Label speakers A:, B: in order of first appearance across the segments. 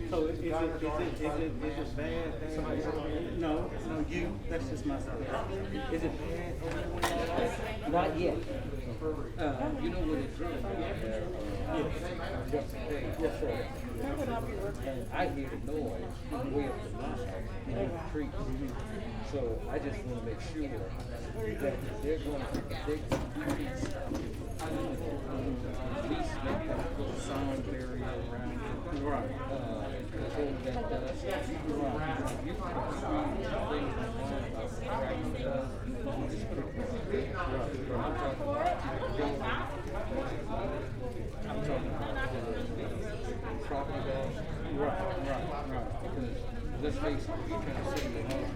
A: So is it bad? No, you. That's just my son. Is it bad?
B: Not yet.
C: You know what it's really
A: Yes, sir.
C: I hear the noise way up the line in the creek. So I just want to make sure that they're going to at least make that little sound barrier around it.
A: Right.
C: Hold that dust. You can see things about cracking dust. It's pretty good. I'm talking about property dust.
A: Right.
C: Because let's face it, you're trying to sit in the house,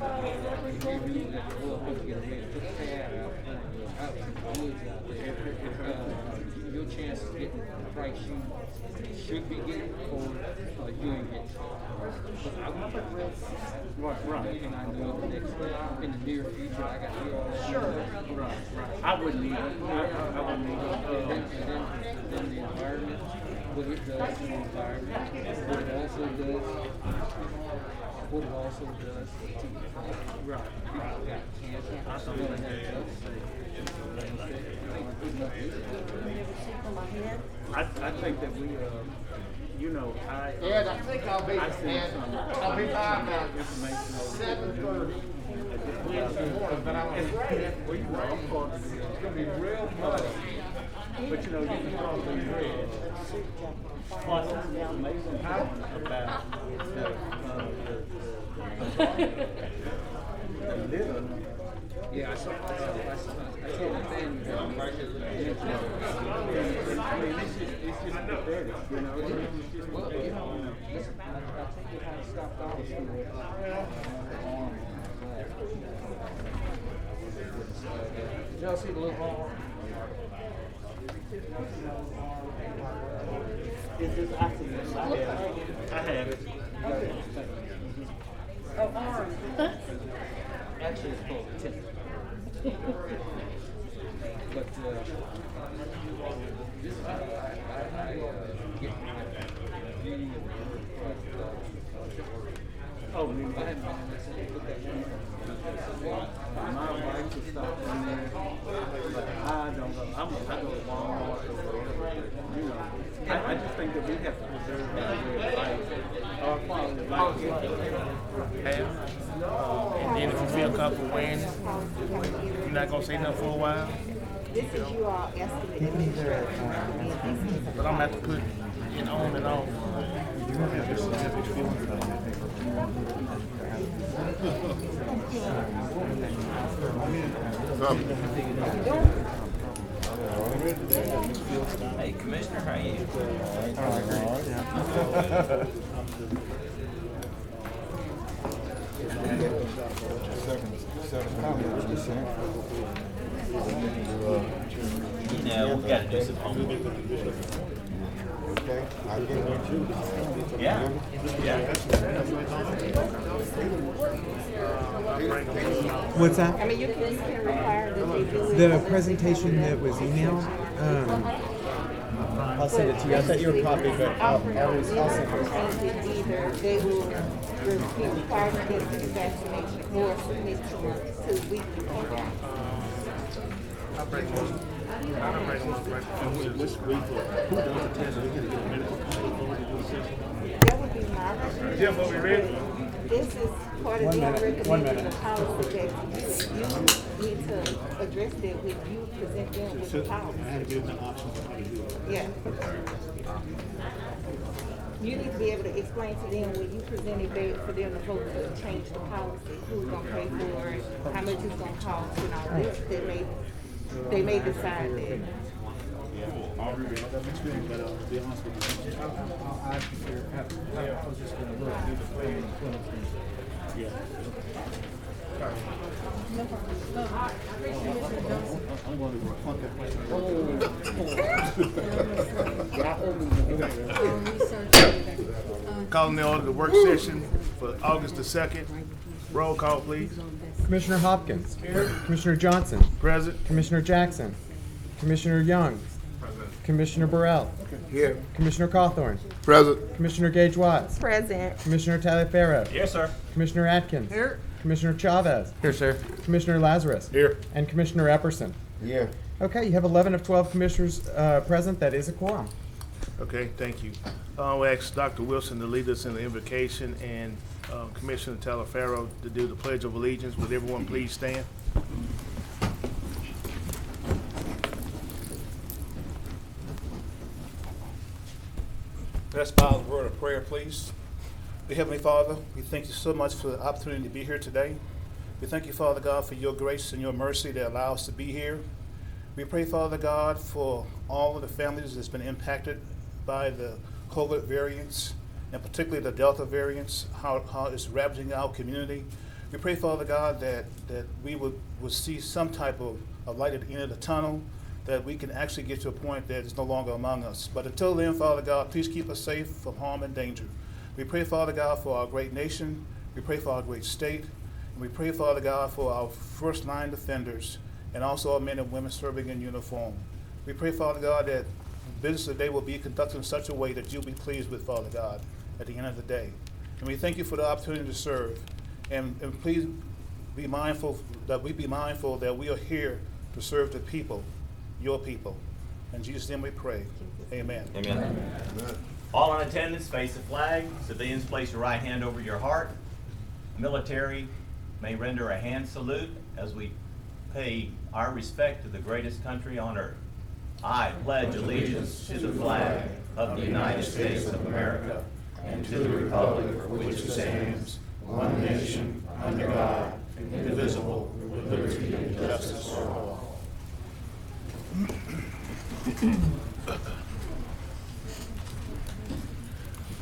C: you really got to go up and get ready to put the pad out in the woods out there. Your chance of getting the price you should be getting, or you ain't getting. But I want to
A: Right.
C: and I know the next in the near future I got to do all that.
A: Sure. Right. I wouldn't need it. I wouldn't need it.
C: And then the environment, what it does to the environment, what it also does to the property.
A: Right.
C: People got cancer. I don't know
A: I think that we, you know, I
D: think I'll be
A: I see some information over
D: 7:30. But I'm
A: it's gonna be real muddy. But you know, you can probably read plus amazing about the litter.
C: Yeah, I saw that thing.
A: I mean, it's just pathetic, you know.
C: Well, listen, I'll tell you how to stop dollars here. Did y'all see the little ball?
A: It's just, I see it. I have it.
B: Oh, orange.
C: Actually, it's called tip. But this is how I get my beauty of
A: Oh,
C: I haven't been in this and look at
A: my wife will stop in there, but I don't go. I go to Walmart or whatever. You know, I just think that we have to preserve our way of life, our quality of life.
E: And then if you feel comfortable wearing it, you're not gonna say nothing for a while.
F: This is you all estimated measure.
E: But I'm gonna have to put it on and off.
G: Hey, Commissioner, how are you? You know, we got to do some homework.
H: Okay, I'll get one too.
G: Yeah.
I: What's that?
F: I mean, you can require that they do it.
I: The presentation that was emailed. I'll send it to you. I thought you were copied, but I'll send it.
F: Either they will be required to get the vaccination or submit to weekly program.
E: Which week? Who does the test? We gotta get a medical
F: That would be my
E: Jim, what we read?
F: This is part of their recommended policy that you need to address that when you present them with the policy.
E: I had to give them the options of how to do it.
F: Yeah. You need to be able to explain to them when you present it back for them to vote to change the policy, who's gonna pay for it, how much it's gonna cost, and all this. They may decide that.
E: I'll read it. I'll explain, but to be honest with you, I was just gonna look through the plan and put it through. Yeah. I'm going to plunk that question. Calling the order the work session for August the 2nd. Roll call, please.
I: Commissioner Hopkins. Here. Commissioner Johnson.
E: Present.
I: Commissioner Jackson. Commissioner Young. Commissioner Burrell.
H: Here.
I: Commissioner Cawthorn,
H: Present.
I: Commissioner Gage Watts,
F: Present.
I: Commissioner Taliaferro,
G: Yes, sir.
I: Commissioner Atkins, Commissioner Chavez,
E: Here, sir.
I: Commissioner Lazarus,
H: Here.
I: and Commissioner Epperson.
H: Here.
I: Okay, you have 11 of 12 commissioners present. That is a quorum.
E: Okay, thank you. We'll ask Dr. Wilson to lead us in the invocation and Commissioner Taliaferro to do the Pledge of Allegiance. Would everyone please stand?
J: Let's bow the word of prayer, please. Dear Heavenly Father, we thank you so much for the opportunity to be here today. We thank you, Father God, for your grace and your mercy that allow us to be here. We pray, Father God, for all of the families that's been impacted by the COVID variants, and particularly the Delta variants, how it's ravaging our community. We pray, Father God, that we would see some type of light at the end of the tunnel, that we can actually get to a point that it's no longer among us. But until then, Father God, please keep us safe from harm and danger. We pray, Father God, for our great nation. We pray for our great state. And we pray, Father God, for our first line defenders and also our men and women serving in uniform. We pray, Father God, that business today will be conducted in such a way that you'll be pleased with, Father God, at the end of the day. And we thank you for the opportunity to serve. And please be mindful that we are here to serve the people, your people. In Jesus' name we pray. Amen.
G: Amen. All in attendance, face the flag. Civilians, place your right hand over your heart. Military may render a hand salute as we pay our respect to the greatest country on earth. I pledge allegiance to the flag of the United States of America and to the republic for which it stands, one nation, under God, indivisible, with liberty and justice for all.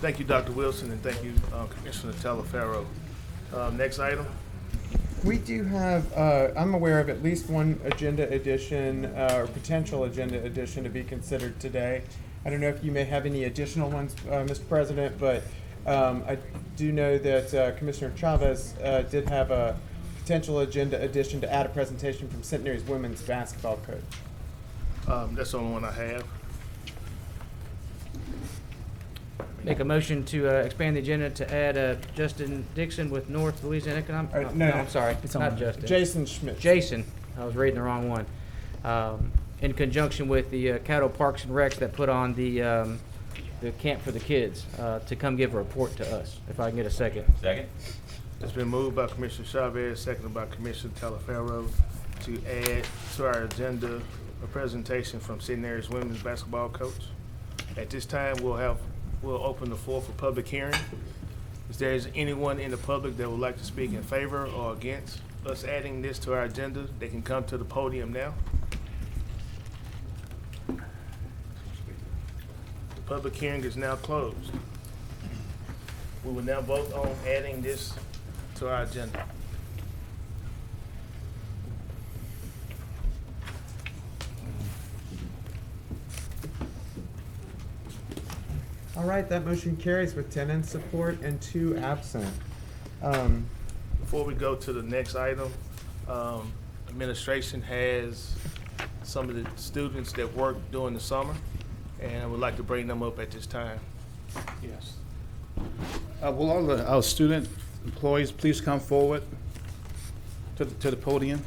E: Thank you, Dr. Wilson, and thank you, Commissioner Taliaferro. Next item.
I: We do have, I'm aware of at least one agenda addition or potential agenda addition to be considered today. I don't know if you may have any additional ones, Mr. President, but I do know that Commissioner Chavez did have a potential agenda addition to add a presentation from Centenary's women's basketball coach.
E: That's the only one I have.
C: Make a motion to expand the agenda to add Justin Dixon with North Louisiana Economic.
I: No,
C: I'm sorry,
I: it's
C: not
I: on
C: Justin.
I: Jason Schmidt.
C: Jason. I was reading the wrong one. In conjunction with the Caddo Parks and Recs that put on the camp for the kids to come give a report to us. If I can get a second.
G: Second.
E: It's been moved by Commissioner Chavez, seconded by Commissioner Taliaferro to add to our agenda a presentation from Centenary's women's basketball coach. At this time, we'll open the floor for public hearing. If there is anyone in the public that would like to speak in favor or against us adding this to our agenda, they can come to the podium now. The public hearing is now closed. We will now vote on adding this to our agenda.
I: All right, that motion carries with 10 in support and 2 absent.
E: Before we go to the next item, administration has some of the students that work during the summer, and I would like to bring them up at this time.
J: Yes. Will all our student employees please come forward to the podium?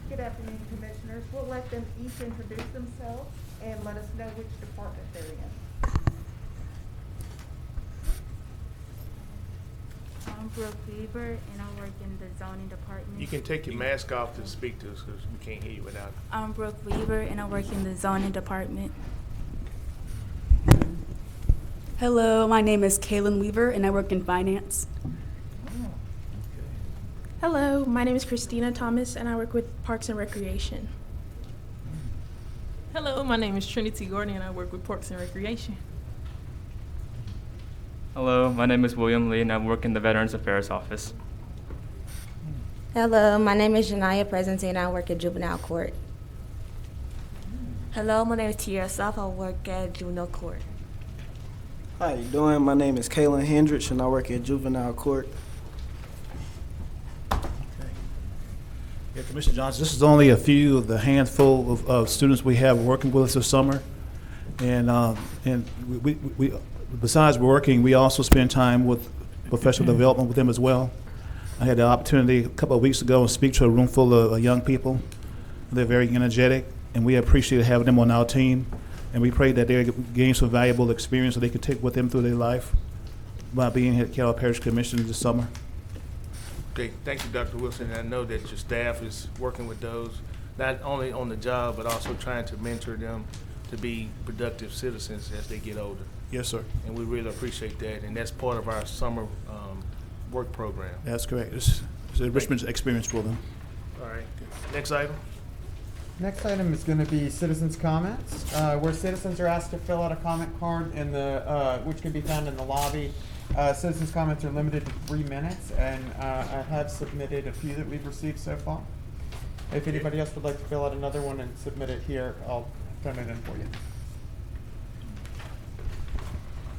F: Good afternoon, Commissioners. We'll let them each introduce themselves and let us know which department they're in.
K: I'm Brooke Weaver, and I work in the zoning department.
E: You can take your mask off to speak to us because we can't hear you without it.
K: I'm Brooke Weaver, and I work in the zoning department.
L: Hello, my name is Kaylin Weaver, and I work in finance.
M: Hello, my name is Christina Thomas, and I work with Parks and Recreation.
N: Hello, my name is Trinity Gordon, and I work with Parks and Recreation.
O: Hello, my name is William Lee, and I work in the Veterans Affairs Office.
P: Hello, my name is Janaya Presente, and I work at Juvenile Court. Hello, my name is Tia South. I work at Juvenile Court.
Q: How you doing? My name is Kaylin Hendricks, and I work at Juvenile Court.
J: Yeah, Commissioner Johnson, this is only a few of the handful of students we have working with us this summer. And we besides working, we also spend time with professional development with them as well. I had the opportunity a couple of weeks ago to speak to a room full of young people. They're very energetic, and we appreciate having them on our team. And we pray that they gain some valuable experience that they can take with them through their life by being here at Caddo Parish Commission this summer.
E: Okay, thank you, Dr. Wilson. And I know that your staff is working with those, not only on the job, but also trying to mentor them to be productive citizens as they get older.
J: Yes, sir.
E: And we really appreciate that. And that's part of our summer work program.
J: That's correct. It's an enrichment experience for them.
E: All right. Next item.
I: Next item is going to be citizens' comments, where citizens are asked to fill out a comment card in the, which can be found in the lobby. Citizens' comments are limited to 3 minutes, and I have submitted a few that we've received so far. If anybody else would like to fill out another one and submit it here, I'll turn it in for you.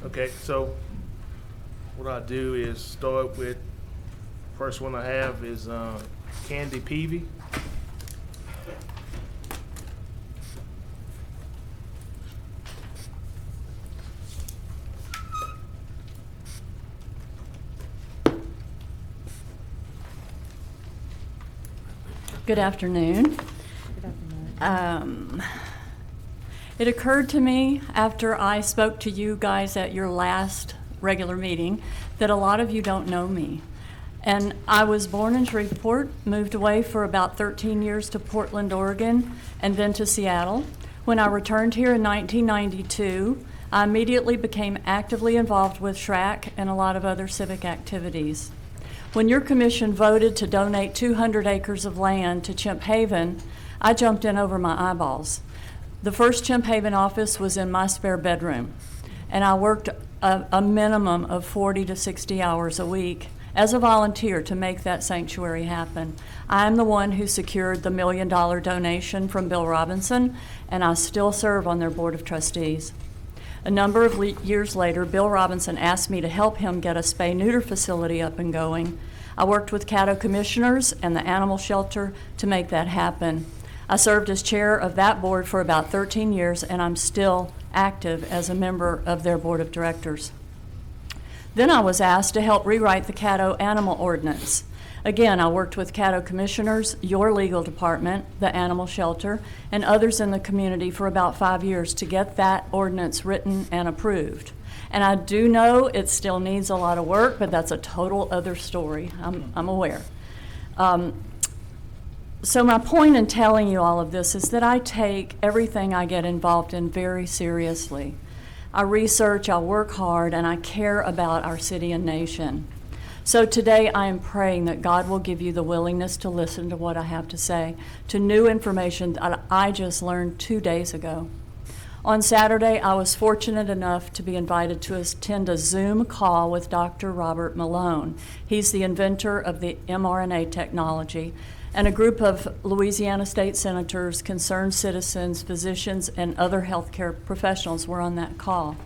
E: Okay, so what I'll do is start with, first one I have is Candy Peavy.
R: Good afternoon. It occurred to me after I spoke to you guys at your last regular meeting that a lot of you don't know me. And I was born in Shreveport, moved away for about 13 years to Portland, Oregon, and then to Seattle. When I returned here in 1992, I immediately became actively involved with SHRAC and a lot of other civic activities. When your commission voted to donate 200 acres of land to Chimp Haven, I jumped in over my eyeballs. The first Chimp Haven office was in my spare bedroom, and I worked a minimum of 40 to 60 hours a week as a volunteer to make that sanctuary happen. I'm the one who secured the $1 million donation from Bill Robinson, and I still serve on their board of trustees. A number of years later, Bill Robinson asked me to help him get a spay-neuter facility up and going. I worked with Caddo commissioners and the animal shelter to make that happen. I served as chair of that board for about 13 years, and I'm still active as a member of their board of directors. Then I was asked to help rewrite the Caddo animal ordinance. Again, I worked with Caddo commissioners, your legal department, the animal shelter, and others in the community for about 5 years to get that ordinance written and approved. And I do know it still needs a lot of work, but that's a total other story. I'm aware. So my point in telling you all of this is that I take everything I get involved in very seriously. I research, I work hard, and I care about our city and nation. So today I am praying that God will give you the willingness to listen to what I have to say, to new information that I just learned 2 days ago. On Saturday, I was fortunate enough to be invited to attend a Zoom call with Dr. Robert Malone. He's the inventor of the mRNA technology, and a group of Louisiana state senators, concerned citizens, physicians, and other healthcare professionals were on that call.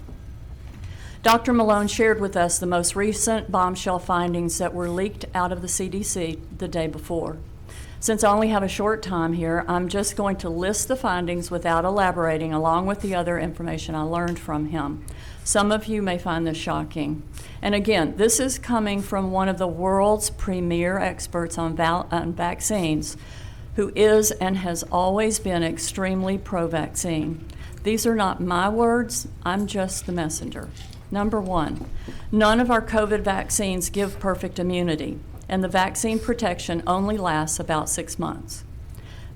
R: Dr. Malone shared with us the most recent bombshell findings that were leaked out of the CDC the day before. Since I only have a short time here, I'm just going to list the findings without elaborating, along with the other information I learned from him. Some of you may find this shocking. And again, this is coming from one of the world's premier experts on vaccines, who is and has always been extremely pro-vaccine. These are not my words, I'm just the messenger. Number one, none of our COVID vaccines give perfect immunity, and the vaccine protection only lasts about 6 months.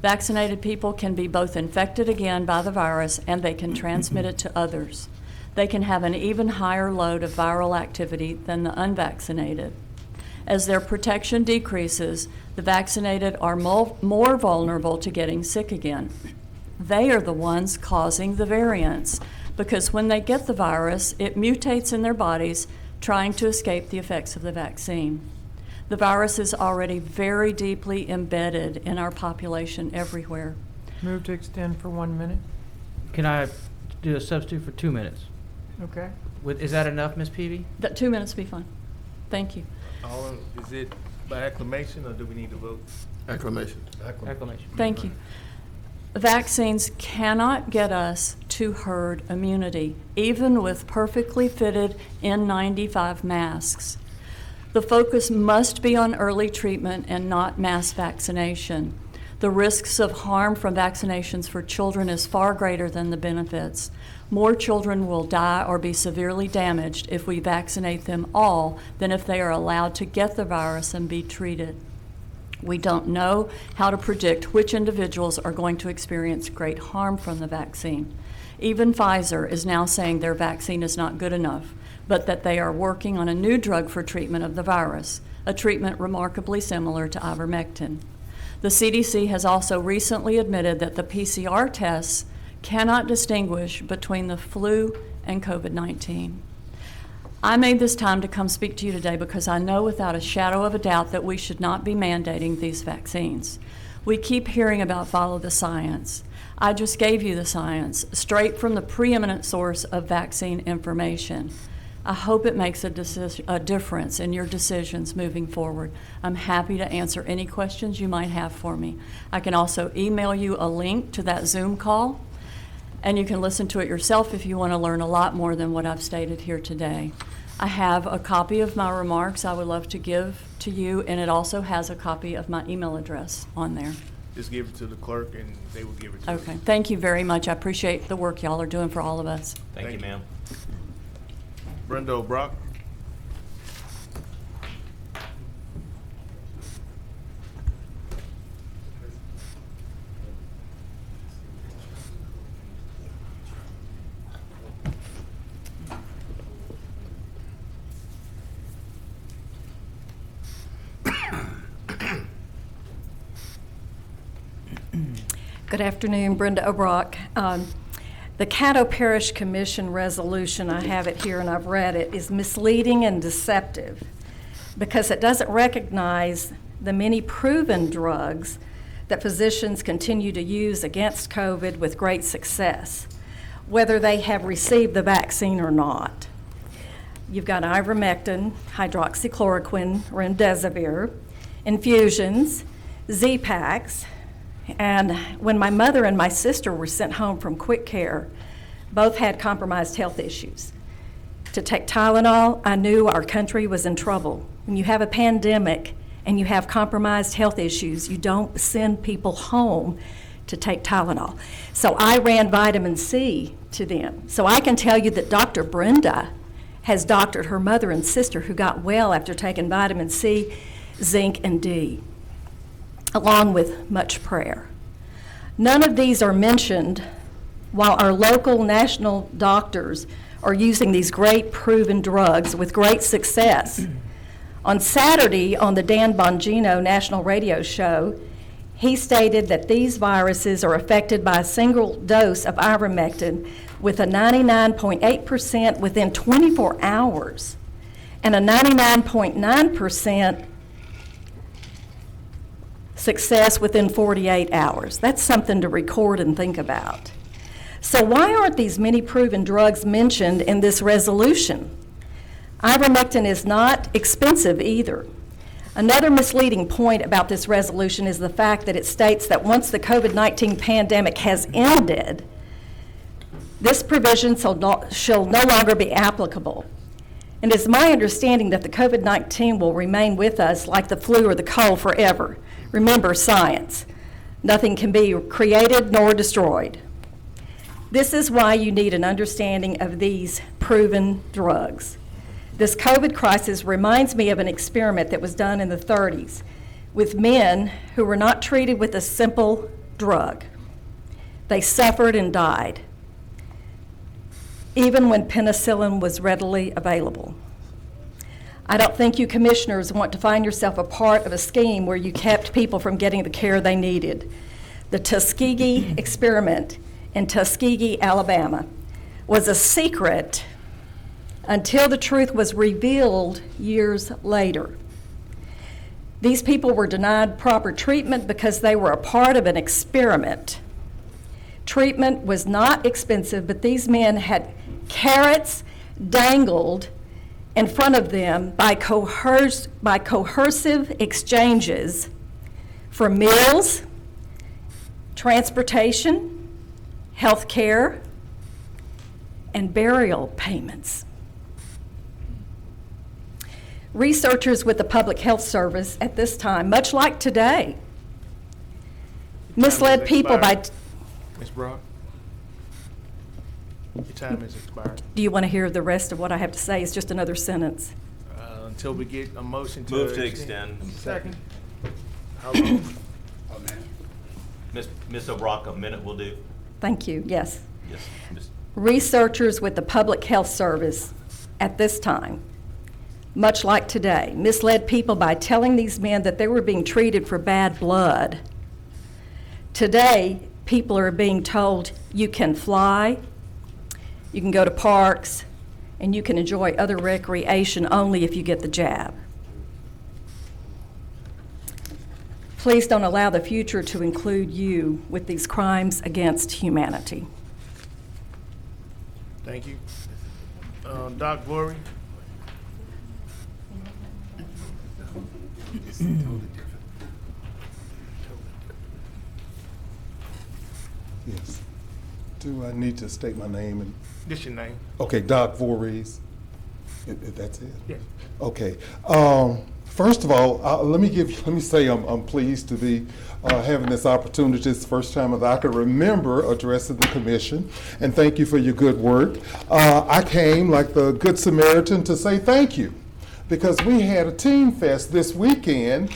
R: Vaccinated people can be both infected again by the virus and they can transmit it to others. They can have an even higher load of viral activity than the unvaccinated. As their protection decreases, the vaccinated are more vulnerable to getting sick again. They are the ones causing the variants, because when they get the virus, it mutates in their bodies, trying to escape the effects of the vaccine. The virus is already very deeply embedded in our population everywhere.
B: Move to extend for 1 minute.
S: Can I do a substitute for 2 minutes?
I: Okay.
S: Is that enough, Ms. Peavy?
R: That 2 minutes would be fine. Thank you.
E: Is it by acclamation or do we need to vote?
H: Acclamation.
S: Acclamation.
R: Thank you. Vaccines cannot get us to herd immunity, even with perfectly fitted N95 masks. The focus must be on early treatment and not mass vaccination. The risks of harm from vaccinations for children is far greater than the benefits. More children will die or be severely damaged if we vaccinate them all than if they are allowed to get the virus and be treated. We don't know how to predict which individuals are going to experience great harm from the vaccine. Even Pfizer is now saying their vaccine is not good enough, but that they are working on a new drug for treatment of the virus, a treatment remarkably similar to ivermectin. The CDC has also recently admitted that the PCR tests cannot distinguish between the flu and COVID-19. I made this time to come speak to you today because I know without a shadow of a doubt that we should not be mandating these vaccines. We keep hearing about follow the science. I just gave you the science, straight from the preeminent source of vaccine information. I hope it makes a difference in your decisions moving forward. I'm happy to answer any questions you might have for me. I can also email you a link to that Zoom call, and you can listen to it yourself if you want to learn a lot more than what I've stated here today. I have a copy of my remarks I would love to give to you, and it also has a copy of my email address on there.
E: Just give it to the clerk and they will give it to us.
R: Okay, thank you very much. I appreciate the work y'all are doing for all of us.
G: Thank you, ma'am.
E: Brenda O'Brock.
T: Good afternoon, Brenda O'Brock. The Caddo Parish Commission resolution, I have it here and I've read it, is misleading and deceptive because it doesn't recognize the many proven drugs that physicians continue to use against COVID with great success, whether they have received the vaccine or not. You've got ivermectin, hydroxychloroquine, remdesivir, infusions, Z-Paks, and when my mother and my sister were sent home from Quick Care, both had compromised health issues. To take Tylenol, I knew our country was in trouble. When you have a pandemic and you have compromised health issues, you don't send people home to take Tylenol. So I ran vitamin C to them. So I can tell you that Dr. Brenda has doctored her mother and sister who got well after taking vitamin C, zinc, and D, along with much prayer. None of these are mentioned while our local national doctors are using these great proven drugs with great success. On Saturday on the Dan Bongino National Radio Show, he stated that these viruses are affected by a single dose of ivermectin with a 99.8% within 24 hours and a 99.9% success within 48 hours. That's something to record and think about. So why aren't these many proven drugs mentioned in this resolution? Ivermectin is not expensive either. Another misleading point about this resolution is the fact that it states that once the COVID-19 pandemic has ended, this provision shall no longer be applicable. And it's my understanding that the COVID-19 will remain with us like the flu or the cold forever. Remember science. Nothing can be created nor destroyed. This is why you need an understanding of these proven drugs. This COVID crisis reminds me of an experiment that was done in the 30s with men who were not treated with a simple drug. They suffered and died, even when penicillin was readily available. I don't think you commissioners want to find yourself a part of a scheme where you kept people from getting the care they needed. The Tuskegee experiment in Tuskegee, Alabama, was a secret until the truth was revealed years later. These people were denied proper treatment because they were a part of an experiment. Treatment was not expensive, but these men had carrots dangled in front of them by coercive exchanges for meals, transportation, health care, and burial payments. Researchers with the Public Health Service at this time, much like today, misled people by...
E: Ms. Brock, your time has expired.
T: Do you want to hear the rest of what I have to say? It's just another sentence.
E: Until we get a motion to...
G: Move to extend.
E: Second. How long?
G: Ms. O'Brock, a minute will do.
T: Thank you, yes.
G: Yes, Ms.
T: Researchers with the Public Health Service at this time, much like today, misled people by telling these men that they were being treated for bad blood. Today, people are being told you can fly, you can go to parks, and you can enjoy other recreation only if you get the jab. Please don't allow the future to include you with these crimes against humanity.
E: Thank you. Doc Vory.
H: Yes. Do I need to state my name? And
E: This your name?
H: okay, Doc Voorhees. That's it.
E: Yes.
H: Okay. First of all, let me say I'm pleased to be having this opportunity. It's the first time that I can remember addressing the commission, and thank you for your good work. I came like the Good Samaritan to say thank you, because we had a Team Fest this weekend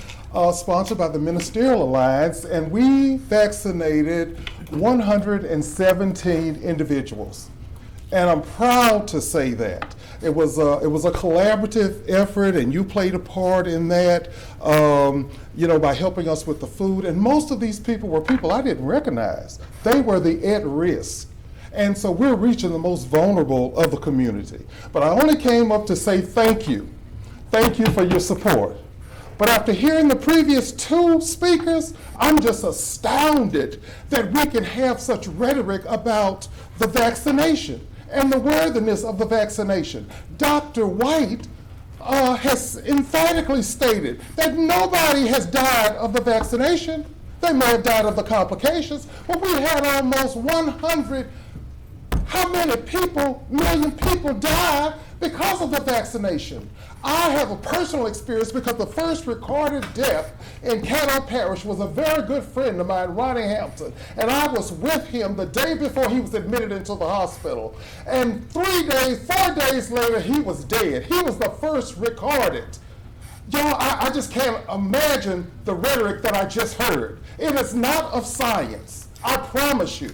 H: sponsored by the Ministerial Alliance, and we vaccinated 117 individuals. And I'm proud to say that. It was a collaborative effort, and you played a part in that, by helping us with the food. And most of these people were people I didn't recognize. They were the at risk. And so we're reaching the most vulnerable of the community. But I only came up to say thank you. Thank you for your support. But after hearing the previous two speakers, I'm just astounded that we can have such rhetoric about the vaccination and the worthiness of the vaccination. Dr. White has emphatically stated that nobody has died of the vaccination. They may have died of the complications, but we had almost 100, how many people, million people died because of the vaccination. I have a personal experience because the first recorded death in Caddo Parish was a very good friend of mine, Ronnie Hampton, and I was with him the day before he was admitted into the hospital. And 4 days later, he was dead. He was the first recorded. Y'all, I just can't imagine the rhetoric that I just heard. It is not of science, I promise you.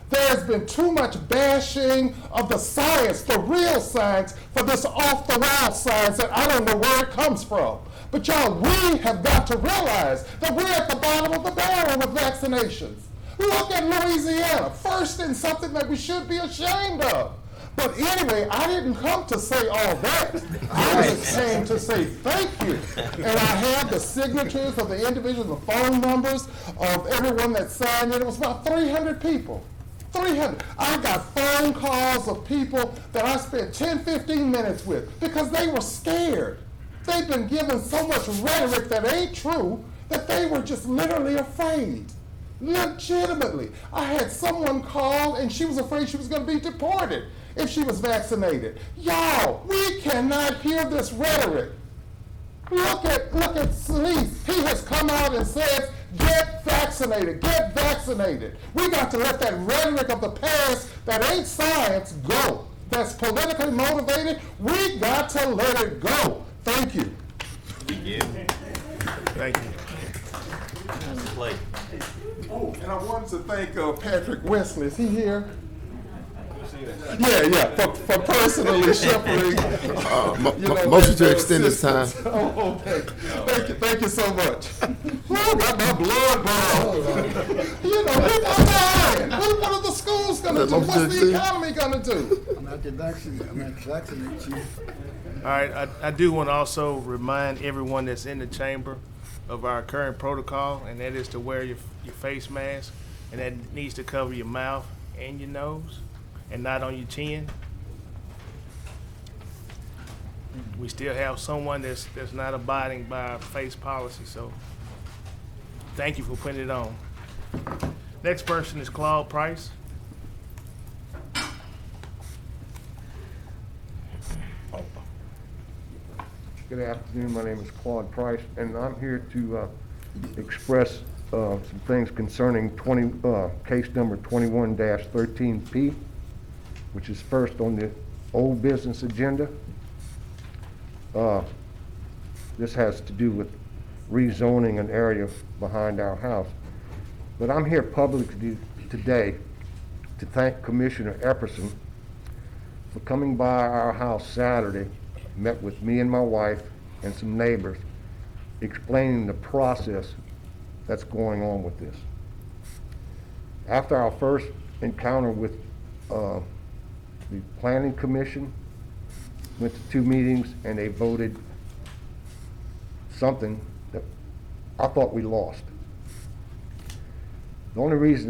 H: There's been too much bashing of the science, the real science, for this off-the-wall science that I don't know where it comes from. But y'all, we have got to realize that we're at the bottom of the barrel with vaccinations. Look at Louisiana, first in something that we should be ashamed of. But anyway, I didn't come to say all that. I just came to say thank you. And I have the signatures of the individuals, the phone numbers of everyone that signed it. It was about 300 people. 300. I got phone calls of people that I spent 10, 15 minutes with because they were scared. They've been given so much rhetoric that ain't true that they were just literally afraid. Legitimately. I had someone call and she was afraid she was going to be deported if she was vaccinated. Y'all, we cannot hear this rhetoric. Look at Celeste. He has come out and said, get vaccinated, get vaccinated. We got to let that rhetoric of the past that ain't science go. That's politically motivated. We got to let it go. Thank you.
G: Thank you.
E: Thank you.
G: Blake.
H: Oh, and I wanted to thank Patrick Wesley. Is he here? Yeah, for personally shepherding.
U: Motion to extend this time.
H: Oh, okay. Thank you so much. Oh, got my blood boiled. People are dying. What are the schools going to do? What's the economy going to do?
U: I'm not going to vaccinate you.
E: All right, I do want to also remind everyone that's in the chamber of our current protocol, and that is to wear your face mask and that needs to cover your mouth and your nose, and not on your chin. We still have someone that's not abiding by our face policy, so thank you for putting it on. Next person is Claude Price.
D: Good afternoon, my name is Claude Price, and I'm here to express some things concerning case number 21-13P, which is first on the old business agenda. This has to do with rezoning an area behind our house. But I'm here publicly today to thank Commissioner Epperson for coming by our house Saturday, met with me and my wife and some neighbors, explaining the process that's going on with this. After our first encounter with the Planning Commission, went to 2 meetings and they voted something that I thought we lost. The only reason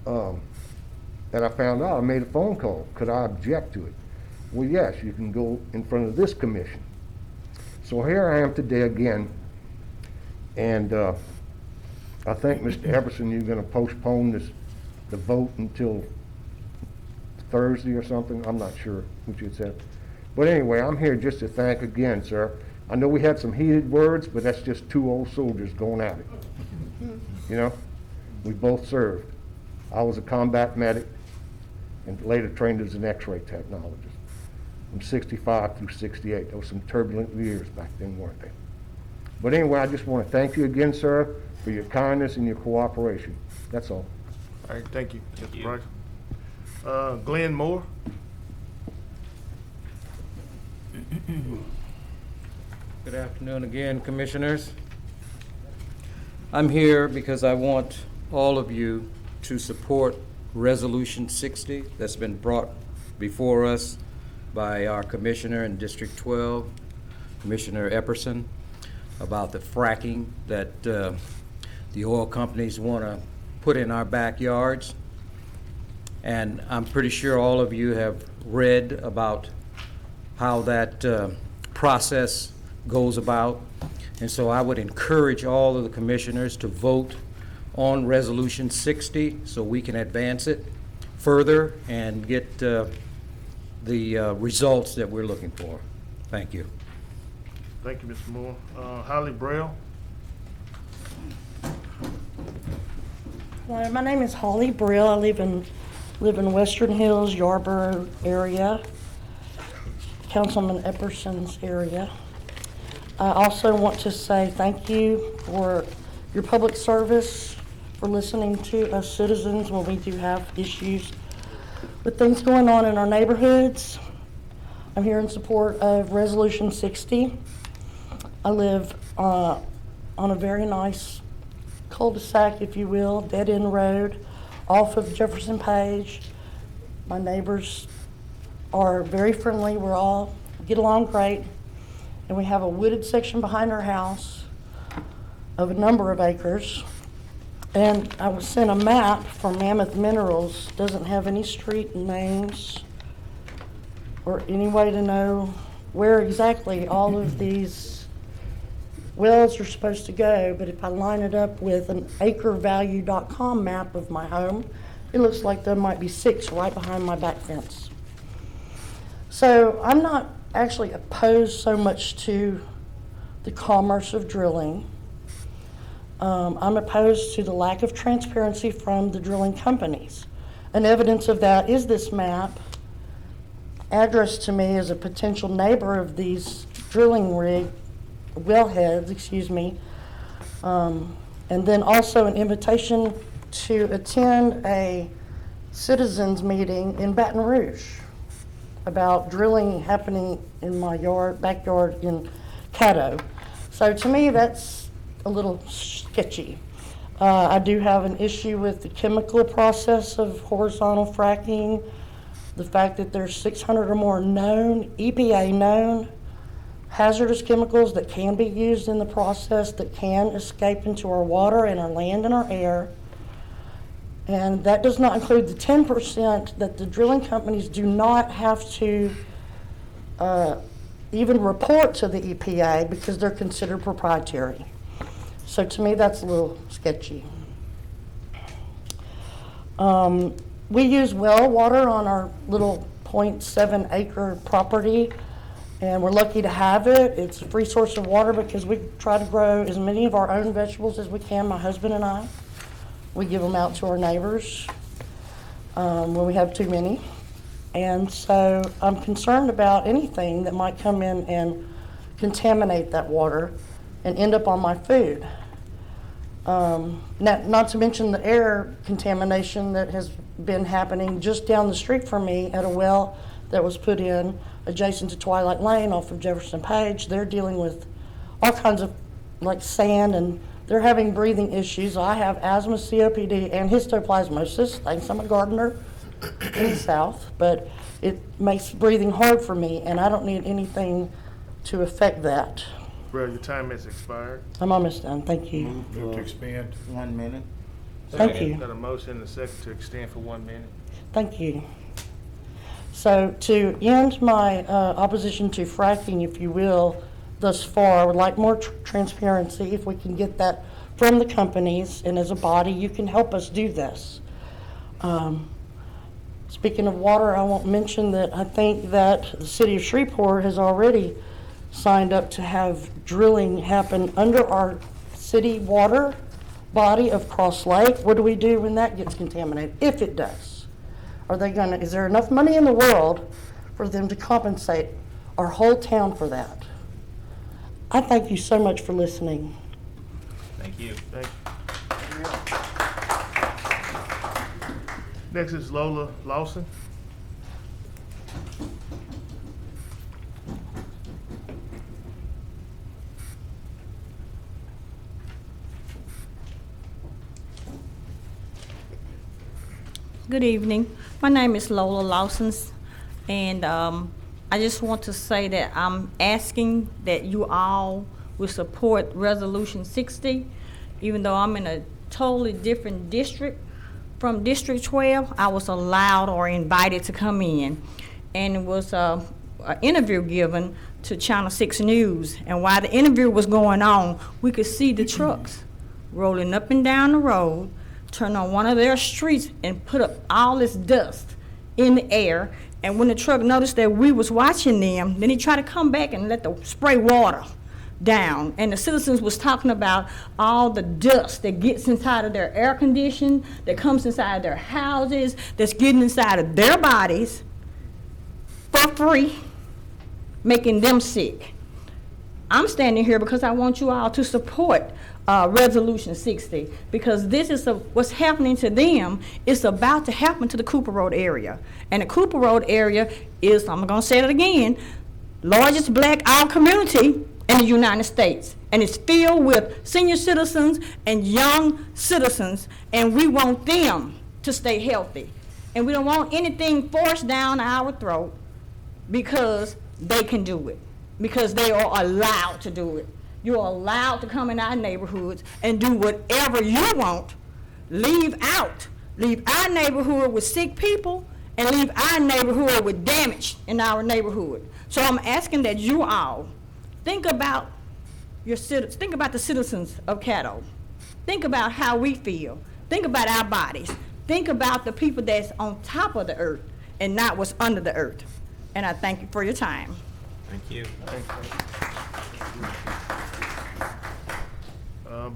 D: that I found out, I made a phone call. Could I object to it? Well, yes, you can go in front of this commission. So here I am today again, and I think, Mr. Epperson, you're going to postpone the vote until Thursday or something. I'm not sure what you said. But anyway, I'm here just to thank again, sir. I know we had some heated words, but that's just 2 old soldiers going at it. You know, we both served. I was a combat medic and later trained as an X-ray technologist from 65 through 68. Those were some turbulent years back then, weren't they? But anyway, I just want to thank you again, sir, for your kindness and your cooperation. That's all.
E: All right, thank you, Mr. Price. Glenn Moore.
C: Good afternoon again, Commissioners. I'm here because I want all of you to support Resolution 60 that's been brought before us by our Commissioner in District 12, Commissioner Epperson, about the fracking that the oil companies want to put in our backyards. And I'm pretty sure all of you have read about how that process goes about. And so I would encourage all of the commissioners to vote on Resolution 60 so we can advance it further and get the results that we're looking for. Thank you.
E: Thank you, Mr. Moore. Holly Braille.
V: Hello, my name is Holly Brill. I live in Western Hills, Yarborough area, Councilman Epperson's area. I also want to say thank you for your public service, for listening to us citizens when we do have issues with things going on in our neighborhoods. I'm here in support of Resolution 60. I live on a very nice cul-de-sac, if you will, dead-end road off of Jefferson Page. My neighbors are very friendly. We all get along great. And we have a wooded section behind our house of a number of acres. And I was sent a map from Mammoth Minerals. Doesn't have any street names or any way to know where exactly all of these wells are supposed to go. But if I line it up with an acrevalue.com map of my home, it looks like there might be 6 right behind my back fence. So I'm not actually opposed so much to the commerce of drilling. I'm opposed to the lack of transparency from the drilling companies. And evidence of that is this map addressed to me as a potential neighbor of these drilling rig, wellheads, excuse me. And then also an invitation to attend a citizens meeting in Baton Rouge about drilling happening in my backyard in Caddo. So to me, that's a little sketchy. I do have an issue with the chemical process of horizontal fracking, the fact that there's 600 or more known, EPA known, hazardous chemicals that can be used in the process that can escape into our water and our land and our air. And that does not include the 10% that the drilling companies do not have to even report to the EPA because they're considered proprietary. So to me, that's a little sketchy. We use well water on our little 0.7 acre property, and we're lucky to have it. It's a free source of water because we try to grow as many of our own vegetables as we can, my husband and I. We give them out to our neighbors when we have too many. And so I'm concerned about anything that might come in and contaminate that water and end up on my food. Not to mention the air contamination that has been happening just down the street from me at a well that was put in adjacent to Twilight Lane off of Jefferson Page. They're dealing with all kinds of like sand, and they're having breathing issues. I have asthma, COPD, and histoplasmosis. Thanks, I'm a gardener in the South, but it makes breathing hard for me, and I don't need anything to affect that.
E: Bro, your time has expired.
V: I'm almost done. Thank you.
E: Move to expand.
U: 1 minute.
V: Thank you.
E: Got a motion and a second to extend for 1 minute.
V: Thank you. So to end my opposition to fracking, if you will, thus far, I would like more transparency. If we can get that from the companies, and as a body, you can help us do this. Speaking of water, I won't mention that I think that the city of Shreveport has already signed up to have drilling happen under our city water body of Cross Lake. What do we do when that gets contaminated, if it does? Is there enough money in the world for them to compensate our whole town for that? I thank you so much for listening.
G: Thank you.
E: Thank you. Next is Lola Lawson.
A: Good evening. My name is Lola Lawson, and I just want to say that I'm asking that you all will support Resolution 60, even though I'm in a totally different district from District 12. I was allowed or invited to come in, and it was an interview given to Channel 6 News. And while the interview was going on, we could see the trucks rolling up and down the road, turn on one of their streets and put up all this dust in the air. And when the truck noticed that we was watching them, then he tried to come back and let the spray water down. And the citizens was talking about all the dust that gets inside of their air condition, that comes inside their houses, that's getting inside of their bodies for free, making them sick. I'm standing here because I want you all to support Resolution 60, because this is what's happening to them. It's about to happen to the Cooper Road area. And the Cooper Road area is, I'm going to say it again, largest black out community in the United States. And it's filled with senior citizens and young citizens, and we want them to stay healthy. And we don't want anything forced down our throat because they can do it, because they are allowed to do it. You're allowed to come in our neighborhoods and do whatever you want. Leave our neighborhood with sick people and leave our neighborhood with damage in our neighborhood. So I'm asking that you all think about the citizens of Caddo. Think about how we feel. Think about our bodies. Think about the people that's on top of the earth and not what's under the earth. And I thank you for your time.
G: Thank you.
E: Thank you.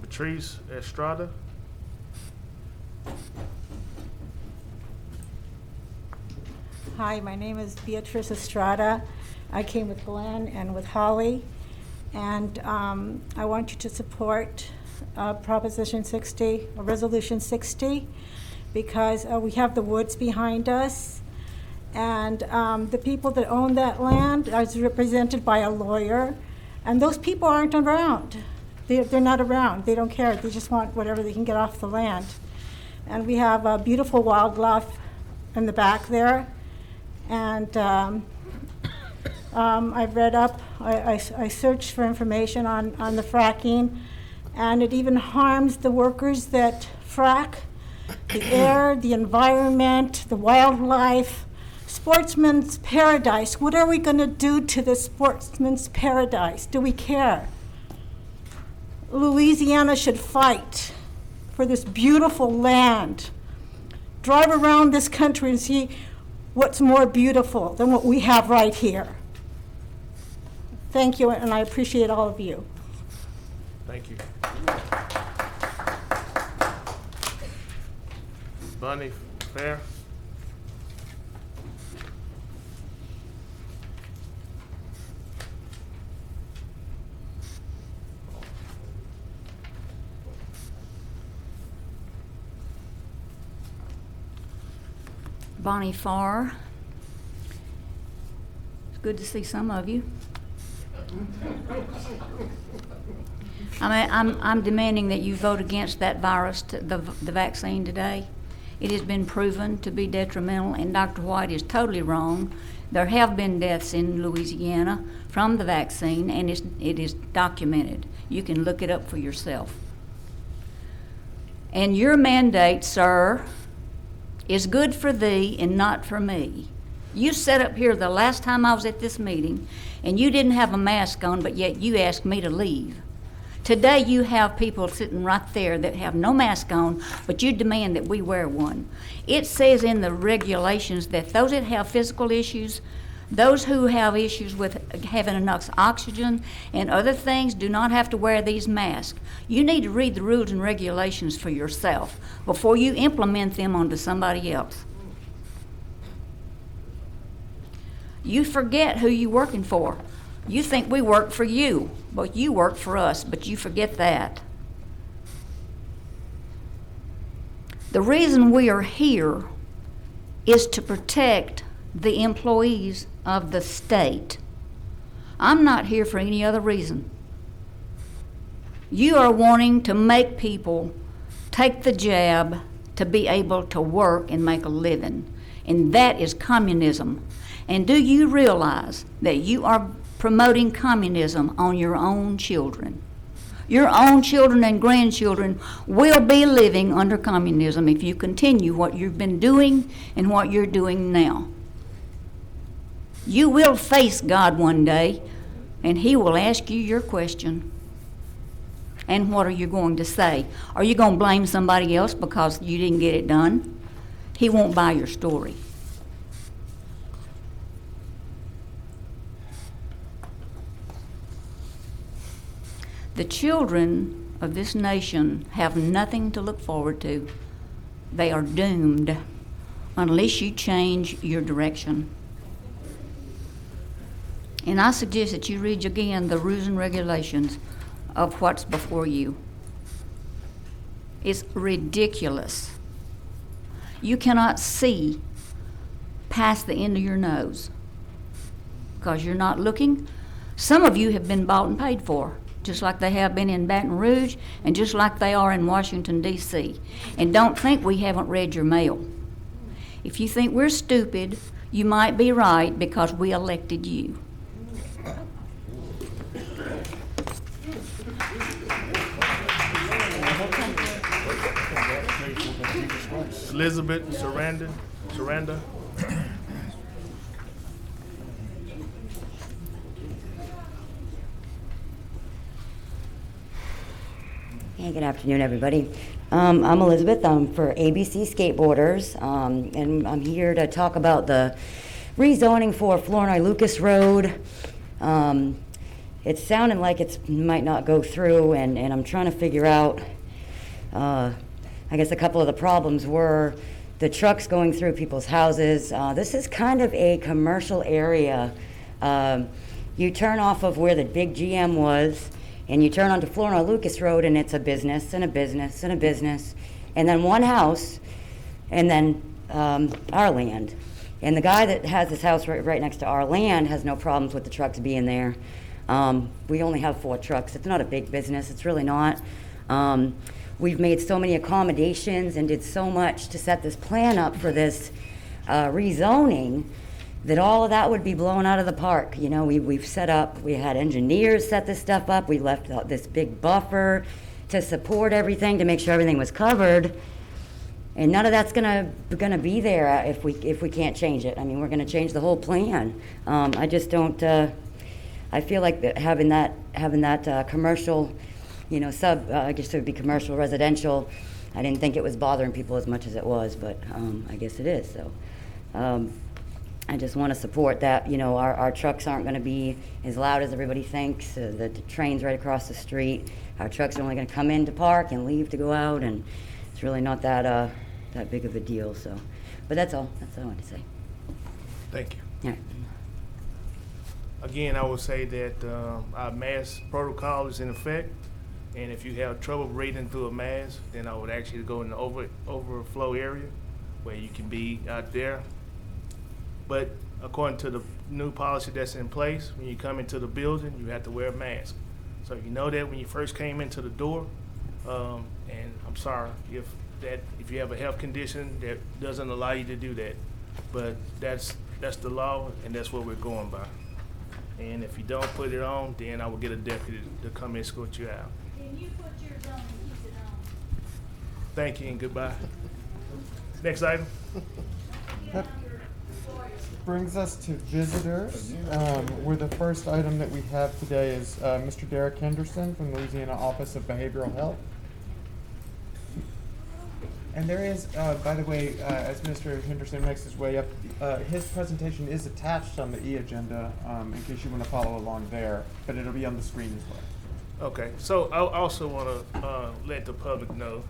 E: Patrice Estrada.
F: Hi, my name is Beatrice Estrada. I came with Glenn and with Holly, and I want you to support Proposition 60, or Resolution 60, because we have the woods behind us, and the people that own that land are represented by a lawyer, and those people aren't around. They're not around. They don't care. They just want whatever they can get off the land. And we have beautiful wildlife in the back there. And I've read up, I searched for information on the fracking, and it even harms the workers that frack. the air, the environment, the wildlife, sportsman's paradise. What are we going to do to this sportsman's paradise? Do we care? Louisiana should fight for this beautiful land. Drive around this country and see what's more beautiful than what we have right here. Thank you, and I appreciate all of you.
E: Thank you. Bonnie Fair.
K: Bonnie Farr. It's good to see some of you. I'm demanding that you vote against that virus, the vaccine today. It has been proven to be detrimental, and Dr. White is totally wrong. There have been deaths in Louisiana from the vaccine, and it is documented. You can look it up for yourself. And your mandate, sir, is good for thee and not for me. You sat up here the last time I was at this meeting, and you didn't have a mask on, but yet you asked me to leave. Today you have people sitting right there that have no mask on, but you demand that we wear one. It says in the regulations that those that have physical issues, those who have issues with having enough oxygen and other things do not have to wear these masks. You need to read the rules and regulations for yourself before you implement them onto somebody else. You forget who you're working for. You think we work for you, but you work for us, but you forget that. The reason we are here is to protect the employees of the state. I'm not here for any other reason. You are wanting to make people take the jab to be able to work and make a living, and that is communism. And do you realize that you are promoting communism on your own children? Your own children and grandchildren will be living under communism if you continue what you've been doing and what you're doing now. You will face God one day, and He will ask you your question. And what are you going to say? Are you going to blame somebody else because you didn't get it done? He won't buy your story. The children of this nation have nothing to look forward to. They are doomed unless you change your direction. And I suggest that you read again the rules and regulations of what's before you. It's ridiculous. You cannot see past the end of your nose because you're not looking. Some of you have been bought and paid for, just like they have been in Baton Rouge and just like they are in Washington, D.C. And don't think we haven't read your mail. If you think we're stupid, you might be right because we elected you.
E: Elizabeth Saranda.
L: Hey, good afternoon, everybody. I'm Elizabeth. I'm for ABC Skateboarders, and I'm here to talk about the rezoning for Flournoy Lucas Road. It's sounding like it might not go through, and I'm trying to figure out, I guess a couple of the problems were the trucks going through people's houses. This is kind of a commercial area. You turn off of where the big GM was, and you turn onto Flournoy Lucas Road, and it's a business and a business and a business, and then one house, and then our land. And the guy that has this house right next to our land has no problems with the trucks being there. We only have 4 trucks. It's not a big business. It's really not. We've made so many accommodations and did so much to set this plan up for this rezoning that all of that would be blown out of the park. You know, we've set up, we had engineers set this stuff up. We left out this big buffer to support everything, to make sure everything was covered. And none of that's gonna be there if we can't change it. I mean, we're gonna change the whole plan. I just don't, I feel like that having that commercial, you know, I guess it would be commercial residential. I didn't think it was bothering people as much as it was, but I guess it is, so. I just want to support that, you know, our trucks aren't going to be as loud as everybody thinks. The train's right across the street. Our trucks are only going to come in to park and leave to go out, and it's really not that big of a deal, so. But that's all I wanted to say.
E: Thank you.
L: All right.
E: Again, I would say that our mask protocol is in effect, and if you have trouble breathing through a mask, then I would actually go in the overflow area where you can be out there. But according to the new policy that's in place, when you come into the building, you have to wear a mask. So you know that when you first came into the door, and I'm sorry if you have a health condition that doesn't allow you to do that, but that's the law, and that's what we're going by. And if you don't put it on, then I will get a deputy to come escort you out.
M: Can you put yours on and keep it on?
E: Thank you and goodbye. Next item.
I: That brings us to visitors, where the first item that we have today is Mr. Derek Henderson from the Louisiana Office of Behavioral Health. And there is, by the way, as Mr. Henderson makes his way up, his presentation is attached on the e-agenda in case you want to follow along there, but it'll be on the screen as well.
E: Okay, so I also want to let the public know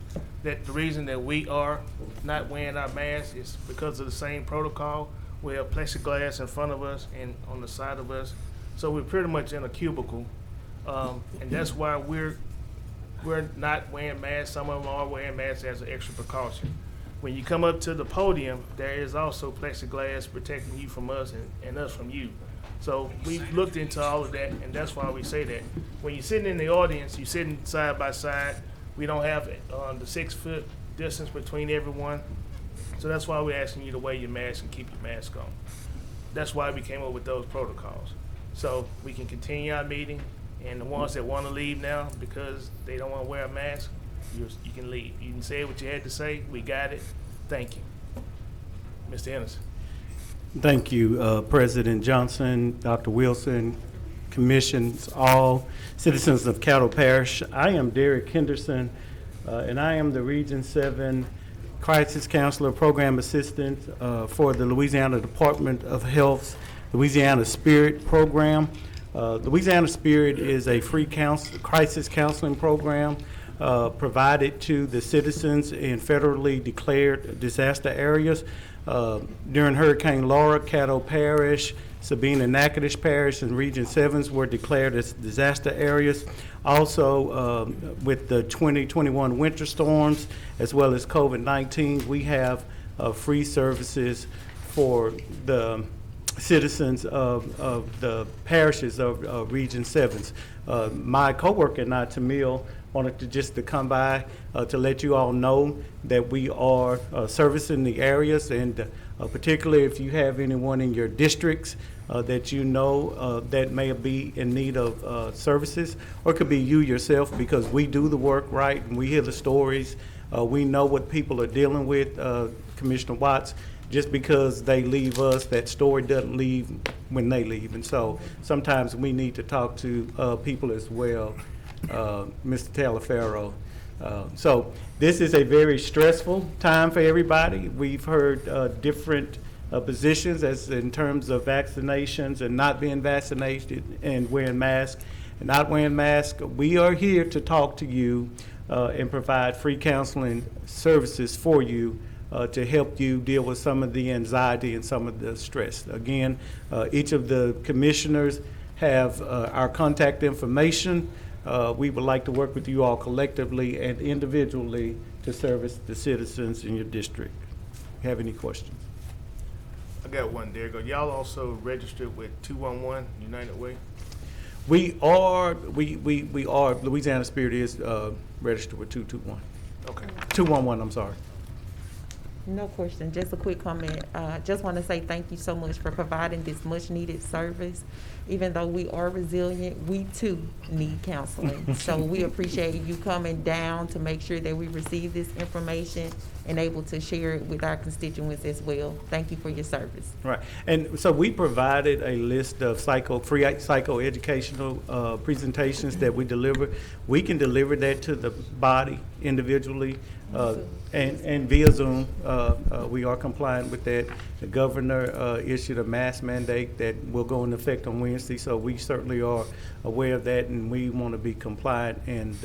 E: that the reason that we are not wearing our masks is because of the same protocol. We have plexiglass in front of us and on the side of us, so we're pretty much in a cubicle, and that's why we're not wearing masks. Some of them are wearing masks as an extra precaution. When you come up to the podium, there is also plexiglass protecting you from us and us from you. So we've looked into all of that, and that's why we say that. When you're sitting in the audience, you're sitting side by side. We don't have the 6 foot distance between everyone. So that's why we're asking you to wear your mask and keep your mask on. That's why we came up with those protocols. So we can continue our meeting, and the ones that want to leave now because they don't want to wear a mask, you can leave. You can say what you had to say. We got it. Thank you. Mr. Henderson.
N: Thank you, President Johnson, Dr. Wilson, commissions, all citizens of Caddo Parish. I am Derek Henderson, and I am the Region 7 Crisis Counselor Program Assistant for the Louisiana Department of Health's Louisiana Spirit Program. Louisiana Spirit is a free crisis counseling program provided to the citizens in federally declared disaster areas. During Hurricane Laura, Caddo Parish, Sabine and Natchitoches Parish, and Region 7s were declared as disaster areas. Also, with the 2021 winter storms, as well as COVID-19, we have free services for the citizens of the parishes of Region 7s. My coworker and I, Tamil, wanted to come by to let you all know that we are servicing the areas, and particularly if you have anyone in your districts that you know that may be in need of services, or it could be you yourself, because we do the work, right, and we hear the stories. We know what people are dealing with, Commissioner Watts. Just because they leave us, that story doesn't leave when they leave. And so sometimes we need to talk to people as well, Mr. Talaferro. So this is a very stressful time for everybody. We've heard different positions as in terms of vaccinations and not being vaccinated and wearing masks and not wearing masks. We are here to talk to you and provide free counseling services for you to help you deal with some of the anxiety and some of the stress. Again, each of the commissioners have our contact information. We would like to work with you all collectively and individually to service the citizens in your district. Have any questions?
E: I got one there. Y'all also registered with 211 United Way?
N: We are, Louisiana Spirit is registered with 221.
E: Okay.
N: 211, I'm sorry.
O: No question, just a quick comment. Just want to say thank you so much for providing this much-needed service. Even though we are resilient, we too need counseling. So we appreciate you coming down to make sure that we receive this information and able to share it with our constituents as well. Thank you for your service.
N: Right, and so we provided a list of free psychoeducational presentations that we deliver. We can deliver that to the body individually and via Zoom. We are compliant with that. The governor issued a mask mandate that will go into effect on Wednesday, so we certainly are aware of that, and we want to be compliant and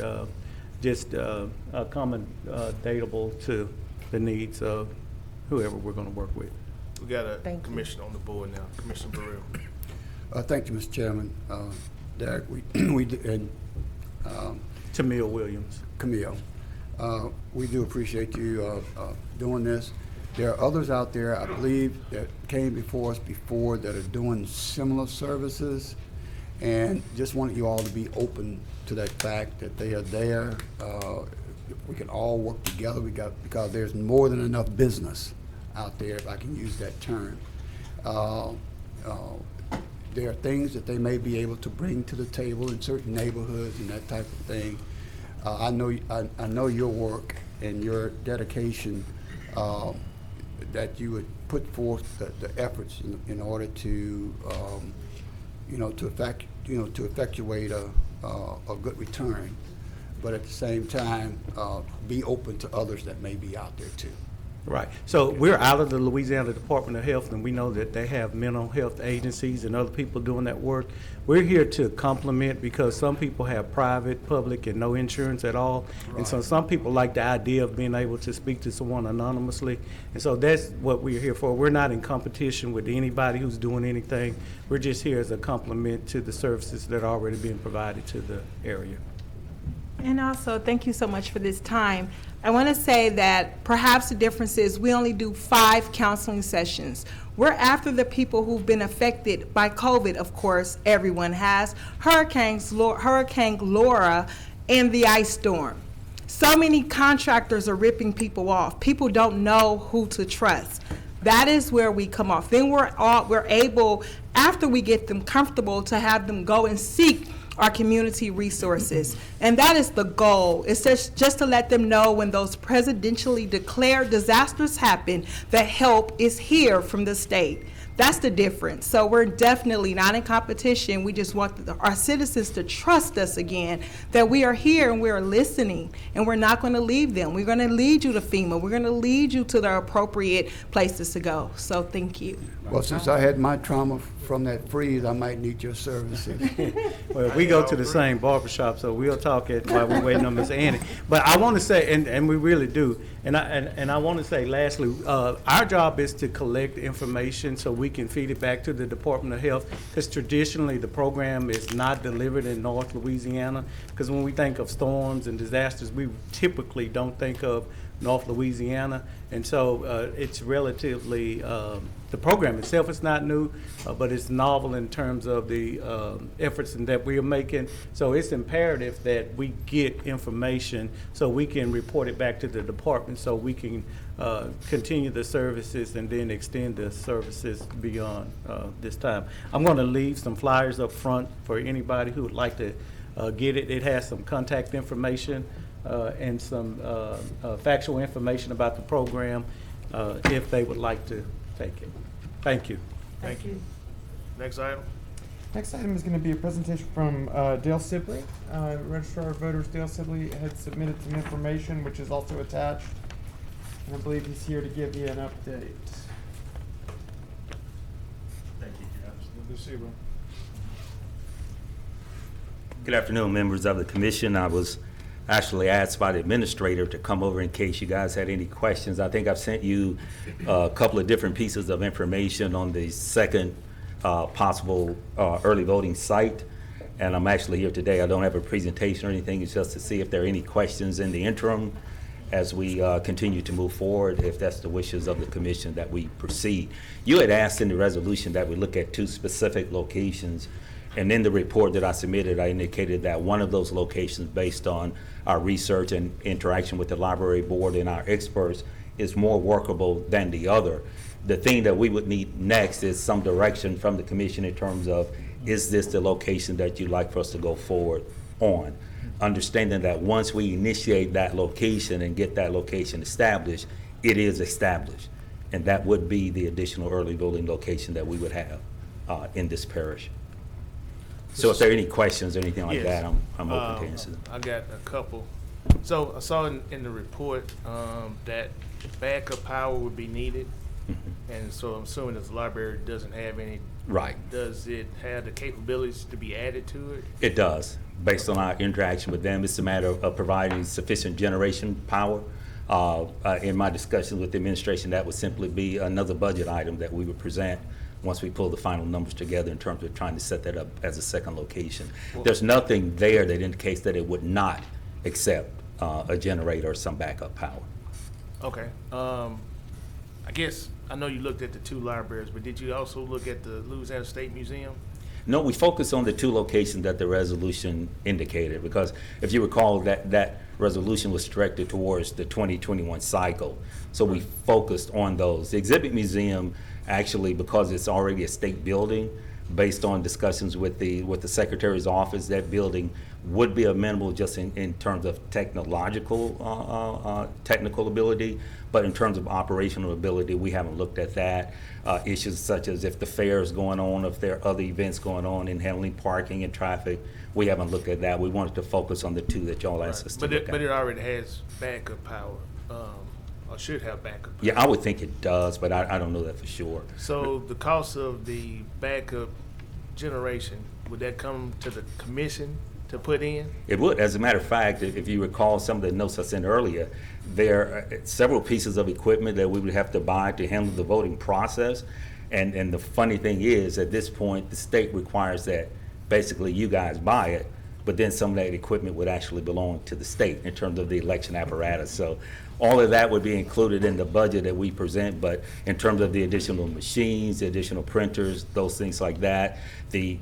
N: just accommodatable to the needs of whoever we're going to work with.
E: We got a commissioner on the board now, Commissioner Burrell.
P: Thank you, Mr. Chairman. Derek,
N: Camille Williams.
P: Camille, we do appreciate you doing this. There are others out there, I believe, that came before us before that are doing similar services, and just want you all to be open to that fact that they are there. We can all work together because there's more than enough business out there, if I can use that term. There are things that they may be able to bring to the table in certain neighborhoods and that type of thing. I know your work and your dedication, that you would put forth the efforts in order to, to effectuate a good return, but at the same time, be open to others that may be out there too.
N: Right. So we're out of the Louisiana Department of Health, and we know that they have mental health agencies and other people doing that work. We're here to complement, because some people have private, public, and no insurance at all. Right. And so some people like the idea of being able to speak to someone anonymously. And so that's what we're here for. We're not in competition with anybody who's doing anything. We're just here as a complement to the services that are already being provided to the area.
W: And also, thank you so much for this time. I want to say that perhaps the difference is we only do 5 counseling sessions. We're after the people who've been affected by COVID, of course, everyone has, Hurricane Laura and the ice storm. So many contractors are ripping people off. People don't know who to trust. That is where we come off. Then we're able, after we get them comfortable, to have them go and seek our community resources. And that is the goal. It's just to let them know when those presidentially declared disasters happen, that help is here from the state. That's the difference. So we're definitely not in competition. We just want our citizens to trust us again, that we are here and we are listening, and we're not going to leave them. We're going to lead you to FEMA. We're going to lead you to the appropriate places to go. So thank you.
P: Well, since I had my trauma from that freeze, I might need your services.
N: Well, we go to the same barbershop, so we'll talk it while we're waiting on Ms. Annie. But I want to say, and we really do, and I want to say lastly, our job is to collect information so we can feed it back to the Department of Health, because traditionally the program is not delivered in North Louisiana, because when we think of storms and disasters, we typically don't think of North Louisiana, and so it's relatively, the program itself is not new, but it's novel in terms of the efforts that we are making. So it's imperative that we get information so we can report it back to the department, so we can continue the services and then extend the services beyond this time. I'm going to leave some flyers up front for anybody who would like to get it. It has some contact information and some factual information about the program if they would like to take it. Thank you.
E: Thank you. Next item.
I: Next item is going to be a presentation from Dale Sibley. Registrar of Voters Dale Sibley had submitted some information, which is also attached. And I believe he's here to give you an update.
X: Thank you.
E: Good to see you.
X: Good afternoon, members of the commission. I was actually asked by the administrator to come over in case you guys had any questions. I think I've sent you a couple of different pieces of information on the second possible early voting site, and I'm actually here today. I don't have a presentation or anything. It's just to see if there are any questions in the interim as we continue to move forward, if that's the wishes of the commission that we proceed. You had asked in the resolution that we look at 2 specific locations, and in the report that I submitted, I indicated that one of those locations, based on our research and interaction with the library board and our experts, is more workable than the other. The thing that we would need next is some direction from the commission in terms of, is this the location that you'd like for us to go forward on? Understanding that once we initiate that location and get that location established, it is established. And that would be the additional early voting location that we would have in this parish. So if there are any questions or anything like that, I'm open to answer them.
E: I got a couple. So I saw in the report that backup power would be needed. And so I'm assuming if the library doesn't have any,
X: Right.
E: does it have the capabilities to be added to it?
X: It does. Based on our interaction with them, it's a matter of providing sufficient generation power. In my discussions with the administration, that would simply be another budget item that we would present once we pull the final numbers together in terms of trying to set that up as a second location. There's nothing there that indicates that it would not accept a generator or some backup power.
E: Okay. I guess, I know you looked at the two libraries, but did you also look at the Louisiana State Museum?
X: No, we focus on the two locations that the resolution indicated, because if you recall, that resolution was directed towards the 2021 cycle. So we focused on those. The exhibit museum, actually, because it's already a state building, based on discussions with the Secretary's office, that building would be amenable just in terms of technical ability, but in terms of operational ability, we haven't looked at that. Issues such as if the fair is going on, if there are other events going on in handling parking and traffic, we haven't looked at that. We wanted to focus on the two that y'all asked us to look at.
E: But it already has backup power, or should have backup power.
X: Yeah, I would think it does, but I don't know that for sure.
E: So the cost of the backup generation, would that come to the commission to put in?
X: It would. As a matter of fact, if you recall some of the notes I sent earlier, there are several pieces of equipment that we would have to buy to handle the voting process. And the funny thing is, at this point, the state requires that basically you guys buy it, but then some of that equipment would actually belong to the state in terms of the election apparatus. So all of that would be included in the budget that we present, but in terms of the additional machines, the additional printers, those things like that, the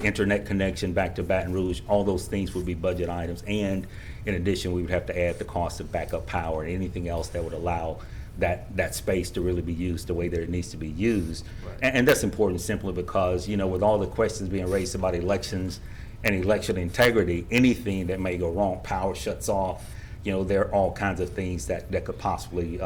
X: internet connection back to Baton Rouge, all those things would be budget items. And in addition, we would have to add the cost of backup power and anything else that would allow that space to really be used the way that it needs to be used. Right. And that's important simply because, you know, with all the questions being raised about elections and election integrity, anything that may go wrong, power shuts off, you know, there are all kinds of things that could possibly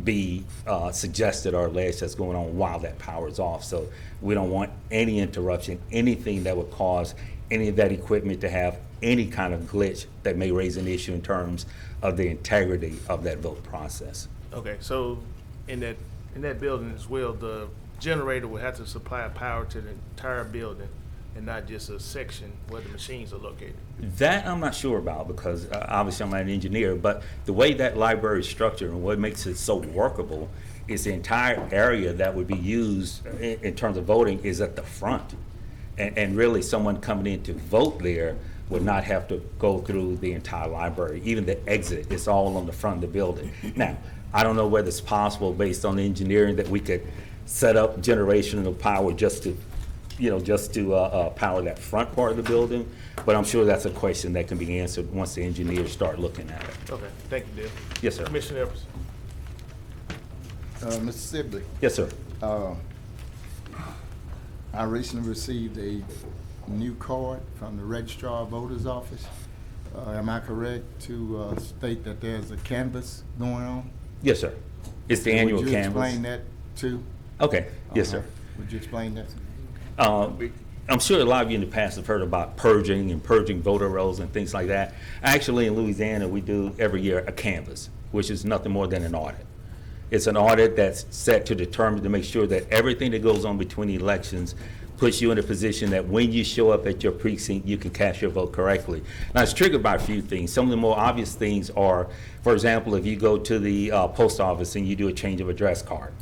X: be suggested or alleged that's going on while that power is off. So we don't want any interruption, anything that would cause any of that equipment to have any kind of glitch that may raise an issue in terms of the integrity of that vote process.
E: Okay, so in that building as well, the generator would have to supply power to the entire building and not just a section where the machines are located?
X: That I'm not sure about because obviously I'm not an engineer, but the way that library is structured and what makes it so workable is the entire area that would be used in terms of voting is at the front. And really someone coming in to vote there would not have to go through the entire library. Even the exit is all on the front of the building. Now, I don't know whether it's possible based on the engineering that we could set up generation of power just to power that front part of the building, but I'm sure that's a question that can be answered once the engineers start looking at it.
E: Okay, thank you, Dale.
X: Yes, sir.
E: Commissioner Epperson.
U: Mr. Sibley.
X: Yes, sir.
U: I recently received a new card from the Registrar of Voters Office. Am I correct to state that there's a canvass going on?
X: Yes, sir. It's the annual canvass.
U: Would you explain that too?
X: Okay. Yes, sir.
U: Would you explain that?
X: I'm sure a lot of you in the past have heard about purging voter rolls and things like that. Actually, in Louisiana, we do every year a canvass, which is nothing more than an audit. It's an audit that's set to determine to make sure that everything that goes on between elections puts you in a position that when you show up at your precinct, you can cast your vote correctly. Now, it's triggered by a few things. Some of the more obvious things are, for example, if you go to the post office and you do a change of address card,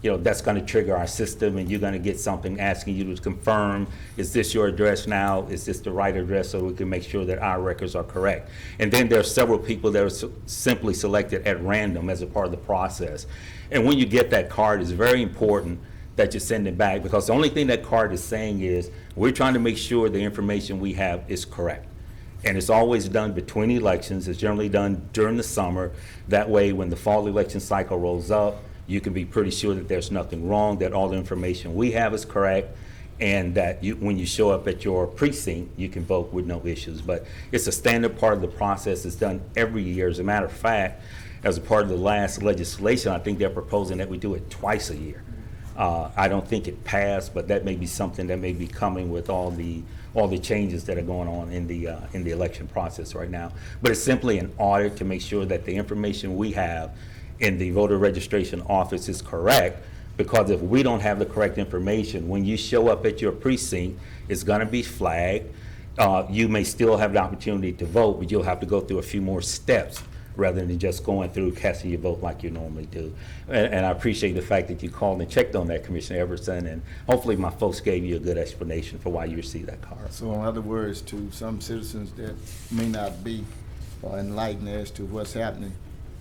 X: you know, that's going to trigger our system and you're going to get something asking you to confirm, is this your address now? Is this the right address, so we can make sure that our records are correct? And then there are several people that are simply selected at random as a part of the process. And when you get that card, it's very important that you send it back, because the only thing that card is saying is we're trying to make sure the information we have is correct. And it's always done between elections. It's generally done during the summer. That way, when the fall election cycle rolls up, you can be pretty sure that there's nothing wrong, that all the information we have is correct, and that when you show up at your precinct, you can vote with no issues. But it's a standard part of the process. It's done every year. As a matter of fact, as a part of the last legislation, I think they're proposing that we do it twice a year. I don't think it passed, but that may be something that may be coming with all the changes that are going on in the election process right now. But it's simply an audit to make sure that the information we have in the voter registration office is correct, because if we don't have the correct information, when you show up at your precinct, it's going to be flagged. You may still have the opportunity to vote, but you'll have to go through a few more steps rather than just going through casting your vote like you normally do. And I appreciate the fact that you called and checked on that, Commissioner Everson, and hopefully my folks gave you a good explanation for why you received that card.
U: So in other words, to some citizens that may not be enlightened as to what's happening,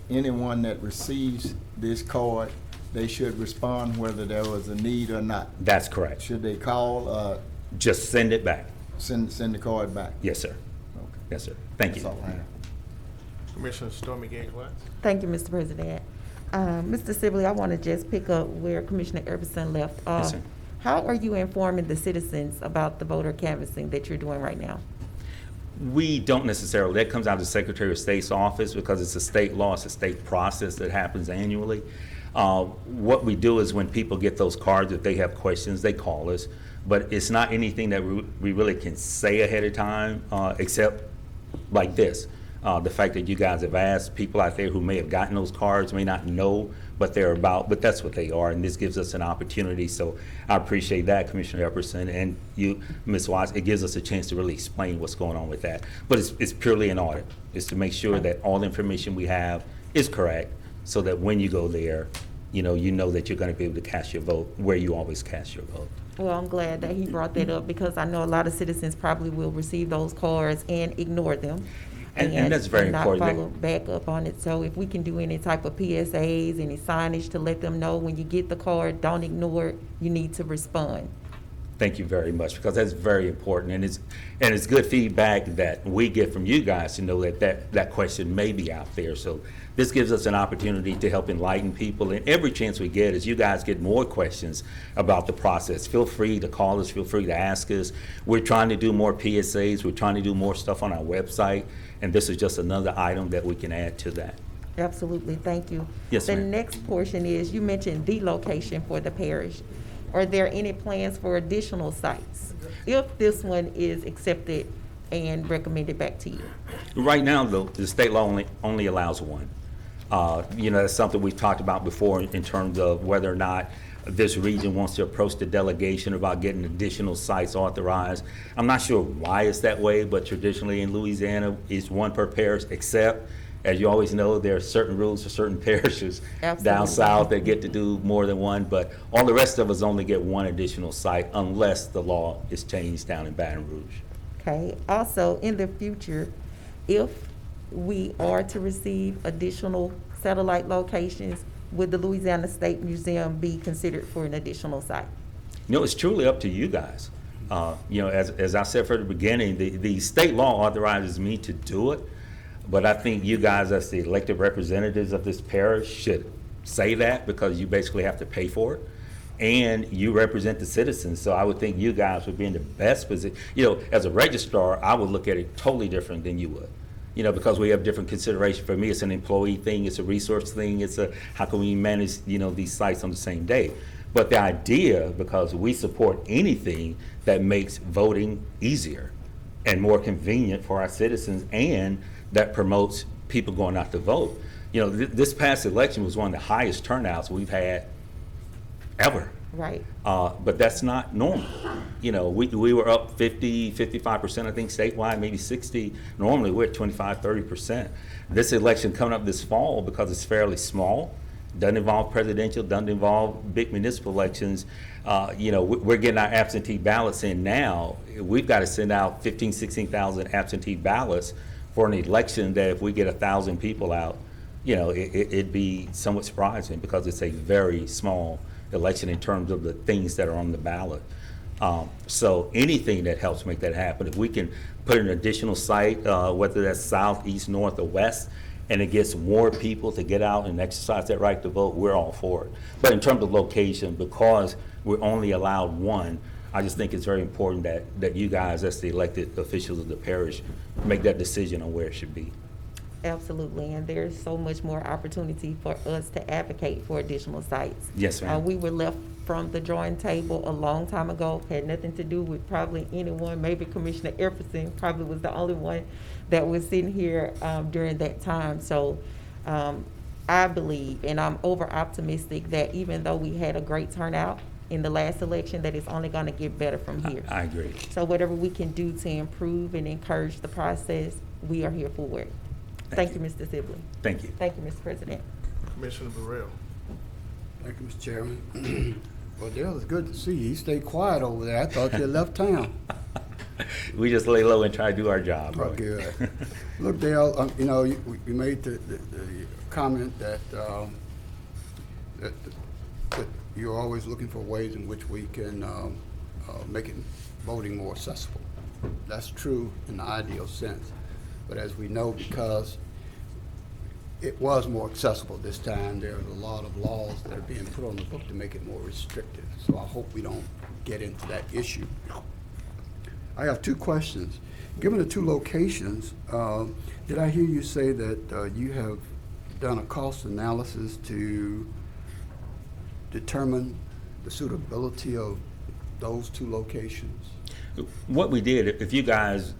U: anyone that receives this card, they should respond whether there was a need or not.
X: That's correct.
U: Should they call?
X: Just send it back.
U: Send the card back.
X: Yes, sir.
U: Okay.
X: Yes, sir. Thank you.
U: That's all I have.
E: Commissioner Stormy Gage-Watts.
O: Thank you, Mr. President. Mr. Sibley, I want to just pick up where Commissioner Everson left off.
X: Yes, sir.
O: How are you informing the citizens about the voter canvassing that you're doing right now?
X: We don't necessarily. That comes out of the Secretary of State's office because it's a state law, it's a state process that happens annually. What we do is when people get those cards, if they have questions, they call us. But it's not anything that we really can say ahead of time, except like this. The fact that you guys have asked, people out there who may have gotten those cards may not know what they're about, but that's what they are, and this gives us an opportunity. So I appreciate that, Commissioner Epperson, and you, Ms. Watts. It gives us a chance to really explain what's going on with that. But it's purely an audit. It's to make sure that all the information we have is correct, so that when you go there, you know that you're going to be able to cast your vote where you always cast your vote.
O: Well, I'm glad that he brought that up, because I know a lot of citizens probably will receive those cards and ignore them.
X: And that's very important.
O: Not follow back up on it. So if we can do any type of PSAs, any signage to let them know when you get the card, don't ignore it, you need to respond.
X: Thank you very much, because that's very important, and it's good feedback that we get from you guys to know that question may be out there. So this gives us an opportunity to help enlighten people, and every chance we get, as you guys get more questions about the process, feel free to call us, feel free to ask us. We're trying to do more PSAs, we're trying to do more stuff on our website, and this is just another item that we can add to that.
O: Absolutely, thank you.
X: Yes,
O: the
X: ma'am.
O: next portion is, you mentioned the location for the parish. Are there any plans for additional sites if this one is accepted and recommended back to you?
X: Right now, though, the state law only allows one. That's something we've talked about before in terms of whether or not this region wants to approach the delegation about getting additional sites authorized. I'm not sure why it's that way, but traditionally in Louisiana, it's one per parish, except, as you always know, there are certain rules for certain parishes down south that get to do more than one, but all the rest of us only get one additional site unless the law is changed down in Baton Rouge.
O: Okay, also in the future, if we are to receive additional satellite locations, would the Louisiana State Museum be considered for an additional site?
X: It's truly up to you guys. As I said from the beginning, the state law authorizes me to do it, but I think you guys as the elected representatives of this parish should say that, because you basically have to pay for it. And you represent the citizens, so I would think you guys would be in the best position. As a registrar, I would look at it totally different than you would. Because we have different consideration. For me, it's an employee thing, it's a resource thing, it's how can we manage, these sites on the same day. But the idea, because we support anything that makes voting easier and more convenient for our citizens, and that promotes people going out to vote. This past election was one of the highest turnouts we've had ever.
O: Right.
X: But that's not normal. We were up 50, 55%, I think, statewide, maybe 60. Normally, we're at 25, 30%. This election coming up this fall, because it's fairly small, doesn't involve presidential, doesn't involve big municipal elections. We're getting our absentee ballots in now. We've got to send out 15, 16,000 absentee ballots for an election that if we get 1,000 people out, it'd be somewhat surprising, because it's a very small election in terms of the things that are on the ballot. So anything that helps make that happen, if we can put an additional site, whether that's south, east, north, or west, and it gets more people to get out and exercise that right to vote, we're all for it. But in terms of location, because we're only allowed one, I just think it's very important that you guys, as the elected officials of the parish, make that decision on where it should be.
O: Absolutely, and there's so much more opportunity for us to advocate for additional sites.
X: Yes, ma'am.
O: We were left from the drawing table a long time ago, had nothing to do with probably anyone, maybe Commissioner Epperson probably was the only one that was sitting here during that time. So I believe, and I'm over optimistic, that even though we had a great turnout in the last election, that it's only gonna get better from here.
X: I agree.
O: So whatever we can do to improve and encourage the process, we are here for it. Thank you, Mr. Sibley.
X: Thank you.
O: Thank you, Mr. President.
E: Commissioner Burrell.
P: Thank you, Mr. Chairman. Well, Dale, it's good to see you. You stayed quiet over there. I thought you had left town.
X: We just lay low and try to do our job.
P: Oh, good. Look, Dale, you know, you made the comment that you're always looking for ways in which we can make voting more accessible. That's true in the ideal sense. But as we know, because it was more accessible this time, there are a lot of laws that are being put on the book to make it more restrictive. So I hope we don't get into that issue. I have two questions. Given the two locations, did I hear you say that you have done a cost analysis to determine the suitability of those two locations?
X: What we did, if you guys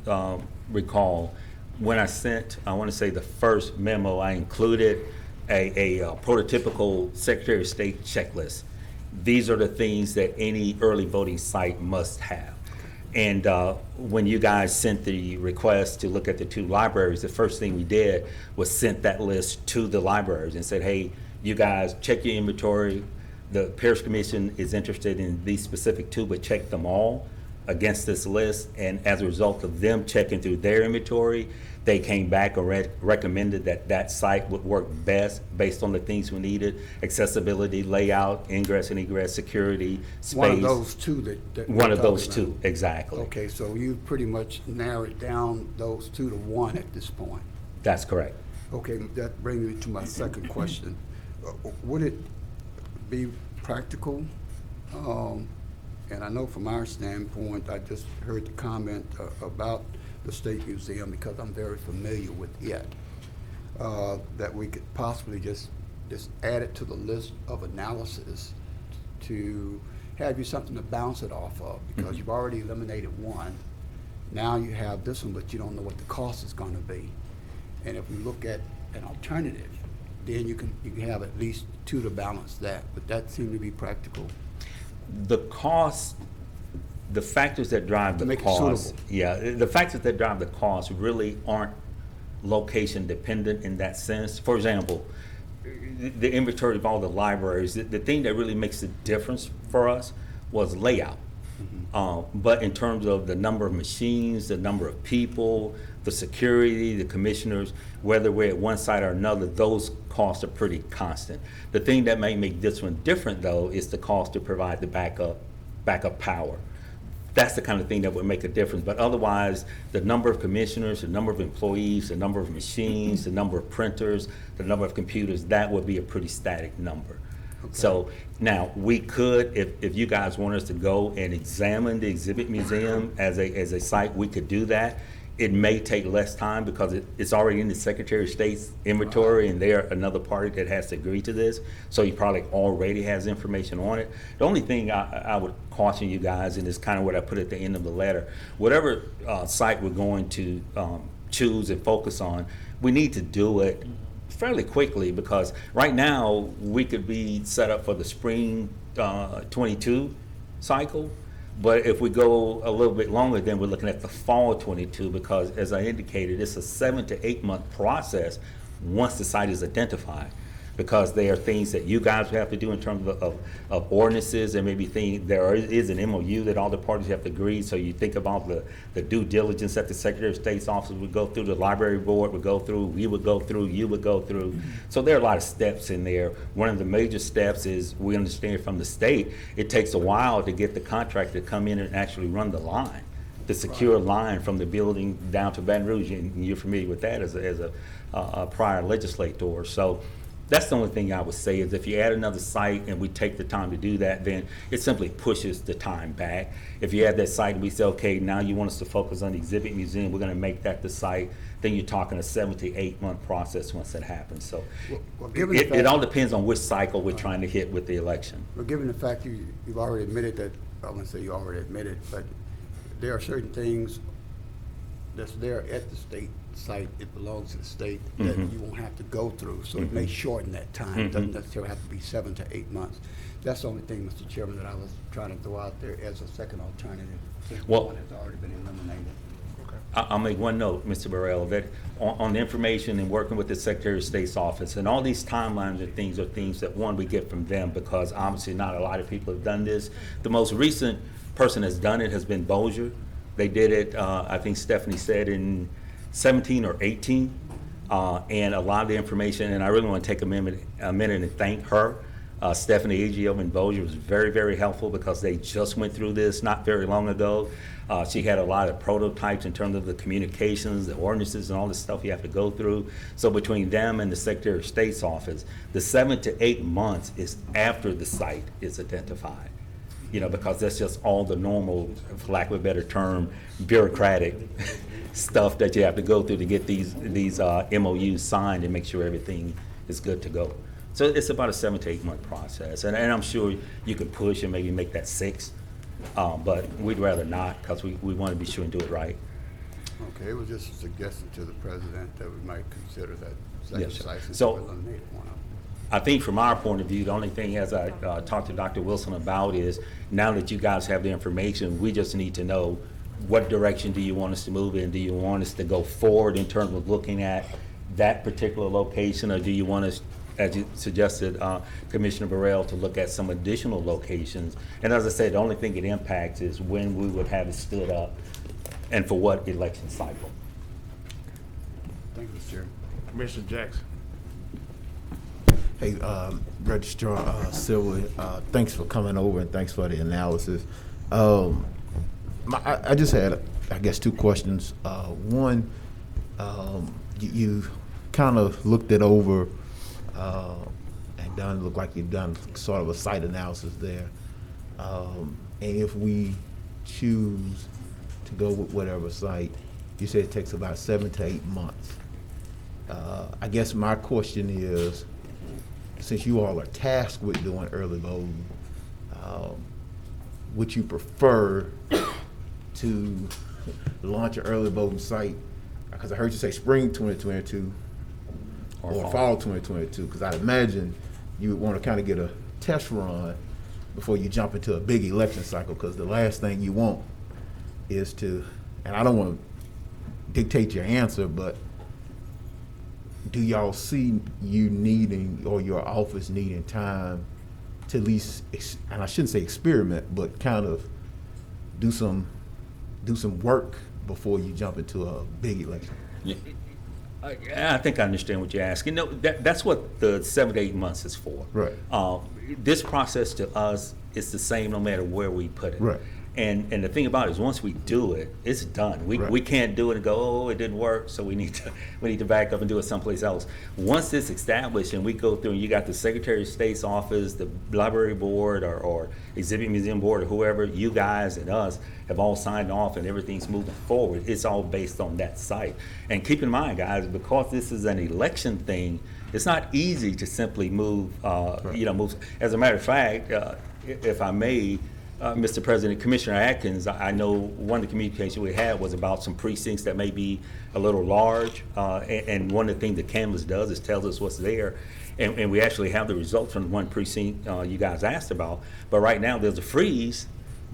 X: recall, when I sent, I want to say the first memo, I included a prototypical Secretary of State checklist. These are the things that any early voting site must have. And when you guys sent the request to look at the two libraries, the first thing we did was sent that list to the libraries and said, hey, you guys check your inventory. The Parish Commission is interested in these specific two, but check them all against this list. And as a result of them checking through their inventory, they came back and recommended that that site would work best based on the things we needed: accessibility, layout, ingress and egress, security, space.
P: One of those two that
X: one of those two, exactly.
P: Okay, so you pretty much narrowed down those two to one at this point.
X: That's correct.
P: Okay, that brings me to my second question. Would it be practical? And I know from our standpoint, I just heard the comment about the State Museum because I'm very familiar with it, that we could possibly just add it to the list of analysis to have you something to bounce it off of, because you've already eliminated one. Now you have this one, but you don't know what the cost is going to be. And if we look at an alternative, then you can have at least two to balance that. But that seemed to be practical.
X: The cost, the factors that drive the
P: make it
X: cost,
P: suitable.
X: yeah, the factors that drive the cost really aren't location dependent in that sense. For example, the inventory of all the libraries, the thing that really makes the difference for us was layout. But in terms of the number of machines, the number of people, the security, the commissioners, whether we're at one side or another, those costs are pretty constant. The thing that may make this one different, though, is the cost to provide the backup power. That's the kind of thing that would make a difference. But otherwise, the number of commissioners, the number of employees, the number of machines, the number of printers, the number of computers, that would be a pretty static number. Okay. So now we could, if you guys want us to go and examine the exhibit museum as a site, we could do that. It may take less time because it's already in the Secretary of State's inventory, and they're another party that has to agree to this. So he probably already has information on it. The only thing I would caution you guys, and it's kind of what I put at the end of the letter, whatever site we're going to choose and focus on, we need to do it fairly quickly, because right now we could be set up for the spring 22 cycle. But if we go a little bit longer, then we're looking at the fall 22, because as I indicated, it's a 7 to 8 month process once the site is identified. because there are things that you guys have to do in terms of ordinances, and maybe there is an MOU that all the parties have to agree. So you think about the due diligence that the Secretary of State's office would go through, the library board would go through, we would go through, you would go through. So there are a lot of steps in there. One of the major steps is, we understand from the state, it takes a while to get the contractor to come in and actually run the line, the secure line from the building down to Baton Rouge, and you're familiar with that as a prior legislator. So that's the only thing I would say, is if you add another site and we take the time to do that, then it simply pushes the time back. If you add that site and we say, okay, now you want us to focus on the exhibit museum, we're gonna make that the site, then you're talking a 7 to 8 month process once that happens. So it all depends on which cycle we're trying to hit with the election.
P: Well, given the fact you've already admitted that, I wouldn't say you already admitted, but there are certain things that's there at the state site, it belongs to the state, that you won't have to go through, so it may shorten that time. It doesn't necessarily have to be 7 to 8 months. That's the only thing, Mr. Chairman, that I was trying to throw out there as a second alternative.
X: Well,
P: one has already been eliminated.
X: I'll make one note, Mr. Burrell, that on the information and working with the Secretary of State's office, and all these timelines and things are things that, one, we get from them, because obviously not a lot of people have done this. The most recent person that's done it has been Bossier. They did it, I think Stephanie said, in 17 or 18, and a lot of the information, and I really want to take a minute and thank her. Stephanie Agio in Bossier was very, very helpful, because they just went through this not very long ago. She had a lot of prototypes in terms of the communications, the ordinances, and all this stuff you have to go through. So between them and the Secretary of State's office, the 7 to 8 months is after the site is identified. You know, because that's just all the normal, for lack of a better term, bureaucratic stuff that you have to go through to get these MOUs signed and make sure everything is good to go. So it's about a 7 to 8 month process, and I'm sure you could push and maybe make that 6, but we'd rather not, because we want to be sure and do it right.
P: Okay, it was just a suggestion to the president that we might consider that second
X: Yes, sir.
P: site since
X: So-
P: we eliminated one of them.
X: I think from our point of view, the only thing, as I talked to Dr. Wilson about, is now that you guys have the information, we just need to know what direction do you want us to move in? Do you want us to go forward in terms of looking at that particular location, or do you want us, as you suggested, Commissioner Burrell, to look at some additional locations? And as I said, the only thing it impacts is when we would have it stood up and for what election cycle.
P: Thank you, Mr. Chairman.
E: Commissioner Jackson.
B: Hey, Registrar Silver, thanks for coming over and thanks for the analysis. I just had, I guess, 2 questions. One, you kind of looked it over and looked like you've done sort of a site analysis there. And if we choose to go with whatever site, you said it takes about 7 to 8 months. I guess my question is, since you all are tasked with doing early voting, would you prefer to launch an early voting site? Because I heard you say spring 2022 or fall 2022, because I'd imagine you would want to kind of get a test run before you jump into a big election cycle, because the last thing you want is to, and I don't want to dictate your answer, but do y'all see you needing, or your office needing, time to at least, and I shouldn't say experiment, but kind of do some work before you jump into a big election?
X: I think I understand what you're asking. No, that's what the 7 to 8 months is for.
B: Right.
X: This process to us is the same no matter where we put it.
B: Right.
X: And the thing about it is, once we do it, it's done. We can't do it and go, oh, it didn't work, so we need to back up and do it someplace else. Once it's established and we go through, and you got the Secretary of State's office, the library board, or exhibit museum board, or whoever, you guys and us have all signed off and everything's moving forward, it's all based on that site. And keep in mind, guys, because this is an election thing, it's not easy to simply move, move. As a matter of fact, if I may, Mr. President, Commissioner Atkins, I know one of the communications we had was about some precincts that may be a little large, and one of the things that Canvas does is tells us what's there, and we actually have the results from one precinct you guys asked about, but right now there's a freeze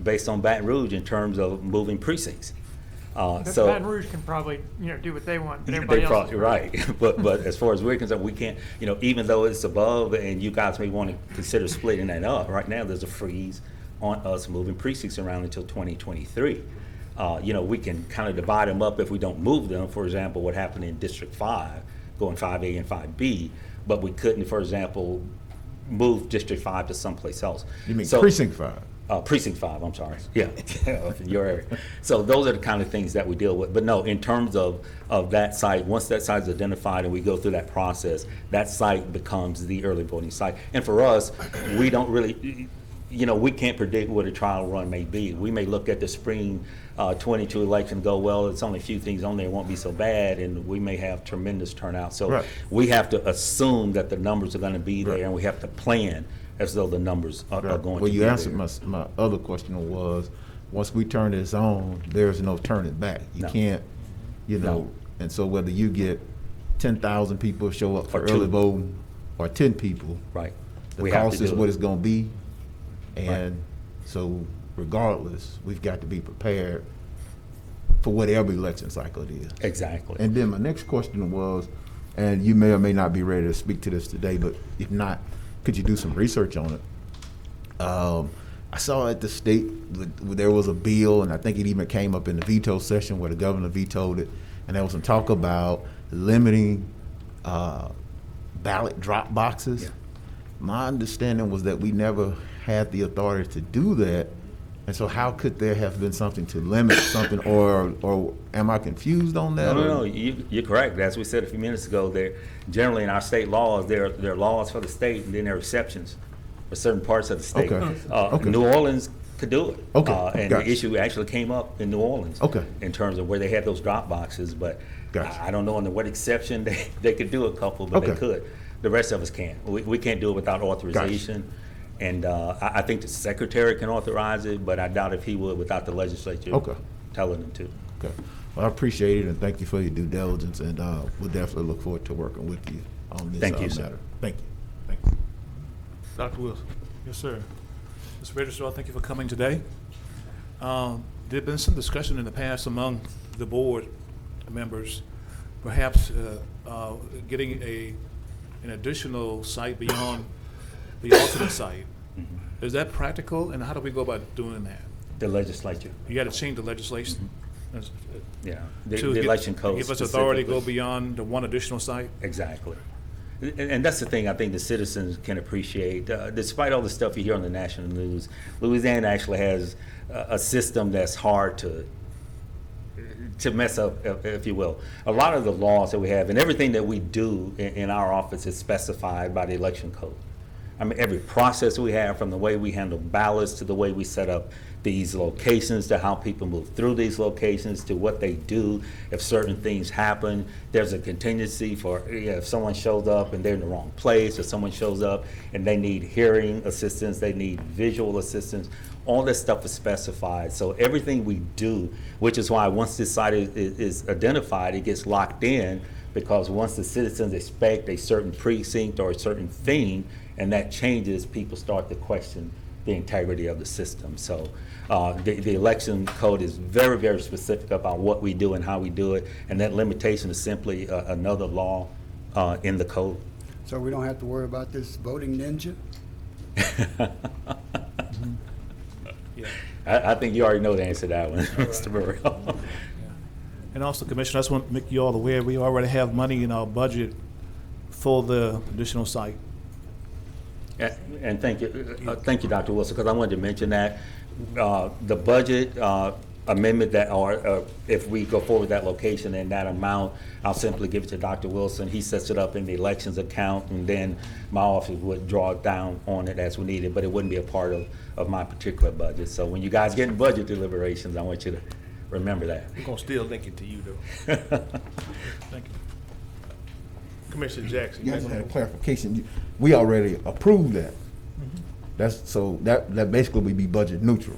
X: based on Baton Rouge in terms of moving precincts.
J: But
X: So
J: Baton Rouge can probably, do what they want, but
X: they
J: everybody else
X: probably
J: is
X: right, but as far as we're concerned, we can't. Even though it's above, and you guys may want to consider splitting that up. Right now, there's a freeze on us moving precincts around until 2023. We can kind of divide them up if we don't move them. For example, what happened in District 5, going 5A and 5B, but we couldn't, for example, move District 5 to someplace else.
B: You mean Precinct 5?
X: Precinct 5, I'm sorry. Yeah, your area. So those are the kind of things that we deal with. But no, in terms of that site, once that site is identified and we go through that process, that site becomes the early voting site. And for us, we don't really, we can't predict what a trial run may be. We may look at the spring 22 election and go, well, it's only a few things on there, it won't be so bad, and we may have tremendous turnout. So we have to assume that the numbers are going to be there, and we have to plan as though the numbers are going to be there.
B: Well, you answered my other question was, once we turn this on, there's no turning back. You can't, and so whether you get 10,000 people show up for early voting or 10 people,
X: right?
B: The cost is what it's going to be, and so regardless, we've got to be prepared for whatever election cycle it is.
X: Exactly.
B: And then my next question was, and you may or may not be ready to speak to this today, but if not, could you do some research on it? I saw at the state there was a bill, and I think it even came up in the veto session where the governor vetoed it, and there was some talk about limiting ballot drop boxes. Yeah. My understanding was that we never had the authority to do that, and so how could there have been something to limit something, or am I confused on that?
X: No, you're correct. As we said a few minutes ago, there generally in our state laws, there are laws for the state, and then there are exceptions for certain parts of the state.
B: Okay.
X: New Orleans could do it.
B: Okay.
X: And the issue actually came up in New Orleans.
B: Okay.
X: In terms of where they had those drop boxes, but I don't know under what exception they could do a couple, but they could. The rest of us can't. We can't do it without authorization.
B: Gotcha.
X: And I think the secretary can authorize it, but I doubt if he would without the legislature telling him to.
B: Okay. Well, I appreciate it, and thank you for your due diligence, and we'll definitely look forward to working with you on this
X: Thank you,
B: matter.
X: sir.
B: Thank you. Thank you.
E: Dr. Wilson.
Q: Yes, sir. Mr. Registrar, thank you for coming today. There have been some discussion in the past among the board members, perhaps getting an additional site beyond the alternate site.
X: Mm-hmm.
Q: Is that practical, and how do we go about doing that?
X: The legislature.
Q: You got to change the legislation.
X: Yeah,
Q: To
X: the election code
Q: give us authority to go
X: specifically.
Q: beyond the one additional site?
X: Exactly. And that's the thing I think the citizens can appreciate. Despite all the stuff you hear on the national news, Louisiana actually has a system that's hard to mess up, if you will. A lot of the laws that we have and everything that we do in our office is specified by the election code. I mean, every process we have, from the way we handle ballots to the way we set up these locations, to how people move through these locations, to what they do if certain things happen. There's a contingency for if someone shows up and they're in the wrong place, or someone shows up and they need hearing assistance, they need visual assistance. All this stuff is specified. So everything we do, which is why once this site is identified, it gets locked in, because once the citizens expect a certain precinct or a certain thing, and that changes, people start to question the integrity of the system. So the election code is very, very specific about what we do and how we do it, and that limitation is simply another law in the code.
P: So we don't have to worry about this voting ninja?
X: I think you already know the answer to that one, Mr. Burrell.
Q: And also, Commissioner, I just want to make you all aware, we already have money in our budget for the additional site.
X: And thank you, Dr. Wilson, because I wanted to mention that the budget amendment that, or if we go forward with that location and that amount, I'll simply give it to Dr. Wilson. He sets it up in the elections account, and then my office would draw down on it as we need it, but it wouldn't be a part of my particular budget. So when you guys get in budget deliberations, I want you to remember that.
E: We're going to still link it to you, though. Thank you. Commissioner Jackson.
B: You guys had a clarification. We already approved that. That basically would be budget neutral.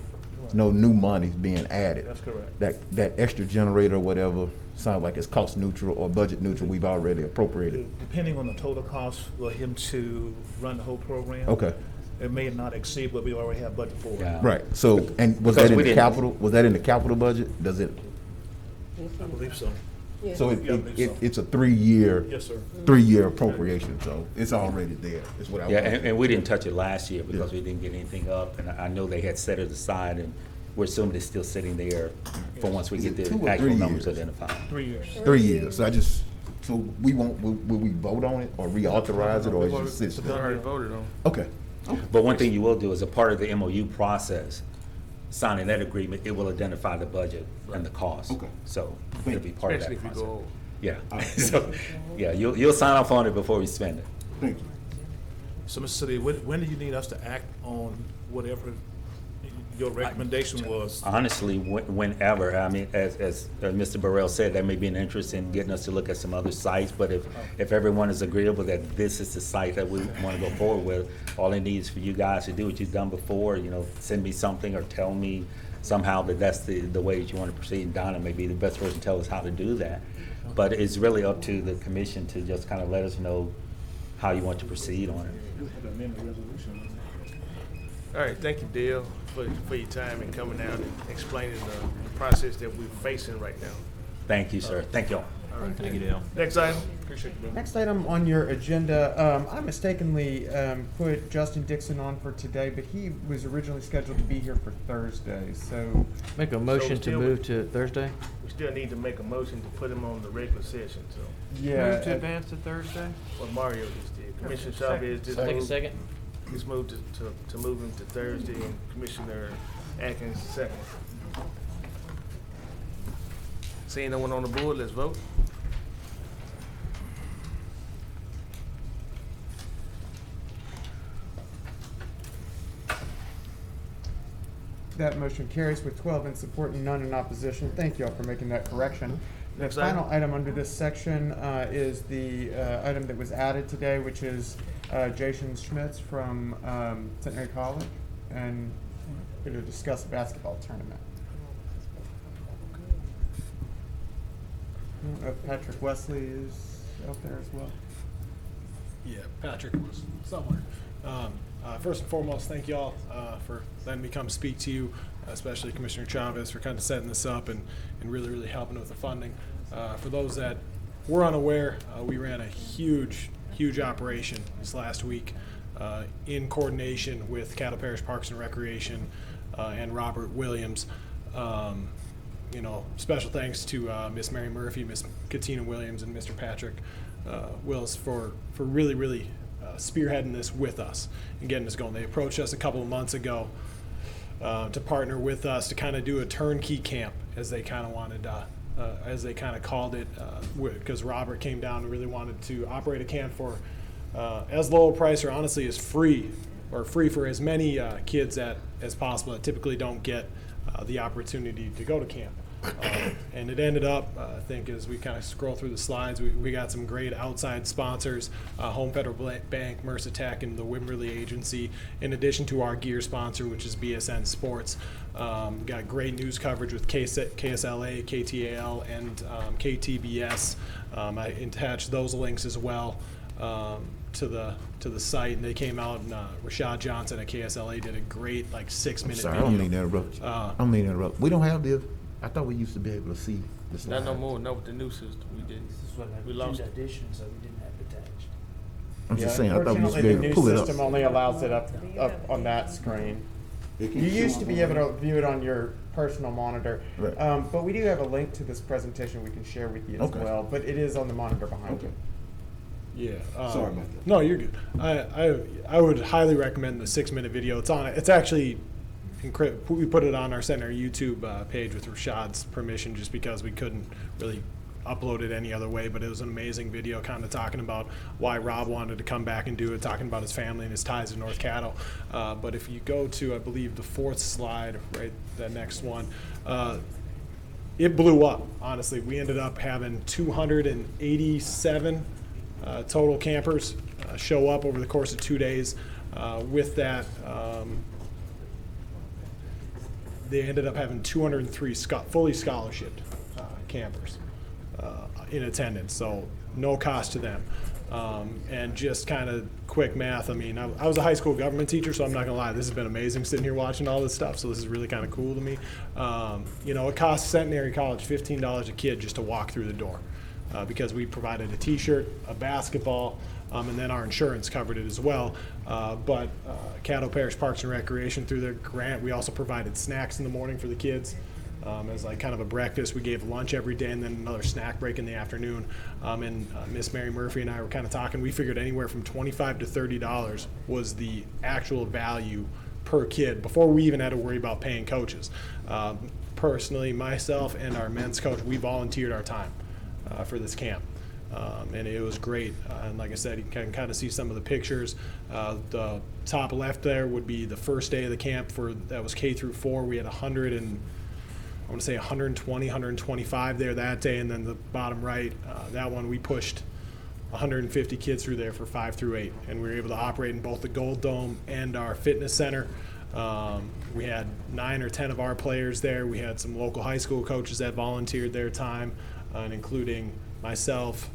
B: No new money's being added.
E: That's correct.
B: That extra generator or whatever sounds like it's cost neutral or budget neutral. We've already appropriated.
E: Depending on the total cost for him to run the whole program.
B: Okay.
E: It may not exceed what we already have budget for.
X: Yeah.
B: Right. So, and was that in the capital? Was that in the capital budget? Does it?
Q: I believe so.
B: So
Q: Yeah, I believe so.
B: it's a 3-year.
Q: Yes, sir.
B: 3-year appropriation, so it's already there, is what I
X: Yeah,
B: want.
X: and we didn't touch it last year because we didn't get anything up, and I know they had set it aside, and we're assuming it's still sitting there for once we
B: Is
X: get
B: it 2
X: the
B: or
X: actual
B: 3
X: numbers
B: years?
X: identified.
Q: 3 years.
B: 3 years, so we won't, will we vote on it or reauthorize it, or is it just sits
E: We
B: there?
E: already voted on.
B: Okay.
X: But one thing you will do is a part of the MOU process, signing that agreement, it will identify the budget and the cost.
B: Okay.
X: So it'll be part of that
E: Especially if you
X: process.
E: go over.
X: Yeah, so, yeah, you'll sign off on it before we spend it.
B: Thank you.
Q: So, Mr. City, when do you need us to act on whatever your recommendation was?
X: Honestly, whenever. I mean, as Mr. Burrell said, there may be an interest in getting us to look at some other sites, but if everyone is agreeable that this is the site that we want to go forward with, all it needs for you guys to do what you've done before, send me something or tell me somehow that that's the way that you want to proceed. Donna may be the best person to tell us how to do that. But it's really up to the commission to just kind of let us know how you want to proceed on it.
E: All right, thank you, Dale, for your time and coming out and explaining the process that we're facing right now.
X: Thank you, sir. Thank y'all.
E: All right, thank you, Dale. Next item. Appreciate you, bro.
I: Next item on your agenda, I mistakenly put Justin Dixon on for today, but he was originally scheduled to be here for Thursday, so.
H: Make a motion to move to Thursday?
E: We still need to make a motion to put him on the regular session, so.
I: Yeah.
J: Move to advance to Thursday?
E: What Mario just did. Commissioner Chavez just moved.
H: Take a second.
E: Just moved to move him to Thursday, and Commissioner Atkins second. Seeing no one on the board, let's vote.
I: That motion carries with 12 in support and none in opposition. Thank you all for making that correction. The
E: Next
I: final
E: item.
I: item under this section is the item that was added today, which is Jason Schmitz from Centenary College, and we're going to discuss the basketball tournament. I don't know if Patrick Wesley is out there as well.
R: Yeah, Patrick was somewhere. First and foremost, thank y'all for letting me come speak to you, especially Commissioner Chavez for kind of setting this up and really helping with the funding. For those that were unaware, we ran a huge operation this last week in coordination with Caddo Parish Parks and Recreation and Robert Williams. Special thanks to Miss Mary Murphy, Miss Katina Williams, and Mr. Patrick Wills for really spearheading this with us and getting us going. They approached us a couple of months ago to partner with us to kind of do a turnkey camp, as they kind of wanted, as they kind of called it, because Robert came down and really wanted to operate a camp for as low a price, or honestly as free for as many kids as possible that typically don't get the opportunity to go to camp. And it ended up, I think, as we kind of scroll through the slides, we got some great outside sponsors, Home Federal Bank, Mercer Tech, and the Wimberley Agency, in addition to our gear sponsor, which is BSN Sports. Got great news coverage with KSLA, KTAL, and KTBS. I attached those links as well to the site, and they came out, and Rashad Johnson at KSLA did a great 6-minute
B: Sorry,
R: video.
B: I don't mean to interrupt you. I don't mean to interrupt. We don't have the, I thought we used to be able to see the slides.
E: Not no more, not with the new system, we didn't.
S: This is what
E: We
S: I
E: lost
S: did
E: it.
S: addition, so we didn't have it attached.
B: I'm just saying, I thought we used to be able to pull
I: The
B: it
I: new
B: up.
I: system only allows it up on that screen. You used to be able to view it on your personal monitor.
B: Right.
I: But we do have a link to this presentation we can share with you as
B: Okay.
I: well, but it is on the monitor behind you.
R: Yeah.
B: Sorry about that.
R: No, you're good. I would highly recommend the 6-minute video. It's on it. It's actually we put it on our center YouTube page with Rashad's permission, just because we couldn't really upload it any other way. But it was an amazing video, kind of talking about why Rob wanted to come back and do it, talking about his family and his ties to North Caddo. But if you go to, I believe, the 4th slide, right, that next one. It blew up, honestly. We ended up having 287 total campers show up over the course of 2 days. With that, they ended up having 203 fully scholarship campers in attendance, so no cost to them. And just kind of quick math, I mean, I was a high school government teacher, so I'm not gonna lie, this has been amazing sitting here watching all this stuff, so this is really kind of cool to me. You know, it costs Centenary College $15 a kid just to walk through the door, because we provided a t-shirt, a basketball, and then our insurance covered it as well. But Caddo Parish Parks and Recreation, through their grant, we also provided snacks in the morning for the kids. As like kind of a breakfast. We gave lunch every day and then another snack break in the afternoon. And Miss Mary Murphy and I were kind of talking. We figured anywhere from $25 to $30 was the actual value per kid before we even had to worry about paying coaches. Personally, myself and our men's coach, we volunteered our time for this camp. And it was great. And like I said, you can kind of see some of the pictures. The top left there would be the first day of the camp that was K through 4. We had 120, 125 there that day, and then the bottom right, that one we pushed 150 kids through there for 5 through 8, and we were able to operate in both the Gold Dome and our fitness center. We had 9 or 10 of our players there. We had some local high school coaches that volunteered their time, and including myself.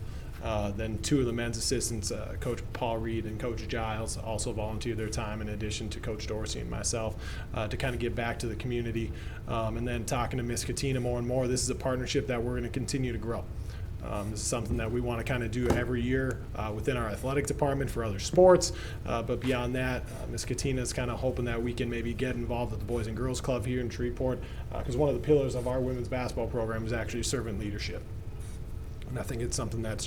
R: Then 2 of the men's assistants, Coach Paul Reed and Coach Giles, also volunteered their time in addition to Coach Dorsey and myself to kind of give back to the community. And then talking to Miss Katina more and more, this is a partnership that we're going to continue to grow. This is something that we want to kind of do every year within our athletic department for other sports. But beyond that, Miss Katina is kind of hoping that we can maybe get involved with the Boys and Girls Club here in Shreveport, because one of the pillars of our women's basketball program is actually servant leadership. And I think it's something that's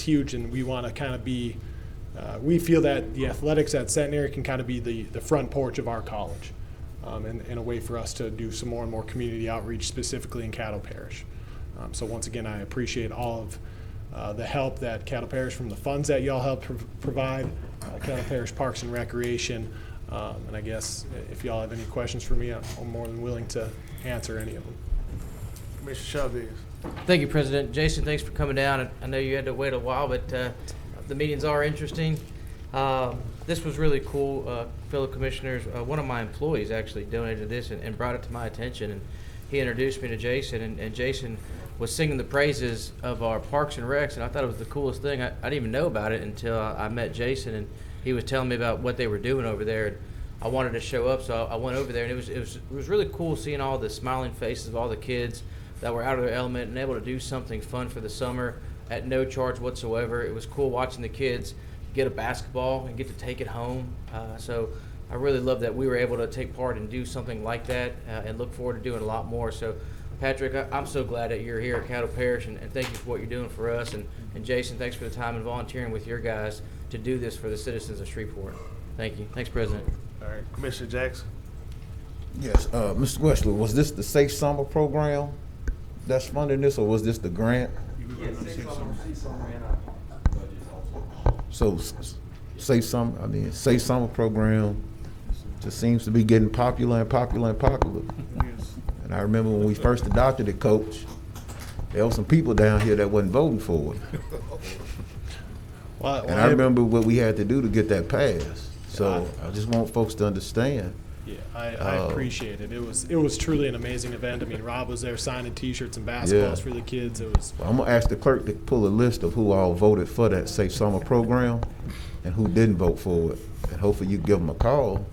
R: huge, and we want to kind of be, we feel that the athletics at Centenary can kind of be the front porch of our college, and a way for us to do some more and more community outreach, specifically in Caddo Parish. So once again, I appreciate all of the help that Caddo Parish, from the funds that y'all help provide, Caddo Parish Parks and Recreation, and I guess if y'all have any questions for me, I'm more than willing to answer any of them.
E: Commissioner Chavez.
H: Thank you, President. Jason, thanks for coming down. I know you had to wait a while, but the meetings are interesting. This was really cool, fellow commissioners. One of my employees actually donated this and brought it to my attention, and he introduced me to Jason, and Jason was singing the praises of our Parks and Recs, and I thought it was the coolest thing. I didn't even know about it until I met Jason, and he was telling me about what they were doing over there. And I wanted to show up, so I went over there, and it was really cool seeing all the smiling faces of all the kids that were out of their element and able to do something fun for the summer at no charge whatsoever. It was cool watching the kids get a basketball and get to take it home. So I really love that we were able to take part and do something like that, and look forward to doing a lot more. So Patrick, I'm so glad that you're here at Caddo Parish, and thank you for what you're doing for us. And Jason, thanks for the time and volunteering with your guys to do this for the citizens of Shreveport. Thank you. Thanks, President.
E: All right, Commissioner Jackson.
B: Yes, Mr. Wesley, was this the Safe Summer program that's funding this, or was this the grant? So, Safe Summer program just seems to be getting popular and popular and popular. And I remember when we first adopted it, Coach, there were some people down here that wasn't voting for it. And I remember what we had to do to get that passed. So I just want folks to understand.
R: Yeah, I appreciate it. It was truly an amazing event. I mean, Rob was there signing T-shirts and basketballs for the kids. It was.
B: Well, I'm gonna ask the clerk to pull a list of who all voted for that Safe Summer program and who didn't vote for it, and hopefully you give them a call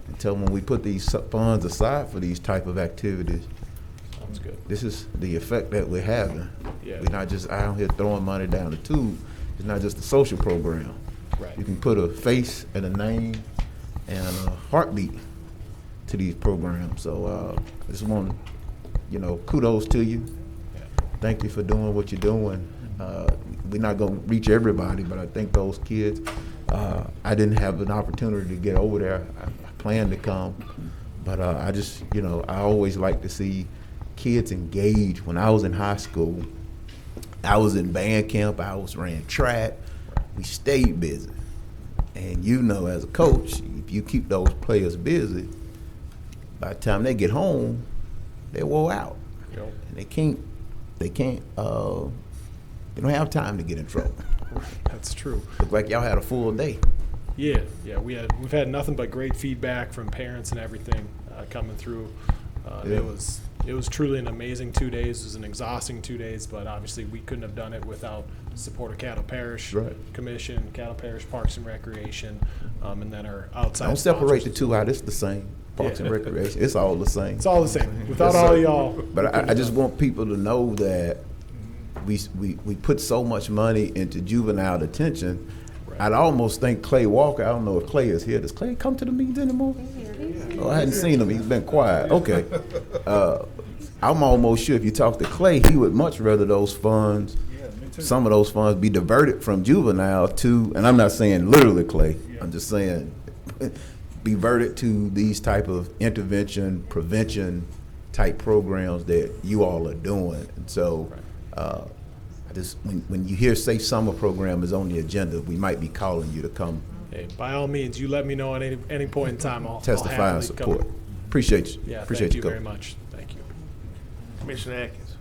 B: and tell them when we put these funds aside for these type of activities.
R: Sounds good.
B: This is the effect that we're having.
R: Yeah.
B: We're not just out here throwing money down the tube. It's not just a social program.
R: Right.
B: You can put a face and a name and a heartbeat to these programs. So I just want to, kudos to you.
R: Yeah.
B: Thank you for doing what you're doing. We're not going to reach everybody, but I think those kids, I didn't have an opportunity to get over there. I planned to come, but I just, I always like to see kids engage. When I was in high school, I was in band camp, ran track, we stayed busy. And as a coach, if you keep those players busy, by the time they get home, they're wore out.
R: Yep.
B: And they don't have time to get in trouble.
R: That's true.
B: Look like y'all had a full day.
R: Yeah, we've had nothing but great feedback from parents and everything coming through.
B: Yeah.
R: it was truly an amazing 2 days. It was an exhausting 2 days, but obviously we couldn't have done it without the support of Caddo Parish
B: Right.
R: Commission, Caddo Parish Parks and Recreation, and then our outside
B: Don't separate the
R: sponsors.
B: two out. It's the same. Parks and
R: Yeah.
B: Recreation. It's all the same.
R: It's all the same. Without
B: Yes,
R: all
B: sir.
R: y'all.
B: But I just want people to know that we put so much money into juvenile detention. I'd almost think Clay Walker, I don't know if Clay is here. Does Clay come to the meetings anymore? Oh, I hadn't seen him. He's been quiet. Okay. I'm almost sure if you talk to Clay, he would much rather those funds, some of those funds be diverted from juvenile to, and I'm not saying literally Clay, I'm just saying be diverted to these type of intervention, prevention type programs that you all are doing. And so I just, when you hear Safe Summer Program is on the agenda, we might be calling you to come
R: Hey, by all means, you let me know at any point in time. I'll
B: testify and
R: happily come.
B: support. Appreciate you.
R: Yeah,
B: Appreciate
R: thank you
B: you
R: very
B: coming.
R: much. Thank you.
E: Commissioner Atkins.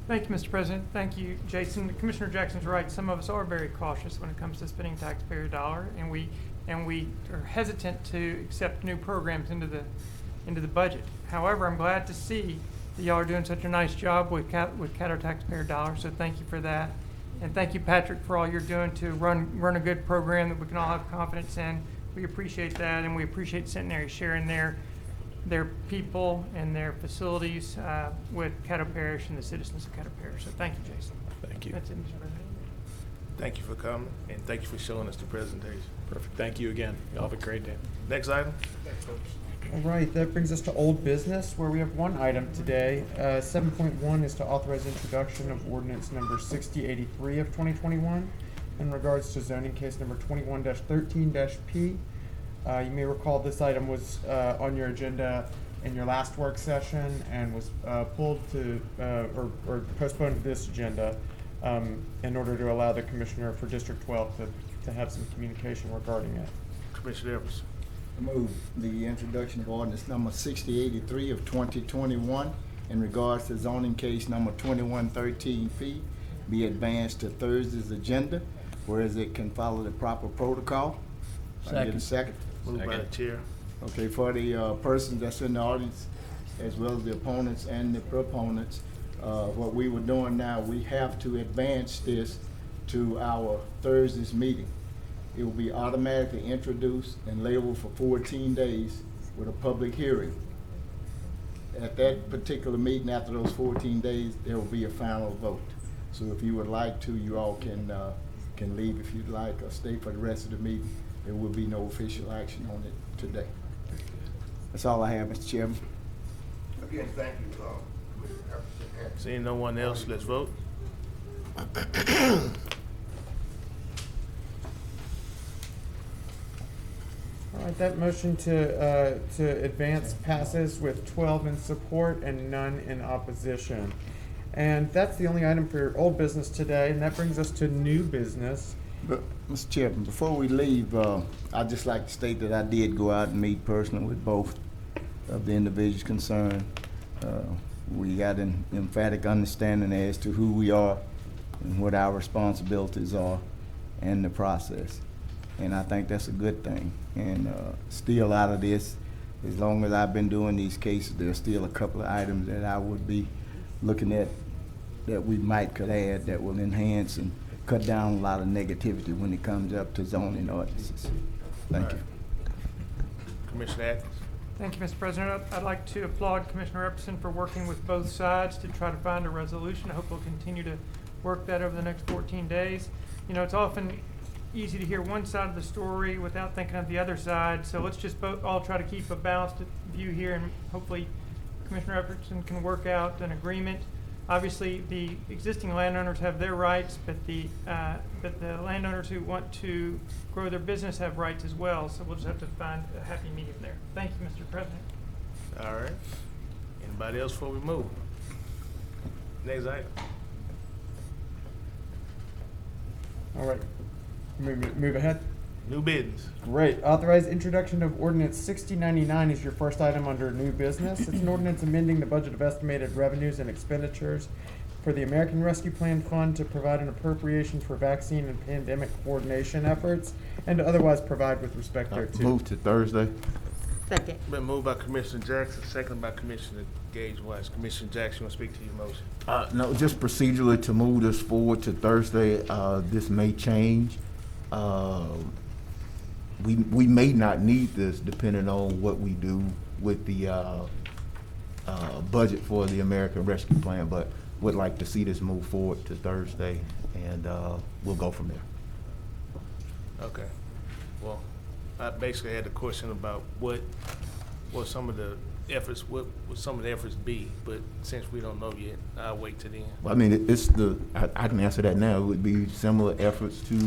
J: Thank you, Mr. President. Thank you, Jason. Commissioner Jackson's right. Some of us are very cautious when it comes to spending taxpayer dollar, and we are hesitant to accept new programs into the budget. However, I'm glad to see that y'all are doing such a nice job with Caddo taxpayer dollars, so thank you for that. And thank you, Patrick, for all you're doing to run a good program that we can all have confidence in. We appreciate that, and we appreciate Centenary sharing their people and their facilities with Caddo Parish and the citizens of Caddo Parish. So thank you, Jason.
R: Thank you.
J: That's it, Mr. President.
E: Thank you for coming, and thank you for showing us the presentation.
R: Perfect. Thank you again. Y'all have a great day.
E: Next item?
I: All right, that brings us to old business, where we have one item today. 7.1 is to authorize introduction of ordinance number 6083 of 2021 in regards to zoning case number 21-13-P. You may recall this item was on your agenda in your last work session and was pulled to or postponed to this agenda in order to allow the commissioner for District 12 to have some communication regarding it.
E: Commissioner Evers.
U: I move the introduction of ordinance number 6083 of 2021 in regards to zoning case number 2113P be advanced to Thursday's agenda, whereas it can follow the proper protocol. I get a second.
E: Moved by the chair.
U: Okay, for the persons that's in the audience, as well as the opponents and the proponents, what we were doing now, we have to advance this to our Thursday's meeting. It will be automatically introduced and labeled for 14 days with a public hearing. At that particular meeting, after those 14 days, there will be a final vote. So if you would like to, you all can leave if you'd like, or stay for the rest of the meeting. There will be no official action on it today. That's all I have, Mr. Chairman.
C: Again, thank you, Commissioner Evers.
E: Seeing no one else, let's vote.
I: All right, that motion to advance passes with 12 in support and none in opposition. And that's the only item for old business today, and that brings us to new business.
U: But, Mr. Chairman, before we leave, I'd just like to state that I did go out and meet personally with both of the individuals concerned. We got an emphatic understanding as to who we are and what our responsibilities are in the process. And I think that's a good thing. And still out of this, as long as I've been doing these cases, there's still a couple of items that I would be looking at that we could add that will enhance and cut down a lot of negativity when it comes up to zoning ordinances. Thank you.
E: Commissioner Atkins.
J: Thank you, Mr. President. I'd like to applaud Commissioner Epperson for working with both sides to try to find a resolution. I hope we'll continue to work that over the next 14 days. You know, it's often easy to hear one side of the story without thinking of the other side, so let's just all try to keep a balanced view here, and hopefully Commissioner Epperson can work out an agreement. Obviously, the existing landowners have their rights, but the landowners who want to grow their business have rights as well. So we'll just have to find a happy medium there. Thank you, Mr. President.
E: All right. Anybody else before we move? Next item.
I: All right, move ahead.
E: New business.
I: Great. Authorize introduction of ordinance 6099 is your first item under new business. It's an ordinance amending the budget of estimated revenues and expenditures for the American Rescue Plan Fund to provide an appropriation for vaccine and pandemic coordination efforts and to otherwise provide with respect thereto.
B: Move to Thursday.
O: Second.
E: Been moved by Commissioner Jackson, seconded by Commissioner Gage Wise. Commissioner Jackson, you want to speak to your motion?
B: No, just procedurally to move this forward to Thursday, this may change. We may not need this depending on what we do with the budget for the American Rescue Plan, but would like to see this move forward to Thursday, and we'll go from there.
E: Okay. Well, I basically had a question about what some of the efforts, what would some of the efforts be, but since we don't know yet, I'll wait till then.
B: Well, I mean, I can answer that now. It would be similar efforts to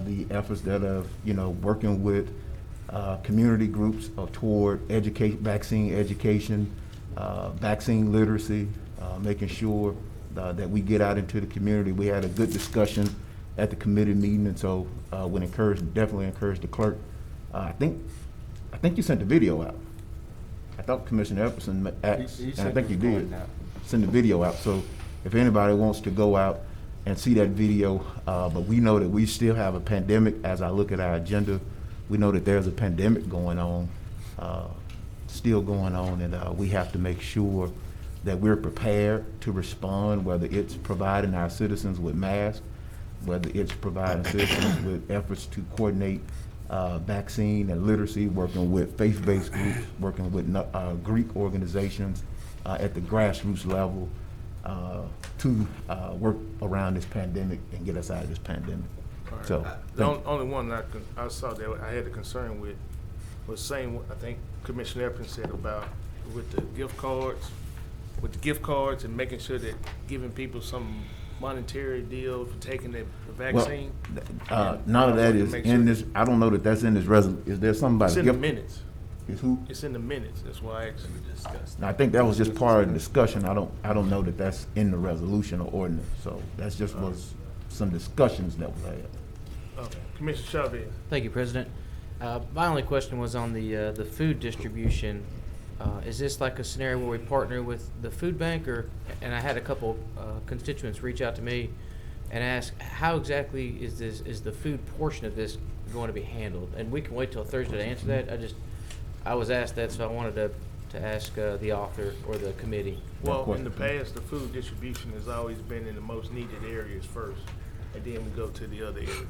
B: the efforts that are, working with community groups toward vaccine education, vaccine literacy, making sure that we get out into the community. We had a good discussion at the committee meeting, and so would definitely encourage the clerk. I think you sent the video out. I thought Commissioner Epperson asked, and I think you did send the video out. So if anybody wants to go out and see that video, but we know that we still have a pandemic. As I look at our agenda, we know that there's a pandemic going on, still going on, and we have to make sure that we're prepared to respond, whether it's providing our citizens with masks, whether it's providing citizens with efforts to coordinate vaccine and literacy, working with faith-based groups, working with Greek organizations at the grassroots level to work around this pandemic and get us out of this pandemic.
E: Right.
B: So,
E: The only one I saw that I had a concern with was saying what I think Commissioner Epperson said about with the gift cards and making sure that giving people some monetary deal for taking the vaccine.
B: None of that is in this. I don't know that that's in this resolution. Is there something about
E: It's in the minutes.
B: Is who?
E: It's in the minutes. That's why I asked.
B: Now, I think that was just part of the discussion. I don't know that that's in the resolution or ordinance. So that's just was some discussions that was had.
E: Okay, Commissioner Chavez.
H: Thank you, President. My only question was on the food distribution. Is this like a scenario where we partner with the food bank, and I had a couple constituents reach out to me and ask how exactly is the food portion of this going to be handled? And we can wait till Thursday to answer that. I was asked that, so I wanted to ask the author or the committee.
E: Well, in the past, the food distribution has always been in the most needed areas first, and then we go to the other areas. And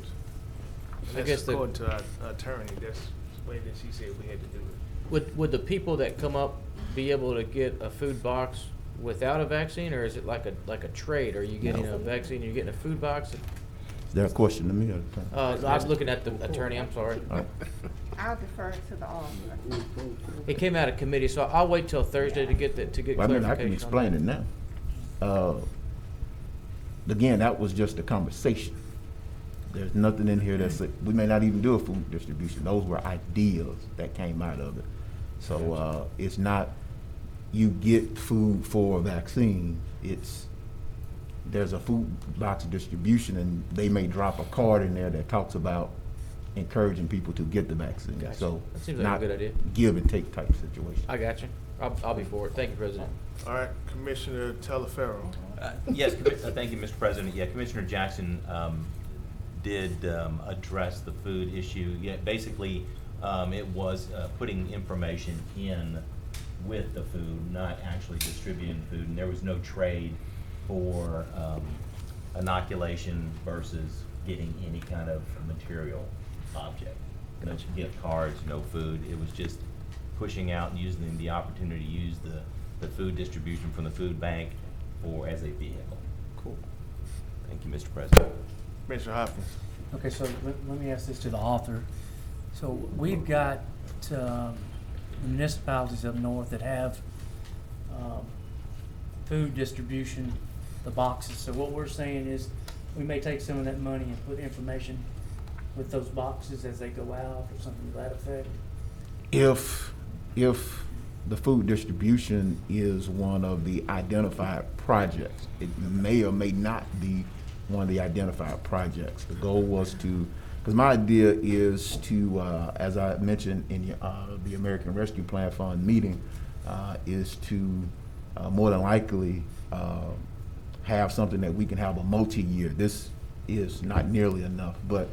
H: I
E: that's
H: guess
E: according to our attorney. That's the way that she said we had to do it.
H: Would the people that come up be able to get a food box without a vaccine, or is it like a trade? Are you getting a vaccine and you're getting a food box?
B: Is there a question to me?
H: I was looking at the attorney. I'm sorry.
A: I'll defer to the author.
H: It came out of committee, so I'll wait till Thursday to get
B: Well,
H: clarification.
B: I can explain it now. Again, that was just a conversation. There's nothing in here that's, we may not even do a food distribution. Those were ideas that came out of it. So it's not, you get food for a vaccine. There's a food box distribution, and they may drop a card in there that talks about encouraging people to get the vaccine.
H: Gotcha.
B: So
H: That seems like a
B: not
H: good idea.
B: give and take type situation.
H: I got you. I'll be for it. Thank you, President.
E: All right, Commissioner Talaferro.
G: Yes, thank you, Mr. President. Yeah, Commissioner Jackson did address the food issue. Yeah, basically, it was putting information in with the food, not actually distributing food, and there was no trade for inoculation versus getting any kind of material object. No gift cards, no food. It was just pushing out and using the opportunity to use the food distribution from the food bank as a vehicle.
H: Cool.
G: Thank you, Mr. President.
E: Commissioner Hopkins.
S: Okay, so let me ask this to the author. So we've got municipalities up north that have food distribution, the boxes. So what we're saying is we may take some of that money and put information with those boxes as they go out or something to that effect.
B: If the food distribution is one of the identified projects, it may or may not be one of the identified projects. The goal was to, because my idea is to, as I mentioned in the American Rescue Plan Fund meeting, is to more than likely have something that we can have a multi-year. This is not nearly enough, but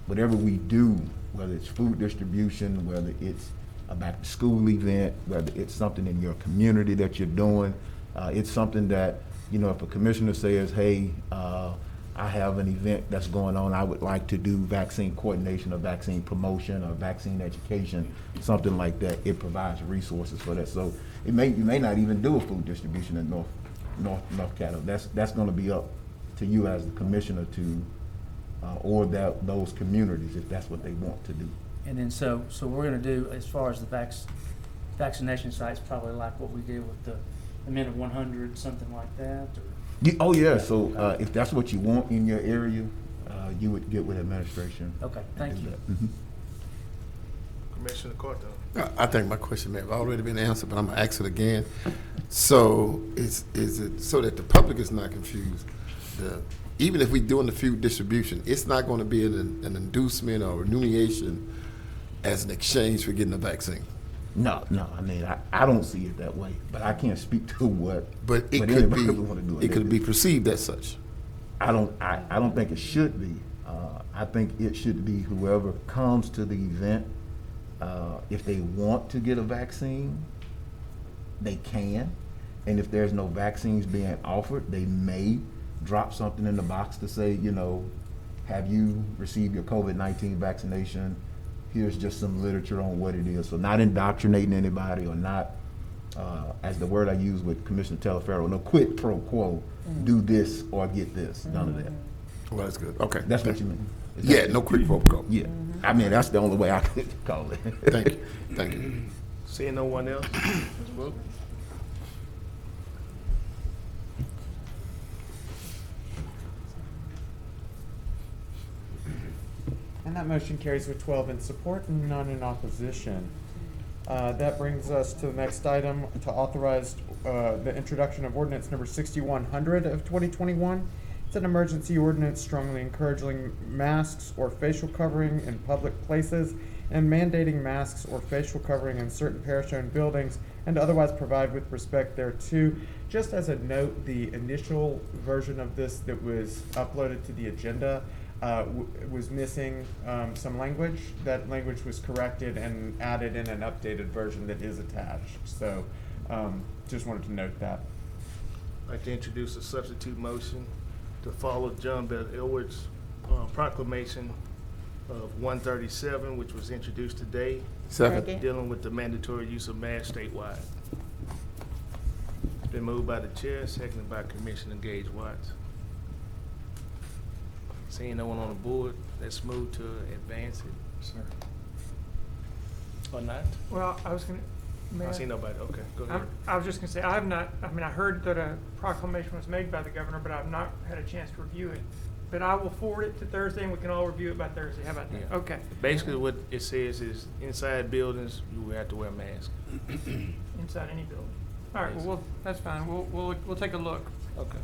B: whatever we do, whether it's food distribution, whether it's a back to school event, whether it's something in your community that you're doing. It's something that, you know, if a commissioner says, hey, I have an event that's going on, I would like to do vaccine coordination or vaccine promotion or vaccine education, something like that, it provides resources for that. So you may not even do a food distribution in North Caddo. That's gonna be up to you as the commissioner to, or those communities, if that's what they want to do.
S: And then so we're gonna do, as far as the vaccination sites, probably like what we did with the Men of 100, something like that, or?
B: Oh, yeah, so if that's what you want in your area, you would get with administration.
S: Okay, thank you.
B: Mhm.
E: Commissioner Corto.
D: I think my question may have already been answered, but I'm gonna ask it again. So is it so that the public is not confused? Even if we're doing the food distribution, it's not going to be an inducement or remuneration as an exchange for getting a vaccine.
B: No, I mean, I don't see it that way, but I can't speak to what.
D: But it could
B: anybody
D: be.
B: would wanna do
D: It could be perceived as such.
B: I don't think it should be. I think it should be whoever comes to the event, if they want to get a vaccine, they can. And if there's no vaccines being offered, they may drop something in the box to say, you know, have you received your COVID-19 vaccination? Here's just some literature on what it is. So not indoctrinating anybody, or not, as the word I use with Commissioner Teleferro, no quid pro quo, do this or get this, none of that.
D: Well, that's good. Okay.
B: That's what you mean?
D: Yeah, no quid pro quo.
B: Yeah. I mean, that's the only way I could call it.
D: Thank you. Thank you.
E: Seeing no one else, let's vote.
I: And that motion carries with 12 in support and none in opposition. That brings us to the next item, to authorize the introduction of ordinance number 6100 of 2021. It's an emergency ordinance strongly encouraging masks or facial covering in public places and mandating masks or facial covering in certain parish-owned buildings and otherwise provide with respect thereto. Just as a note, the initial version of this that was uploaded to the agenda was missing some language. That language was corrected and added in an updated version that is attached. So just wanted to note that.
E: I'd like to introduce a substitute motion to follow John Bell Edwards' proclamation of 137, which was introduced today.
D: Second.
E: Dealing with the mandatory use of masks statewide. Been moved by the chair, seconded by Commissioner Gage Watts. Seeing no one on the board, let's move to advance it.
R: Sir.
E: Or not?
J: Well, I was gonna.
E: I see nobody. Okay, go ahead.
J: I was just gonna say, I have not, I mean, I heard that a proclamation was made by the governor, but I've not had a chance to review it. But I will forward it to Thursday and we can all review it by Thursday. How about that?
E: Yeah.
J: Okay.
E: Basically what it says is inside buildings, you will have to wear a mask.
J: Inside any building. All right, well, that's fine. We'll take a look.
E: Okay.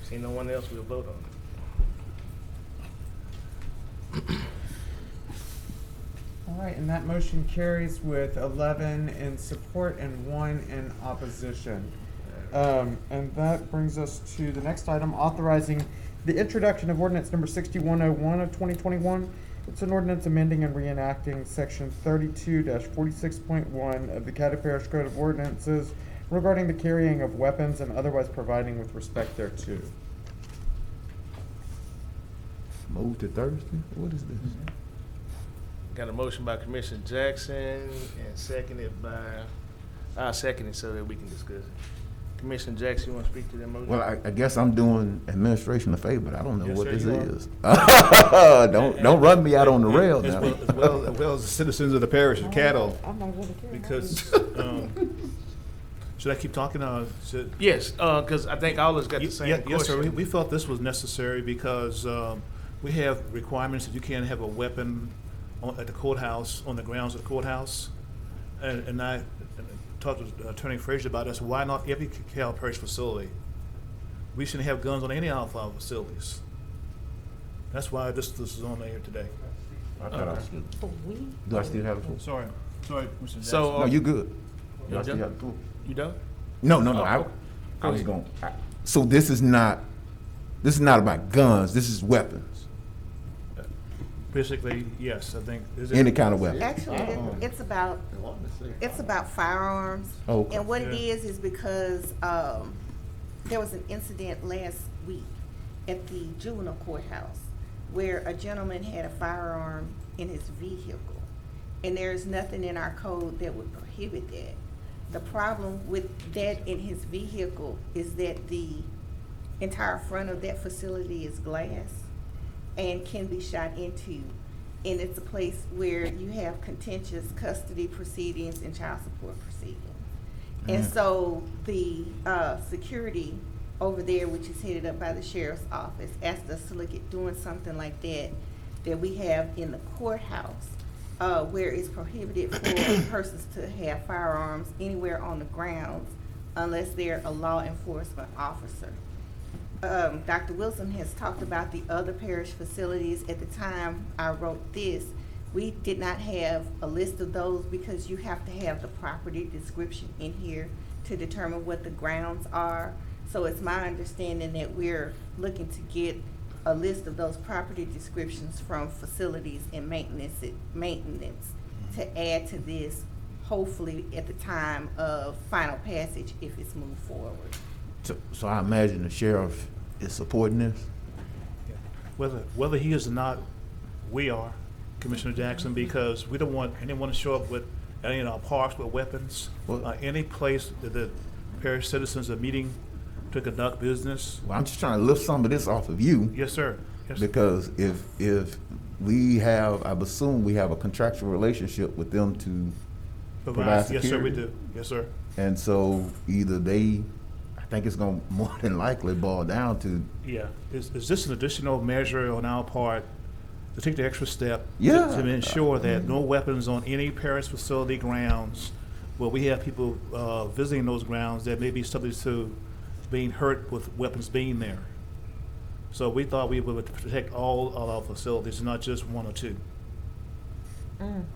E: See no one else, we'll vote on it.
I: All right, and that motion carries with 11 in support and 1 in opposition. And that brings us to the next item, authorizing the introduction of ordinance number 6101 of 2021. It's an ordinance amending and reenacting section 32-46.1 of the Caddo Parish Code of Ordinances regarding the carrying of weapons and otherwise providing with respect thereto.
B: Move to Thursday? What is this?
E: Got a motion by Commissioner Jackson and seconded by, I'll second it so that we can discuss it. Commissioner Jackson, you want to speak to that motion?
B: Well, I guess I'm doing administration a favor, but I don't know
E: Yes,
B: what
E: sir,
B: this
E: you are.
B: is. Don't run me out on the rail now.
Q: As well as the citizens of the parish of Caddo, because, should I keep talking? Should?
E: Yes, because I think all of us got the same
Q: Yes, sir.
E: question.
Q: We felt this was necessary because we have requirements that you can't have a weapon at the courthouse, on the grounds of the courthouse. And I talked to Attorney Frazier about this. Why not every Caddo Parish facility? We shouldn't have guns on any of our facilities. That's why this is on there today.
B: I thought I was good. Do I still have the floor?
Q: Sorry, Mr. Jackson.
E: So,
B: No, you good.
E: You
B: Do I still
E: done?
B: have the floor?
E: You done?
B: No.
E: Oh,
B: I
E: go
B: was
E: ahead.
B: going. So this is not about guns. This is weapons.
Q: Basically, yes, I think. Is it-
B: Any kind of weapon?
A: Actually, it's about firearms.
B: Okay.
A: And what it is because there was an incident last week at the juvenile courthouse where a gentleman had a firearm in his vehicle. And there's nothing in our code that would prohibit that. The problem with that in his vehicle is that the entire front of that facility is glass and can be shot into. And it's a place where you have contentious custody proceedings and child support proceedings. And so the security over there, which is headed up by the sheriff's office, asked us to look at doing something like that we have in the courthouse, where it's prohibited for persons to have firearms anywhere on the grounds unless they're a law enforcement officer. Dr. Wilson has talked about the other parish facilities. At the time I wrote this, we did not have a list of those because you have to have the property description in here to determine what the grounds are. So it's my understanding that we're looking to get a list of those property descriptions from facilities and maintenance to add to this, hopefully at the time of final passage if it's moved forward.
B: So I imagine the sheriff is supporting this?
Q: Whether he is or not, we are, Commissioner Jackson, because we don't want anyone to show up with any in our parks with weapons. Any place that the parish citizens are meeting to conduct business.
B: Well, I'm just trying to lift some of this off of you.
Q: Yes, sir. Yes, sir.
B: Because if we have, I assume we have a contractual relationship with them to provide security.
Q: Yes, sir, we do. Yes, sir.
B: And so either they, I think it's going to more than likely boil down to.
Q: Yeah. Is this an additional measure on our part to take the extra step to ensure that no weapons on any parish facility grounds where we have people visiting those grounds that may be subject to being hurt with weapons being there. So we thought we would protect all of our facilities, not just one or two.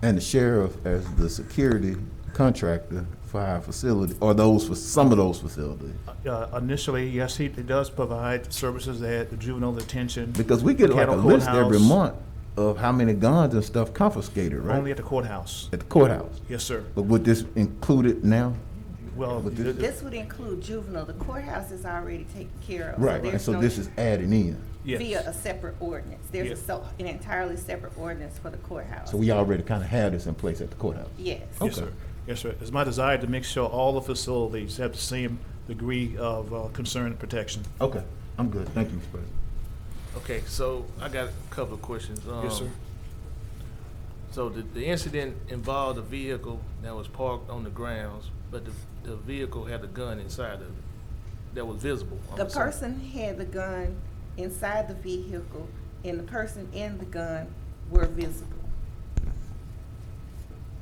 B: And the sheriff as the security contractor for our facility, or those for some of those facilities.
Q: Initially, yes, he does provide services at the juvenile detention.
B: Because we get like a
Q: Caddo
B: list every
Q: courthouse.
B: month of how many guns and stuff confiscated, right?
Q: Only at the courthouse.
B: At the courthouse?
Q: Yes, sir.
B: But would this include it now?
Q: Well,
A: This would include juvenile. The courthouse is already taken care of.
B: Right, and
A: there's
B: so
A: no
B: this is adding in.
Q: Yes.
A: via a separate ordinance. There's
Q: Yes.
A: an entirely separate ordinance for the courthouse.
B: So we already kind of have this in place at the courthouse?
A: Yes.
Q: Yes, sir. Yes, sir. It's my desire to make sure all the facilities have the same degree of concern and protection.
B: Okay, I'm good. Thank you, Mr. President.
E: Okay, so I got a couple of questions.
Q: Yes, sir.
E: So the incident involved a vehicle that was parked on the grounds, but the vehicle had a gun inside of it that was visible. I'm
A: The
E: assuming.
A: person had the gun inside the vehicle, and the person and the gun were visible.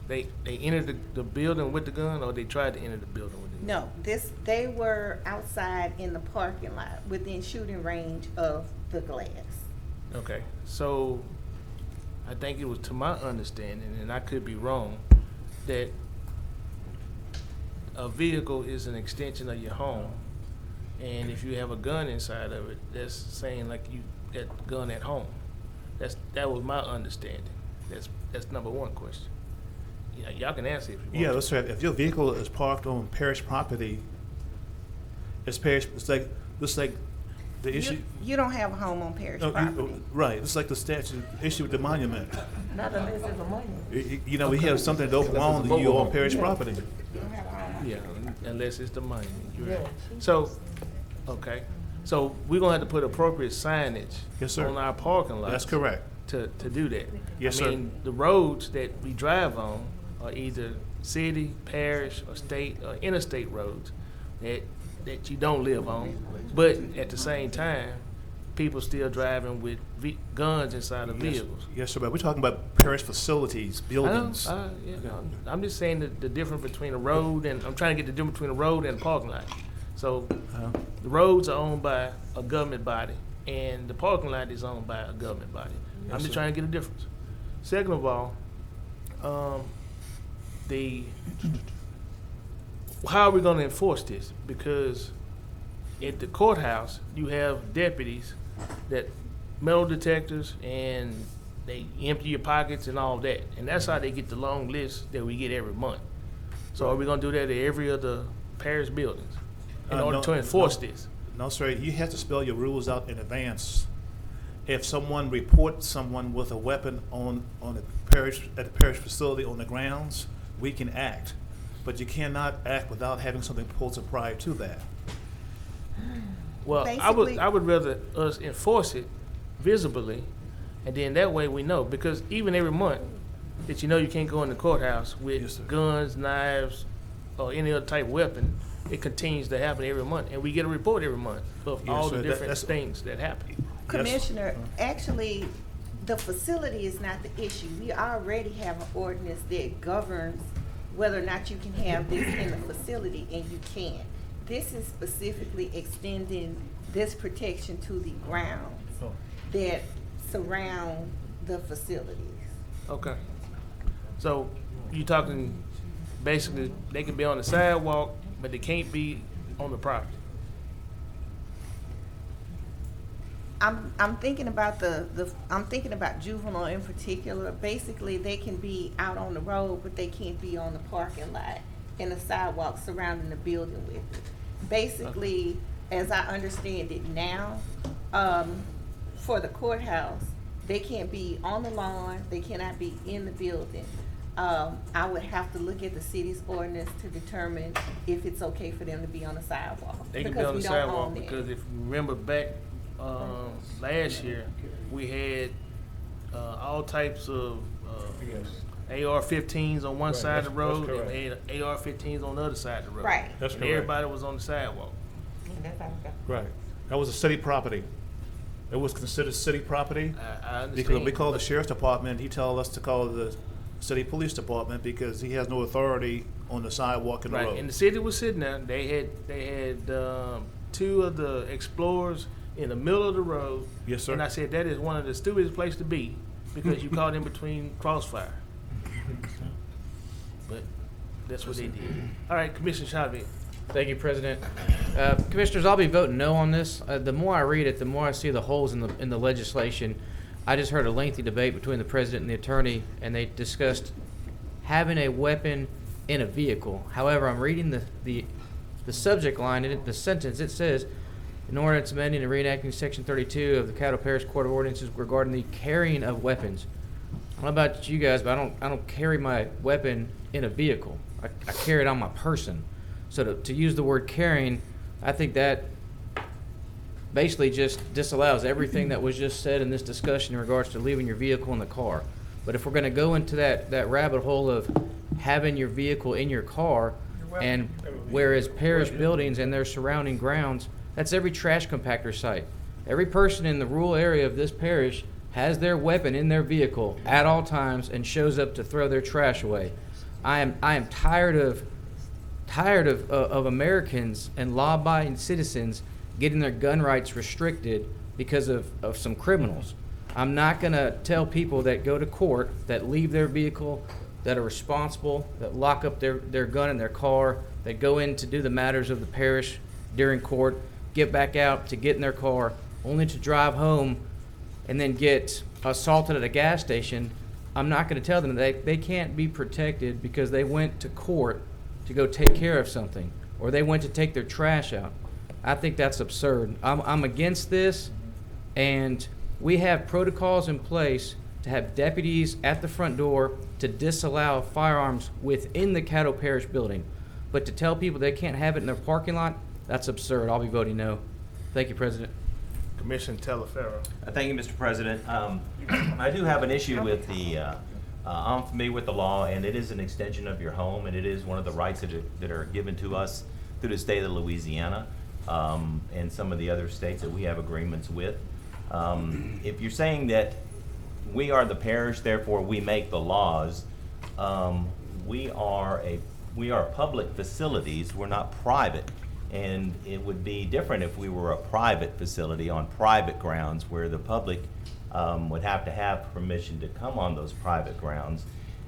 E: They entered the building with the gun, or they tried to enter the building with the gun?
A: No, they were outside in the parking lot within shooting range of the glass.
E: Okay, so I think it was to my understanding, and I could be wrong, that a vehicle is an extension of your home. And if you have a gun inside of it, that's saying like you that gun at home. That was my understanding. That's number one question. Yeah, y'all can answer if you want.
Q: Yeah, that's right. If your vehicle is parked on parish property, it's like the issue.
A: You don't have a home on parish
Q: No,
A: property.
Q: right. It's like the statute issue with the monument.
O: Not unless it's a monument.
Q: You know, we have something that don't belong to you on parish property.
E: Yeah, unless it's the money. You're right. So, okay. So we're gonna have to put appropriate signage
Q: Yes, sir.
E: on our parking lots.
Q: That's correct.
E: To do that.
Q: Yes,
E: I
Q: sir.
E: mean, the roads that we drive on are either city, parish, or state, or interstate roads that you don't live on. But at the same time, people still driving with guns inside of vehicles.
Q: Yes, sir. But we're talking about parish facilities, buildings.
E: I'm just saying the difference between a road and, I'm trying to get the difference between a road and a parking lot. So the roads are owned by a government body and the parking lot is owned by a government body. I'm just trying to get a difference. Second of all, how are we gonna enforce this? Because at the courthouse, you have deputies that metal detectors and they empty your pockets and all that. And that's how they get the long list that we get every month. So are we gonna do that at every other parish buildings in order to enforce this?
Q: No, sir, you have to spell your rules out in advance. If someone reports someone with a weapon on the parish, at the parish facility on the grounds, we can act. But you cannot act without having something posted prior to that.
E: Well, I would rather us enforce it visibly, and then that way we know, because even every month that you can't go in the courthouse with guns, knives, or any other type of weapon, it continues to happen every month, and we get a report every month of all the different things that happen.
A: Commissioner, actually, the facility is not the issue. We already have an ordinance that governs whether or not you can have this in the facility, and you can. This is specifically extending this protection to the grounds that surround the facilities.
E: Okay. So you talking basically they can be on the sidewalk, but they can't be on the property.
A: I'm thinking about I'm thinking about juvenile in particular. Basically, they can be out on the road, but they can't be on the parking lot and the sidewalk surrounding the building with it. Basically, as I understand it now, for the courthouse, they can't be on the lawn, they cannot be in the building. I would have to look at the city's ordinance to determine if it's okay for them to be on the sidewalk.
E: They can be on the sidewalk because if you remember back last year, we had all types of AR-15s on one side of the road, and we had AR-15s on the other side of the road.
A: Right.
Q: That's
E: and
Q: correct.
E: everybody was on the sidewalk.
Q: Right. That was a city property. It was considered city property.
E: I understand.
Q: Because we called the sheriff's department, he told us to call the city police department because he has no authority on the sidewalk and the
E: Right,
Q: road.
E: and the city was sitting there. They had two of the Explorers in the middle of the road.
Q: Yes, sir.
E: And I said that is one of the stupidest places to be because you caught in between crossfire. But that's what they did. All right, Commissioner Chavez.
H: Thank you, President. Commissioners, I'll be voting no on this. The more I read it, the more I see the holes in the legislation. I just heard a lengthy debate between the president and the attorney, and they discussed having a weapon in a vehicle. However, I'm reading the subject line in it, the sentence. It says, "An ordinance amending and reenacting Section 32 of the Caddo Parish Court of Ordinances regarding the carrying of weapons." I don't know about you guys, but I don't carry my weapon in a vehicle. I carry it on my person. So to use the word carrying, I think that basically just disallows everything that was just said in this discussion in regards to leaving your vehicle in the car. But if we're going to go into that rabbit hole of having your vehicle in your car, and whereas parish buildings and their surrounding grounds, that's every trash compactor site. Every person in the rural area of this parish has their weapon in their vehicle at all times and shows up to throw their trash away. I am tired of Americans and law-abiding citizens getting their gun rights restricted because of some criminals. I'm not going to tell people that go to court, that leave their vehicle, that are responsible, that lock up their gun in their car, that go in to do the matters of the parish during court, get back out to get in their car, only to drive home and then get assaulted at a gas station. I'm not going to tell them that they can't be protected because they went to court to go take care of something, or they went to take their trash out. I think that's absurd. I'm against this, and we have protocols in place to have deputies at the front door to disallow firearms within the Caddo Parish building. But to tell people they can't have it in their parking lot, that's absurd. I'll be voting no. Thank you, President.
E: Commissioner Teleferro.
G: Thank you, Mr. President. I do have an issue with I'm familiar with the law, and it is an extension of your home, and it is one of the rights that are given to us through the state of Louisiana and some of the other states that we have agreements with. If you're saying that we are the parish, therefore we make the laws, we are public facilities. We're not private. And it would be different if we were a private facility on private grounds where the public would have to have permission to come on those private grounds.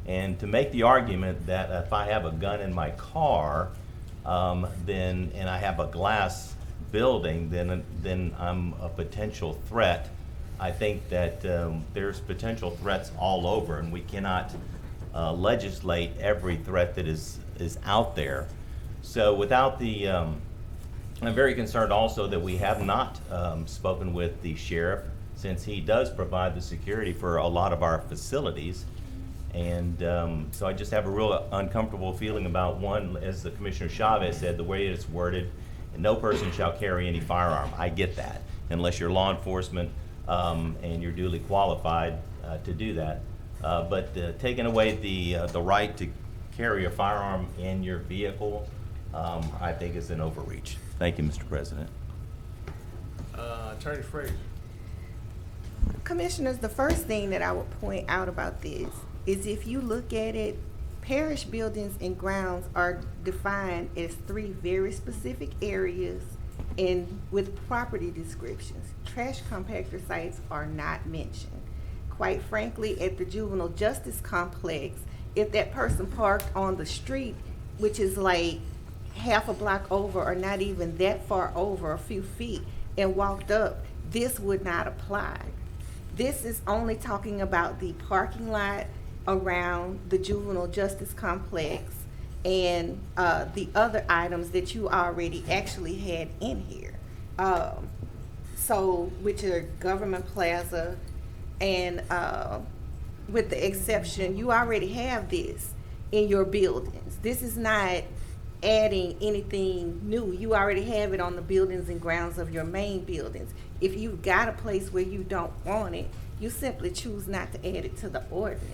G: And to make the argument that if I have a gun in my car, and I have a glass building, then I'm a potential threat I think that there's potential threats all over, and we cannot legislate every threat that is out there. So without the, I'm very concerned also that we have not spoken with the sheriff, since he does provide the security for a lot of our facilities. And so I just have a real uncomfortable feeling about, one, as the Commissioner Chavez said, the way it's worded, no person shall carry any firearm. I get that, unless you're law enforcement and you're duly qualified to do that. But taking away the right to carry a firearm in your vehicle, I think is an overreach. Thank you, Mr. President.
E: Attorney Frazier.
A: Commissioners, the first thing that I would point out about this is, if you look at it, parish buildings and grounds are defined as 3 very specific areas and with property descriptions. Trash compactor sites are not mentioned. Quite frankly, at the juvenile justice complex, if that person parked on the street, which is like half a block over or not even that far over, a few feet, and walked up, this would not apply. This is only talking about the parking lot around the juvenile justice complex and the other items that you already actually had in here. So, which are government plaza, and with the exception, you already have this in your buildings. This is not adding anything new. You already have it on the buildings and grounds of your main buildings. If you've got a place where you don't want it, you simply choose not to add it to the ordinance.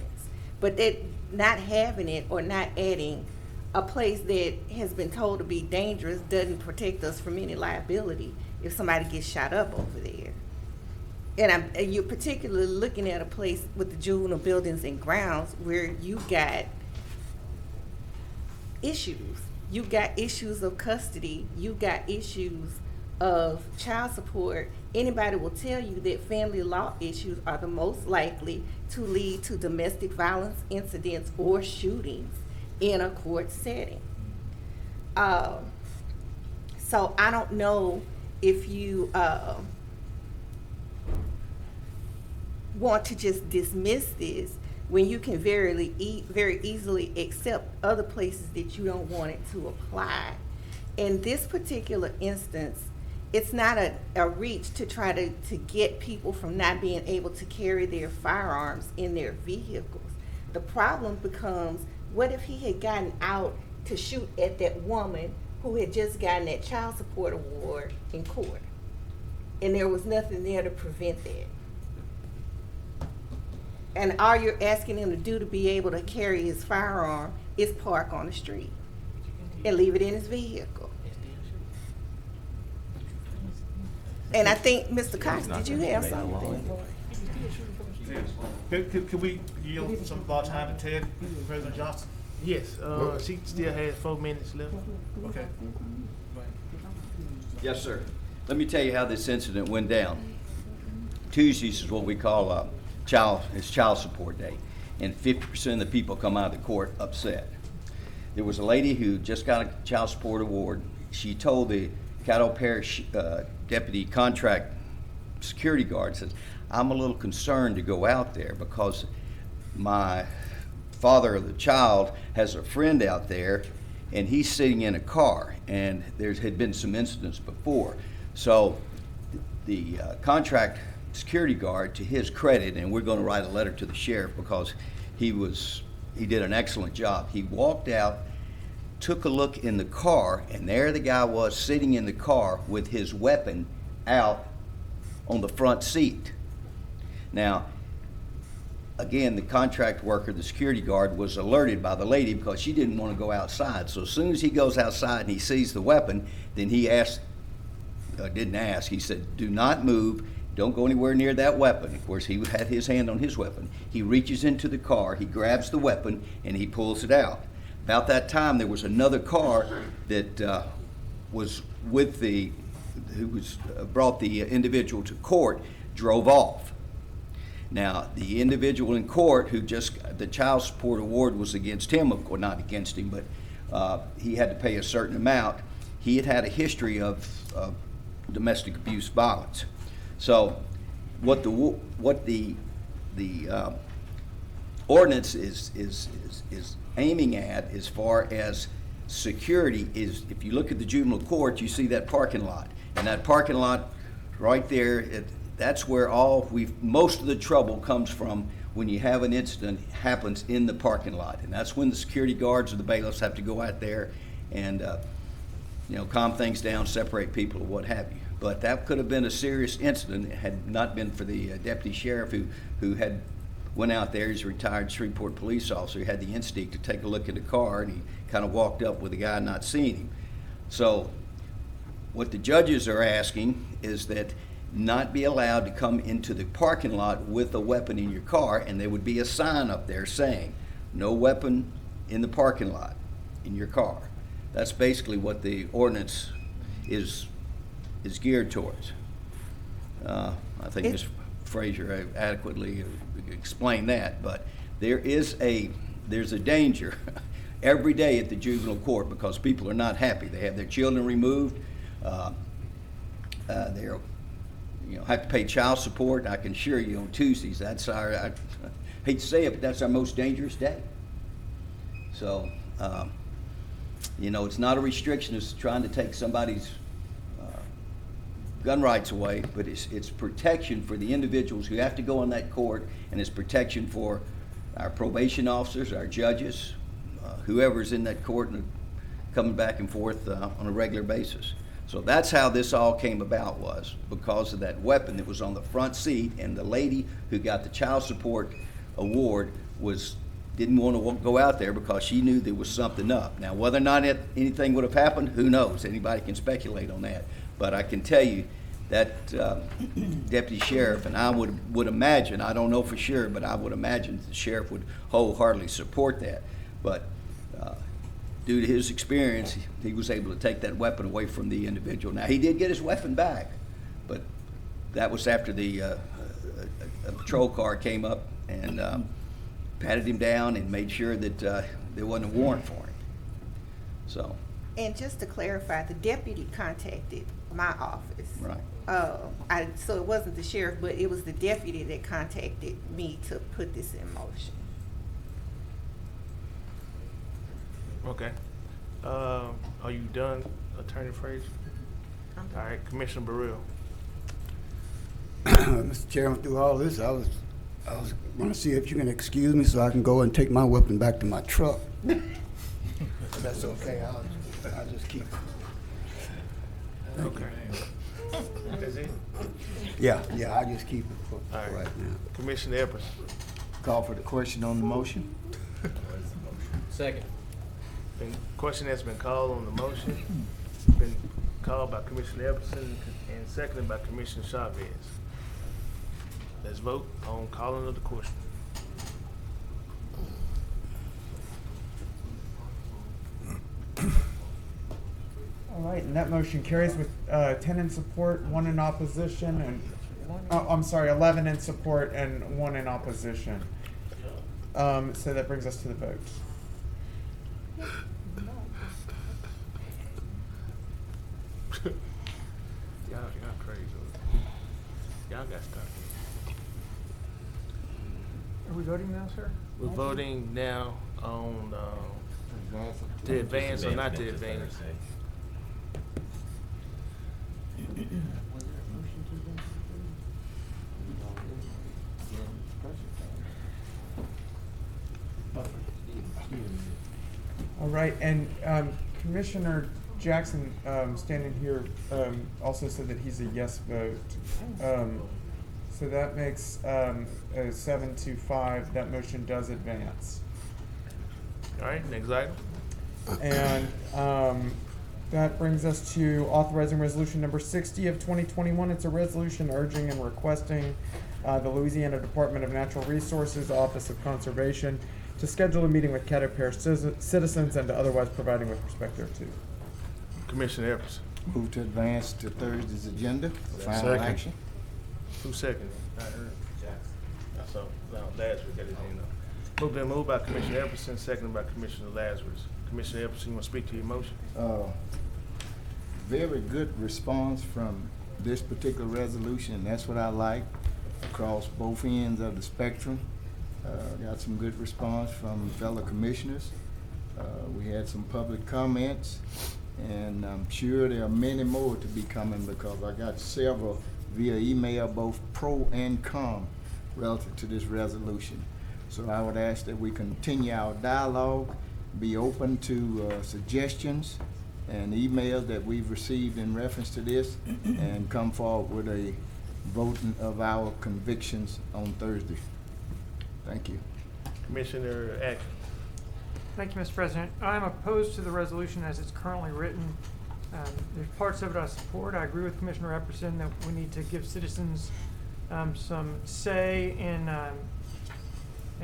A: But that not having it or not adding a place that has been told to be dangerous doesn't protect us from any liability if somebody gets shot up over there. And you're particularly looking at a place with the juvenile buildings and grounds where you've got issues. You've got issues of custody. You've got issues of child support. Anybody will tell you that family law issues are the most likely to lead to domestic violence incidents or shootings in a court setting. So I don't know if you want to just dismiss this when you can very easily accept other places that you don't want it to apply. In this particular instance, it's not a reach to try to get people from not being able to carry their firearms in their vehicles. The problem becomes, what if he had gotten out to shoot at that woman who had just gotten that child support award in court, and there was nothing there to prevent that? And all you're asking him to do to be able to carry his firearm is park on the street and leave it in his vehicle. And I think, Mr. Cox, did you have something?
Q: Could we yield some of our time to Ted, President Johnson?
E: Yes, she still has 4 minutes left.
Q: Okay.
F: Yes, sir. Let me tell you how this incident went down. Tuesdays is what we call child support day, and 50% of the people come out of the court upset. There was a lady who just got a child support award. She told the Caddo Parish deputy contract security guard, says, I'm a little concerned to go out there because my father of the child has a friend out there and he's sitting in a car, and there had been some incidents before. So the contract security guard, to his credit, and we're going to write a letter to the sheriff because he did an excellent job. He walked out, took a look in the car, and there the guy was sitting in the car with his weapon out on the front seat. Now, again, the contract worker, the security guard, was alerted by the lady because she didn't want to go outside. So as soon as he goes outside and he sees the weapon, then he didn't ask, he said, do not move, don't go anywhere near that weapon. Of course, he had his hand on his weapon. He reaches into the car, he grabs the weapon, and he pulls it out. About that time, there was another car that was with brought the individual to court, drove off. Now, the individual in court the child support award was against him, or not against him, but he had to pay a certain amount. He had a history of domestic abuse violence. So what the ordinance is aiming at as far as security is, if you look at the juvenile court, you see that parking lot. And that parking lot right there, that's where most of the trouble comes from when you have an incident happens in the parking lot. And that's when the security guards or the bailiffs have to go out there and calm things down, separate people or what have you. But that could have been a serious incident had it not been for the deputy sheriff who had went out there. He's a retired Shreveport police officer. He had the instinct to take a look at the car, and he kind of walked up with the guy not seeing him. So what the judges are asking is that not be allowed to come into the parking lot with a weapon in your car, and there would be a sign up there saying, no weapon in the parking lot in your car. That's basically what the ordinance is geared towards. I think Ms. Frazier adequately explained that, but there's a danger every day at the juvenile court because people are not happy. They have their children removed. They're have to pay child support. I can assure you on Tuesdays, that's I hate to say it, but that's our most dangerous day. So, it's not a restriction. It's trying to take somebody's gun rights away, but it's protection for the individuals who have to go in that court, and it's protection for our probation officers, our judges, whoever's in that court and coming back and forth on a regular basis. So that's how this all came about, was because of that weapon that was on the front seat, and the lady who got the child support award didn't want to go out there because she knew there was something up. Now, whether or not anything would have happened, who knows? Anybody can speculate on that. But I can tell you that deputy sheriff, and I would imagine, I don't know for sure, but I would imagine the sheriff would wholeheartedly support that. But due to his experience, he was able to take that weapon away from the individual. Now, he did get his weapon back, but that was after a patrol car came up and patted him down and made sure that there wasn't a warrant for him. So.
A: And just to clarify, the deputy contacted my office.
F: Right.
A: So it wasn't the sheriff, but it was the deputy that contacted me to put this in motion.
E: Okay. Are you done, Attorney Frazier?
A: I'm done.
E: All right, Commissioner Burrell.
P: Mr. Chairman, through all this, I was going to see if you can excuse me so I can go and take my weapon back to my truck. If that's okay. I'll just keep it.
E: Okay. That's it?
P: Yeah, I just keep it for right now.
E: Commissioner Epperson.
U: Call for the question on the motion.
H: Second.
E: Question has been called on the motion. Been called by Commissioner Epperson and seconded by Commissioner Chavez. Let's vote on calling of the question.
I: All right, and that motion carries with 10 in support, 1 in opposition, and 11 in support and 1 in opposition. So that brings us to the vote.
E: Y'all crazy. Y'all got stuff.
J: Are we voting now, sir?
E: We're voting now on to advance or not to advance.
I: All right, and Commissioner Jackson, standing here, also said that he's a yes vote. So that makes a 7-5. That motion does advance.
E: All right, next item.
I: And that brings us to authorizing resolution number 60 of 2021. It's a resolution urging and requesting the Louisiana Department of Natural Resources Office of Conservation to schedule a meeting with Caddo Parish citizens and to otherwise providing with respect thereto.
E: Commissioner Epperson.
U: Move to advance to Thursday's agenda for final
E: Second.
U: action.
E: Who seconded? I heard Jackson. I saw Lazarus got his hand up. Moved by Commissioner Epperson, seconded by Commissioner Lazarus. Commissioner Epperson, you want to speak to your motion?
U: Very good response from this particular resolution, and that's what I like. across both ends of the spectrum. Got some good response from fellow commissioners. We had some public comments, and I'm sure there are many more to be coming because I got several via email, both pro and con, relative to this resolution. So I would ask that we continue our dialogue, be open to suggestions and emails that we've received in reference to this, and come forward with a voting of our convictions on Thursday. Thank you.
E: Commissioner Atkins.
J: Thank you, Mr. President. I'm opposed to the resolution as it's currently written. There's parts of it I support. I agree with Commissioner Epperson that we need to give citizens some say in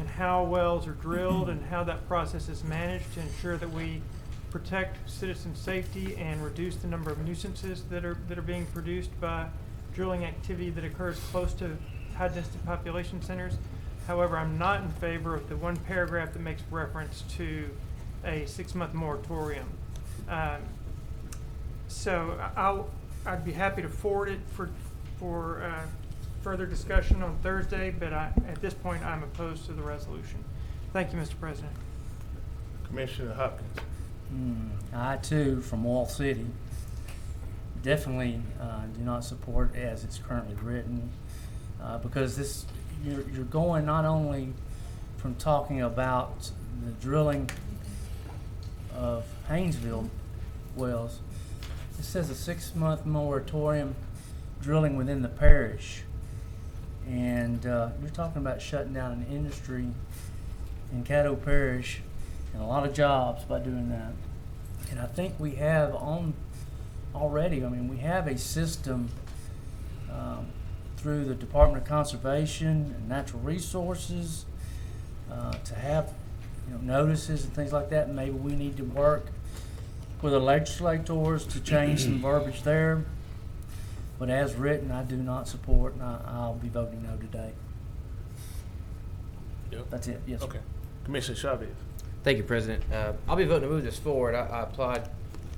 J: how wells are drilled and how that process is managed to ensure that we protect citizen safety and reduce the number of nuisances that are being produced by drilling activity that occurs close to high-density population centers. However, I'm not in favor of the one paragraph that makes reference to a 6-month moratorium. So I'd be happy to forward it for further discussion on Thursday, but at this point, I'm opposed to the resolution. Thank you, Mr. President.
E: Commissioner Hopkins.
S: I too, from Wall City, definitely do not support it as it's currently written, because you're going not only from talking about the drilling of Haynesville wells. It says a 6-month moratorium drilling within the parish, and you're talking about shutting down an industry in Caddo Parish and a lot of jobs by doing that. And I think we have already, we have a system through the Department of Conservation and Natural Resources to have notices and things like that. Maybe we need to work with the legislators to change some verbiage there. But as written, I do not support, and I'll be voting no today.
E: Yep.
S: That's it. Yes.
E: Okay. Commissioner Chavez.
H: Thank you, President. I'll be voting to move this forward. I applaud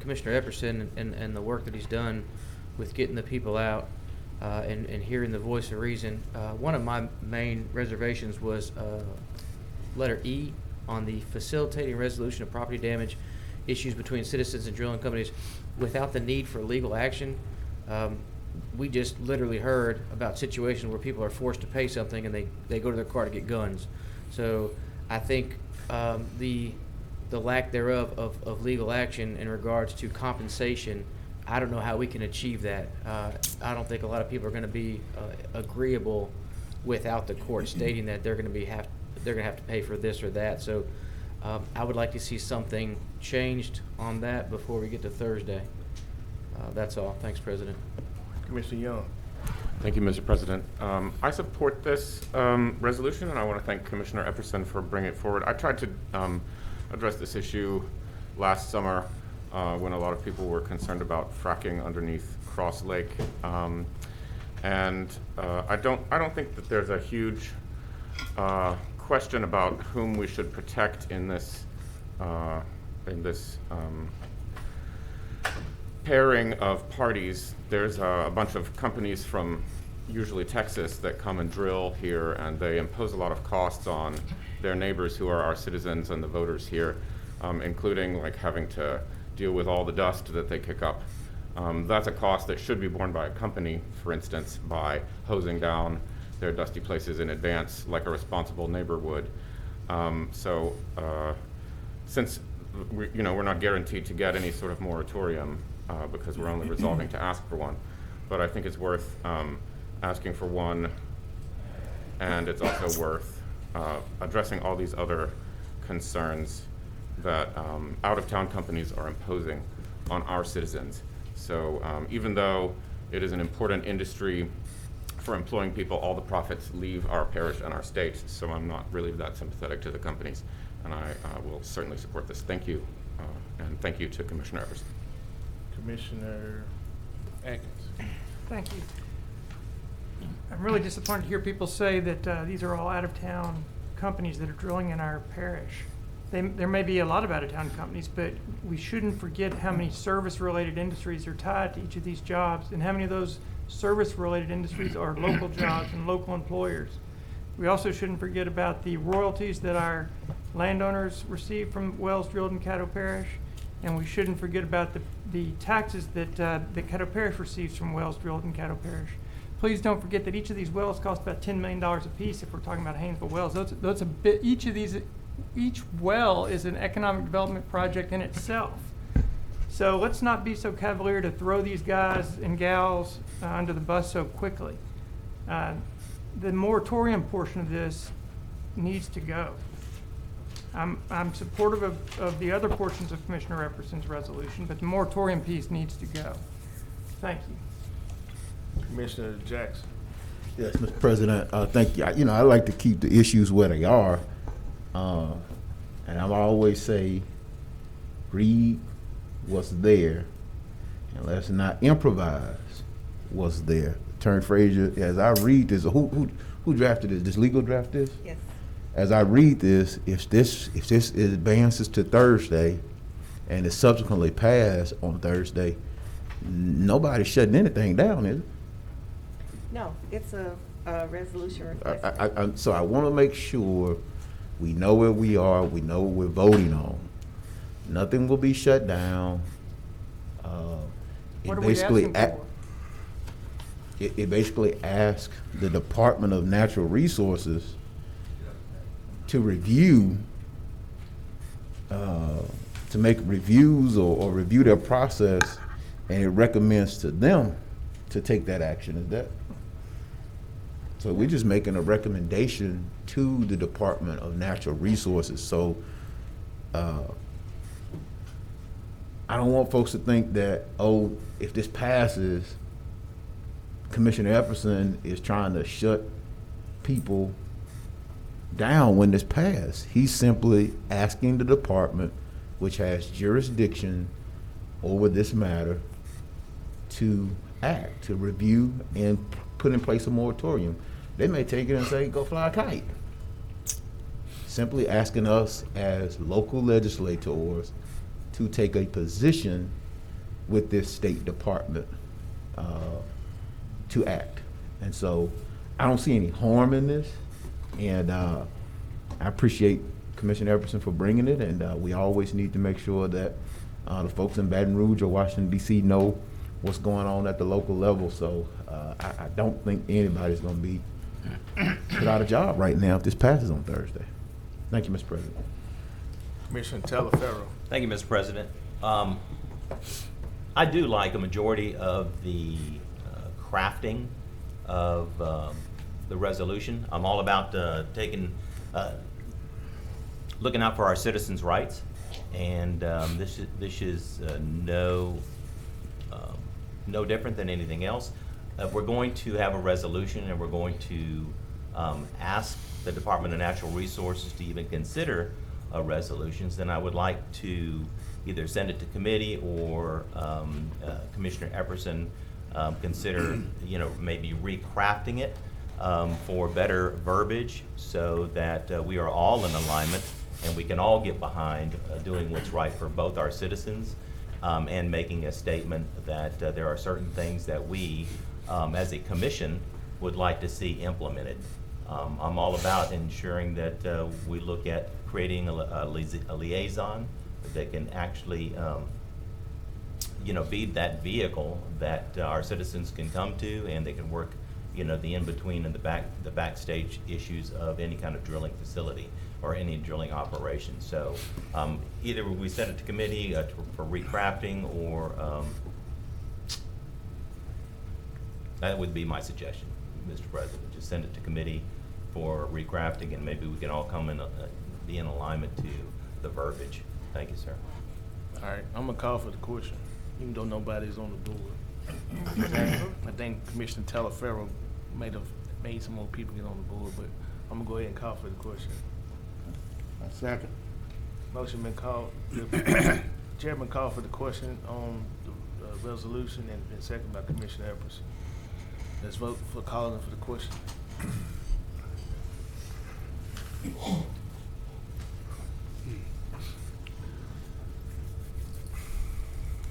H: Commissioner Epperson and the work that he's done with getting the people out and hearing the voice of reason. One of my main reservations was letter E on the facilitating resolution of property damage issues between citizens and drilling companies without the need for legal action. We just literally heard about situations where people are forced to pay something and they go to their car to get guns. So I think the lack thereof of legal action in regards to compensation, I don't know how we can achieve that. I don't think a lot of people are going to be agreeable without the court stating that they're going to have to pay for this or that. So I would like to see something changed on that before we get to Thursday. That's all. Thanks, President.
E: Commissioner Young.
K: Thank you, Mr. President. I support this resolution, and I want to thank Commissioner Epperson for bringing it forward. I tried to address this issue last summer when a lot of people were concerned about fracking underneath Cross Lake, and I don't think that there's a huge question about whom we should protect in this pairing of parties. There's a bunch of companies from usually Texas that come and drill here, and they impose a lot of costs on their neighbors who are our citizens and the voters here, including like having to deal with all the dust that they kick up. That's a cost that should be borne by a company, for instance, by hosing down their dusty places in advance like a responsible neighbor would. Since we're not guaranteed to get any sort of moratorium because we're only resolving to ask for one, but I think it's worth asking for one, and it's also worth addressing all these other concerns that out-of-town companies are imposing on our citizens. So even though it is an important industry for employing people, all the profits leave our parish and our state, so I'm not really that sympathetic to the companies, and I will certainly support this. Thank you, and thank you to Commissioner Epperson.
E: Commissioner Atkins.
J: Thank you. I'm really disappointed to hear people say that these are all out-of-town companies that are drilling in our parish. There may be a lot of out-of-town companies, but we shouldn't forget how many service-related industries are tied to each of these jobs and how many of those service-related industries are local jobs and local employers. We also shouldn't forget about the royalties that our landowners receive from wells drilled in Caddo Parish, and we shouldn't forget about the taxes that Caddo Parish receives from wells drilled in Caddo Parish. Please don't forget that each of these wells cost about $10 million apiece if we're talking about Haynesville wells. That's a bit, each well is an economic development project in itself. So let's not be so cavalier to throw these guys and gals under the bus so quickly. The moratorium portion of this needs to go. I'm supportive of the other portions of Commissioner Epperson's resolution, but the moratorium piece needs to go. Thank you.
E: Commissioner Jackson.
B: Yes, Mr. President, thank you. I like to keep the issues where they are. And I always say, read what's there, and let's not improvise what's there. Attorney Frazier, as I read this, who drafted this? Does legal draft this?
A: Yes.
B: As I read this, if this advances to Thursday and is subsequently passed on Thursday, nobody's shutting anything down, is it?
A: No, it's a resolution request.
B: So I want to make sure we know where we are, we know what we're voting on. Nothing will be shut down.
J: What are we asking for?
B: It basically asks the Department of Natural Resources to review, to make reviews or review their process, and it recommends to them to take that action. Is that? So we're just making a recommendation to the Department of Natural Resources. So I don't want folks to think that, oh, if this passes, Commissioner Epperson is trying to shut people down when this passed. He's simply asking the department, which has jurisdiction over this matter, to act, to review and put in place a moratorium. They may take it and say, go fly a kite. Simply asking us as local legislators to take a position with this State Department to act. And so I don't see any harm in this, and I appreciate Commissioner Epperson for bringing it, and we always need to make sure that the folks in Baton Rouge or Washington, D.C. know what's going on at the local level. So I don't think anybody's going to be put out of job right now if this passes on Thursday. Thank you, Mr. President.
E: Commissioner Talaferro.
G: Thank you, Mr. President. I do like a majority of the crafting of the resolution. I'm all about looking out for our citizens' rights, and this is no different than anything else. If we're going to have a resolution and we're going to ask the Department of Natural Resources to even consider resolutions, then I would like to either send it to committee or Commissioner Epperson consider, maybe recrafting it for better verbiage, so that we are all in alignment and we can all get behind doing what's right for both our citizens and making a statement that there are certain things that we, as a commission, would like to see implemented. I'm all about ensuring that we look at creating a liaison that can actually be that vehicle that our citizens can come to, and they can work, the in-between and the backstage issues of any kind of drilling facility or any drilling operation. So either we send it to committee for recrafting, or that would be my suggestion, Mr. President. Just send it to committee for recrafting, and maybe we can all come in, be in alignment to the verbiage. Thank you, sir.
E: All right, I'm gonna call for the question, even though nobody's on the board. I think Commissioner Talaferro made some more people get on the board, but I'm gonna go ahead and call for the question.
U: A second.
E: Motion been called. The chairman called for the question on the resolution, and been seconded by Commissioner Epperson. Let's vote for calling for the question.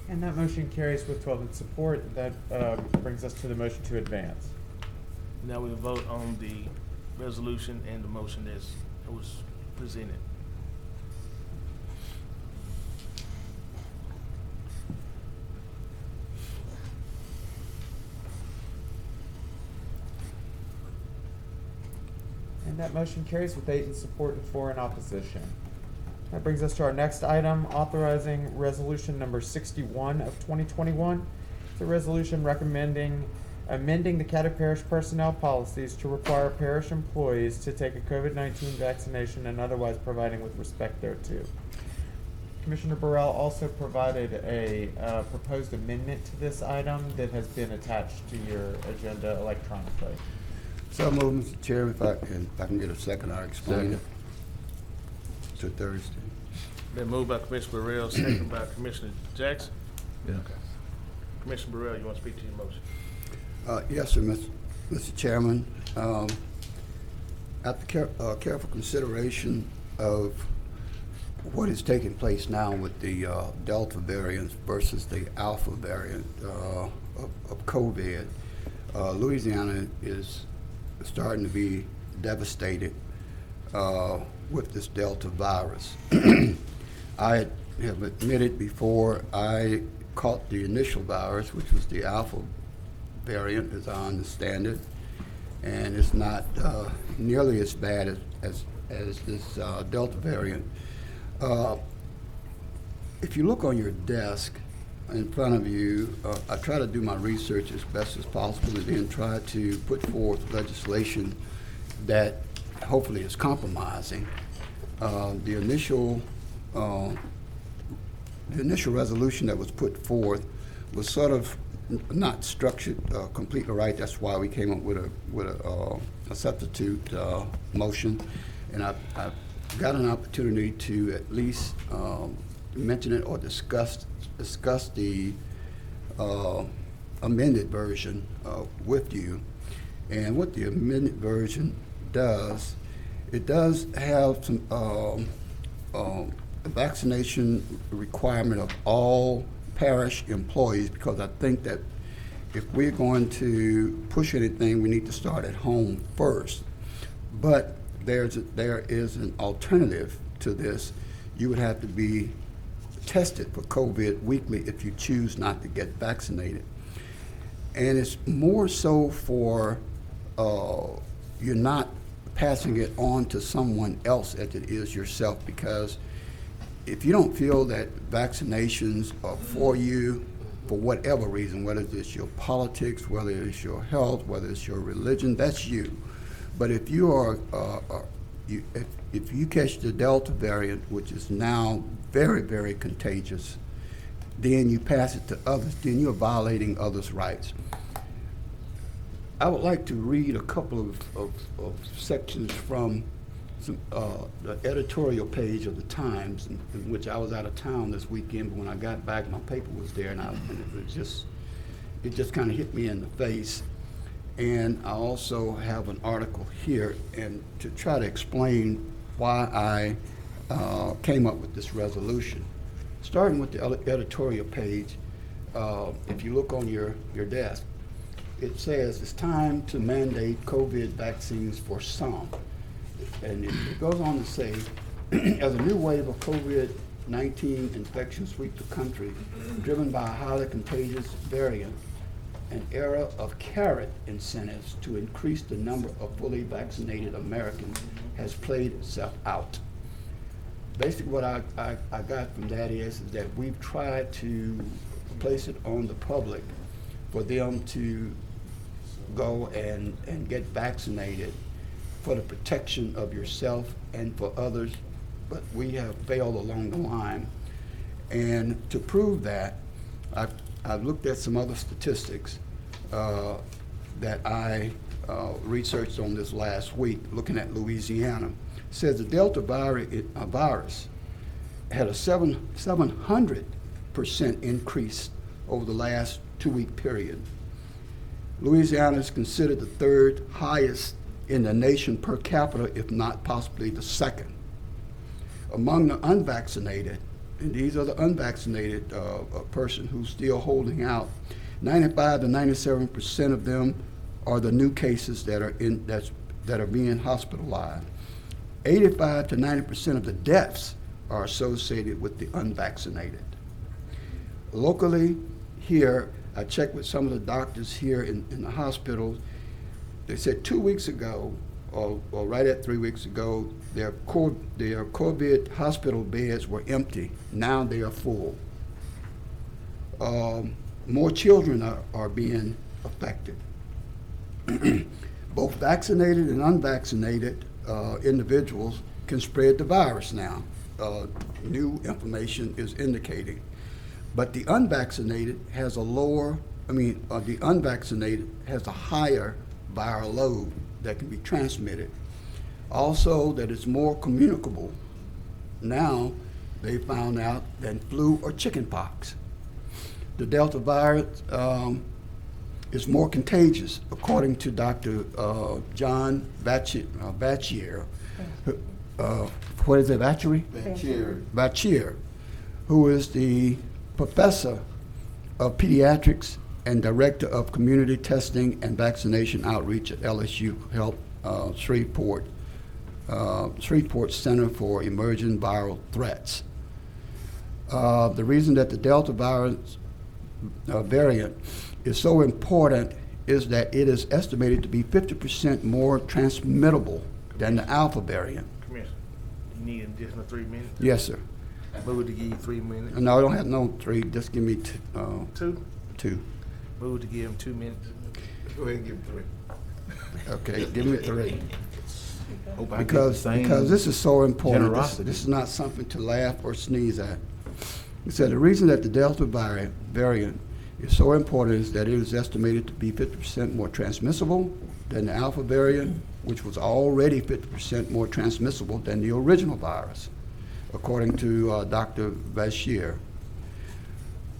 I: And that motion carries with 12 in support. That brings us to the motion to advance.
E: Now we vote on the resolution and the motion that was presented.
I: And that motion carries with 8 in support and 4 in opposition. That brings us to our next item, authorizing resolution number 61 of 2021. It's a resolution recommending amending the Caddo Parish personnel policies to require parish employees to take a COVID-19 vaccination and otherwise providing with respect thereto. Commissioner Burrell also provided a proposed amendment to this item that has been attached to your agenda electronically.
P: So move, Mr. Chair, if I can get a second, I'll explain it to Thursday.
E: Been moved by Commissioner Burrell, second by Commissioner Jackson.
B: Yeah.
E: Commissioner Burrell, you want to speak to your motion?
P: Yes, sir, Mr. Chairman. After careful consideration of what is taking place now with the Delta variant versus the Alpha variant of COVID, Louisiana is starting to be devastated with this Delta virus. I have admitted before I caught the initial virus, which was the Alpha variant, as I understand it, and it's not nearly as bad as this Delta variant. If you look on your desk in front of you, I try to do my research as best as possible and then try to put forth legislation that hopefully is compromising. The initial resolution that was put forth was sort of not structured completely right. That's why we came up with a substitute motion, and I've got an opportunity to at least mention it or discuss the amended version with you. And what the amended version does, it does have some vaccination requirement of all parish employees, because I think that if we're going to push anything, we need to start at home first. But there is an alternative to this. You would have to be tested for COVID weekly if you choose not to get vaccinated. And it's more so for you're not passing it on to someone else as it is yourself, because if you don't feel that vaccinations are for you for whatever reason, whether it's your politics, whether it's your health, whether it's your religion, that's you. But if you are, if you catch the Delta variant, which is now very, very contagious, then you pass it to others, then you're violating others' rights. I would like to read a couple of sections from the editorial page of the Times, in which I was out of town this weekend, but when I got back, my paper was there, and it just kind of hit me in the face. And I also have an article here, and to try to explain why I came up with this resolution. Starting with the editorial page, if you look on your desk, it says it's time to mandate COVID vaccines for some. And it goes on to say, as a new wave of COVID-19 infections sweep the country, driven by a highly contagious variant, an era of carrot incentives to increase the number of fully vaccinated Americans has played itself out. Basically what I got from that is that we've tried to place it on the public for them to go and get vaccinated for the protection of yourself and for others, but we have failed along the line. And to prove that, I've looked at some other statistics that I researched on this last week, looking at Louisiana. It says the Delta virus had a 700% increase over the last 2-week period. Louisiana is considered the third highest in the nation per capita, if not possibly the second. Among the unvaccinated, and these are the unvaccinated person who's still holding out. 95 to 97% of them are the new cases that are being hospitalized. 85 to 90% of the deaths are associated with the unvaccinated. Locally here, I checked with some of the doctors here in the hospitals. They said 2 weeks ago, or right at 3 weeks ago, their COVID hospital beds were empty. Now they are full. More children are being affected. Both vaccinated and unvaccinated individuals can spread the virus now. New information is indicating. But the unvaccinated has the unvaccinated has a higher viral load that can be transmitted. Also, that it's more communicable now, they found out, than flu or chickenpox. The Delta virus is more contagious, according to Dr. John Bachier. What is it, Bachier, who is the professor of pediatrics and director of community testing and vaccination outreach at LSU Health Shreveport Center for Emerging Viral Threats. The reason that the Delta virus variant is so important is that it is estimated to be 50% more transmittable than the Alpha variant.
E: Commissioner, you need an additional 3 minutes?
P: Yes, sir.
E: Move to give you 3 minutes.
P: No, I don't have no 3. Just give me
E: Two?
P: 2.
E: Move to give him 2 minutes.
C: Go ahead and give him 3.
P: Okay, give me 3.
B: Hope I get the
P: Because
B: same
P: this is so important.
B: generosity.
P: This is not something to laugh or sneeze at. He said the reason that the Delta variant is so important is that it is estimated to be 50% more transmissible than the Alpha variant, which was already 50% more transmissible than the original virus, according to Dr. Bashir.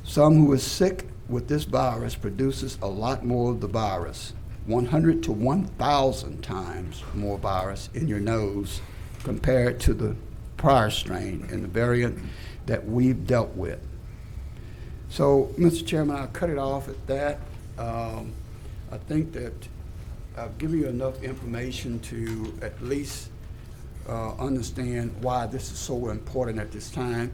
P: Some who is sick with this virus produces a lot more of the virus, 100 to 1,000 times more virus in your nose compared to the prior strain and the variant that we've dealt with. So, Mr. Chairman, I'll cut it off at that. I think that I've given you enough information to at least understand why this is so important at this time.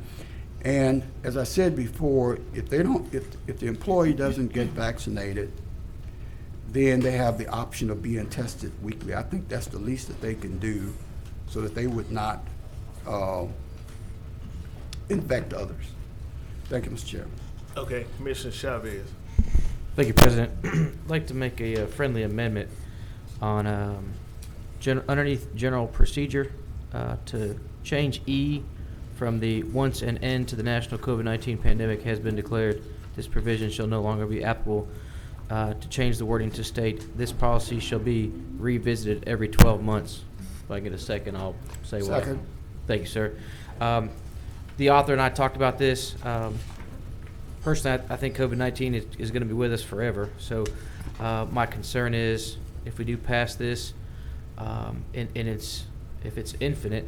P: And as I said before, if the employee doesn't get vaccinated, then they have the option of being tested weekly. I think that's the least that they can do so that they would not infect others. Thank you, Mr. Chairman.
E: Okay, Commissioner Chavez.
H: Thank you, President. I'd like to make a friendly amendment on underneath general procedure to change E from the once an end to the national COVID-19 pandemic has been declared. This provision shall no longer be applicable. To change the wording to state this policy shall be revisited every 12 months. If I get a second, I'll say why.
P: Second.
H: Thank you, sir. The author and I talked about this. Personally, I think COVID-19 is going to be with us forever. So my concern is if we do pass this, and if it's infinite,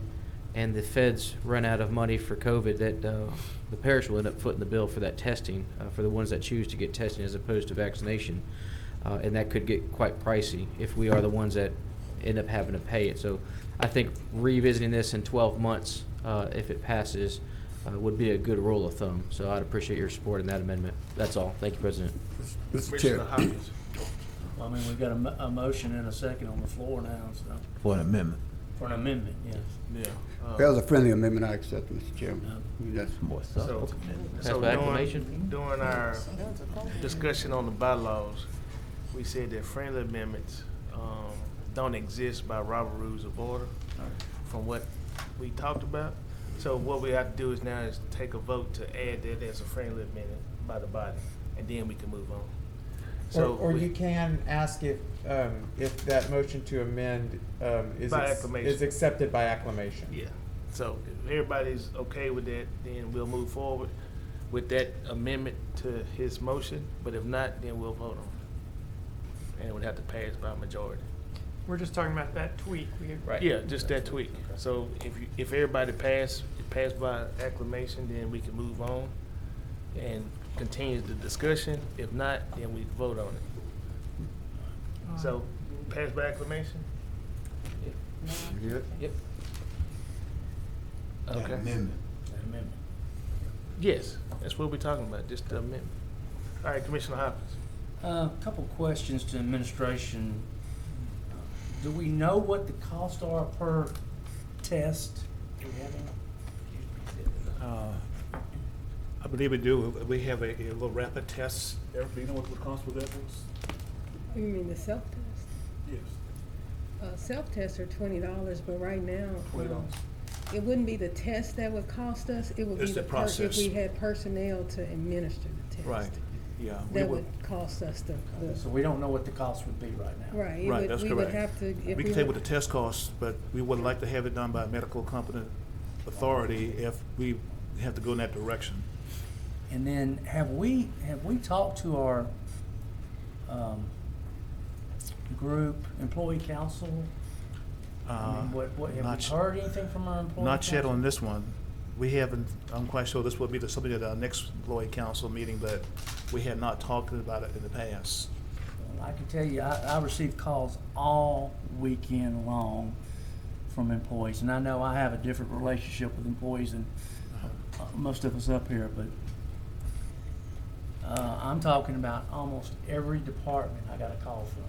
H: and the feds run out of money for COVID, that the parish will end up footing the bill for that testing for the ones that choose to get testing as opposed to vaccination, and that could get quite pricey if we are the ones that end up having to pay it. So I think revisiting this in 12 months, if it passes, would be a good rule of thumb. So I'd appreciate your support in that amendment. That's all. Thank you, President.
P: Mr. Chair.
S: Well, I mean, we've got a motion and a second on the floor now, so.
B: For an amendment.
S: For an amendment, yes.
E: Yeah.
P: That was a friendly amendment I accept, Mr. Chairman. Yes.
E: So during our discussion on the bylaws, we said that friendly amendments don't exist by Robert Rules of Order from what we talked about. So what we have to do is now is take a vote to add that as a friendly amendment by the body, and then we can move on. So
I: or you can ask if that motion to amend is accepted by acclamation.
E: Yeah. So if everybody's okay with that, then we'll move forward with that amendment to his motion. But if not, then we'll vote on it, and it would have to pass by a majority.
J: We're just talking about that tweak.
E: Yeah, just that tweak. So if everybody passed by acclamation, then we can move on and continue the discussion. If not, then we vote on it. So, pass by acclamation?
D: You good?
H: Yep.
E: Okay.
U: Amendment.
E: Yes, that's what we're talking about, just the amendment. All right, Commissioner Hopkins.
S: A couple questions to administration. Do we know what the costs are per test? Do we have any?
Q: I believe we do. We have a little rapid test. Eric, do you know what the cost for that was?
L: You mean the self-test?
Q: Yes.
L: Self-tests are $20, but right now,
Q: $20.
L: it wouldn't be the test that would cost us, it would be
Q: It's the
L: if
Q: process.
L: we had personnel to administer the test.
Q: Right, yeah.
L: That would cost us the.
S: So we don't know what the cost would be right now.
L: Right.
Q: Right, that's
L: We
Q: correct.
L: would have to.
Q: We can tell you what the test costs, but we would like to have it done by a medical competent authority if we have to go in that direction.
S: And then have we talked to our group employee council? I mean, what have
Q: not
S: we heard anything from our employee
Q: Not yet
S: council?
Q: on this one. We haven't, I'm quite sure this will be something at our next employee council meeting, but we had not talked about it in the past.
S: I can tell you, I received calls all weekend long from employees, and I know I have a different relationship with employees than most of us up here, but I'm talking about almost every department I got a call from.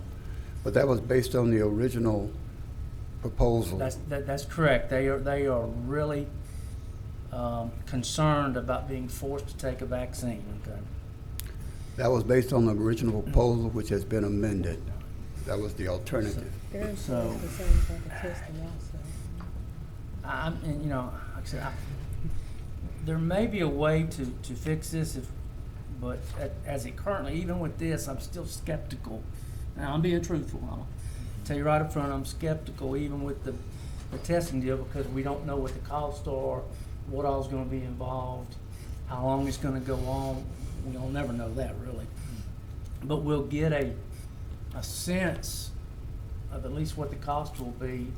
P: But that was based on the original proposal.
S: That's correct. They are really concerned about being forced to take a vaccine. Okay.
P: That was based on the original proposal, which has been amended. That was the alternative.
L: They're
S: So-
L: concerned about the testing also.
S: And you know, like I said, there may be a way to fix this, but as it currently, even with this, I'm still skeptical. Now, I'm being truthful. I'll tell you right up front, I'm skeptical even with the testing deal because we don't know what the costs are, what all's going to be involved, how long it's going to go on. We'll never know that really. But we'll get a sense of at least what the cost will be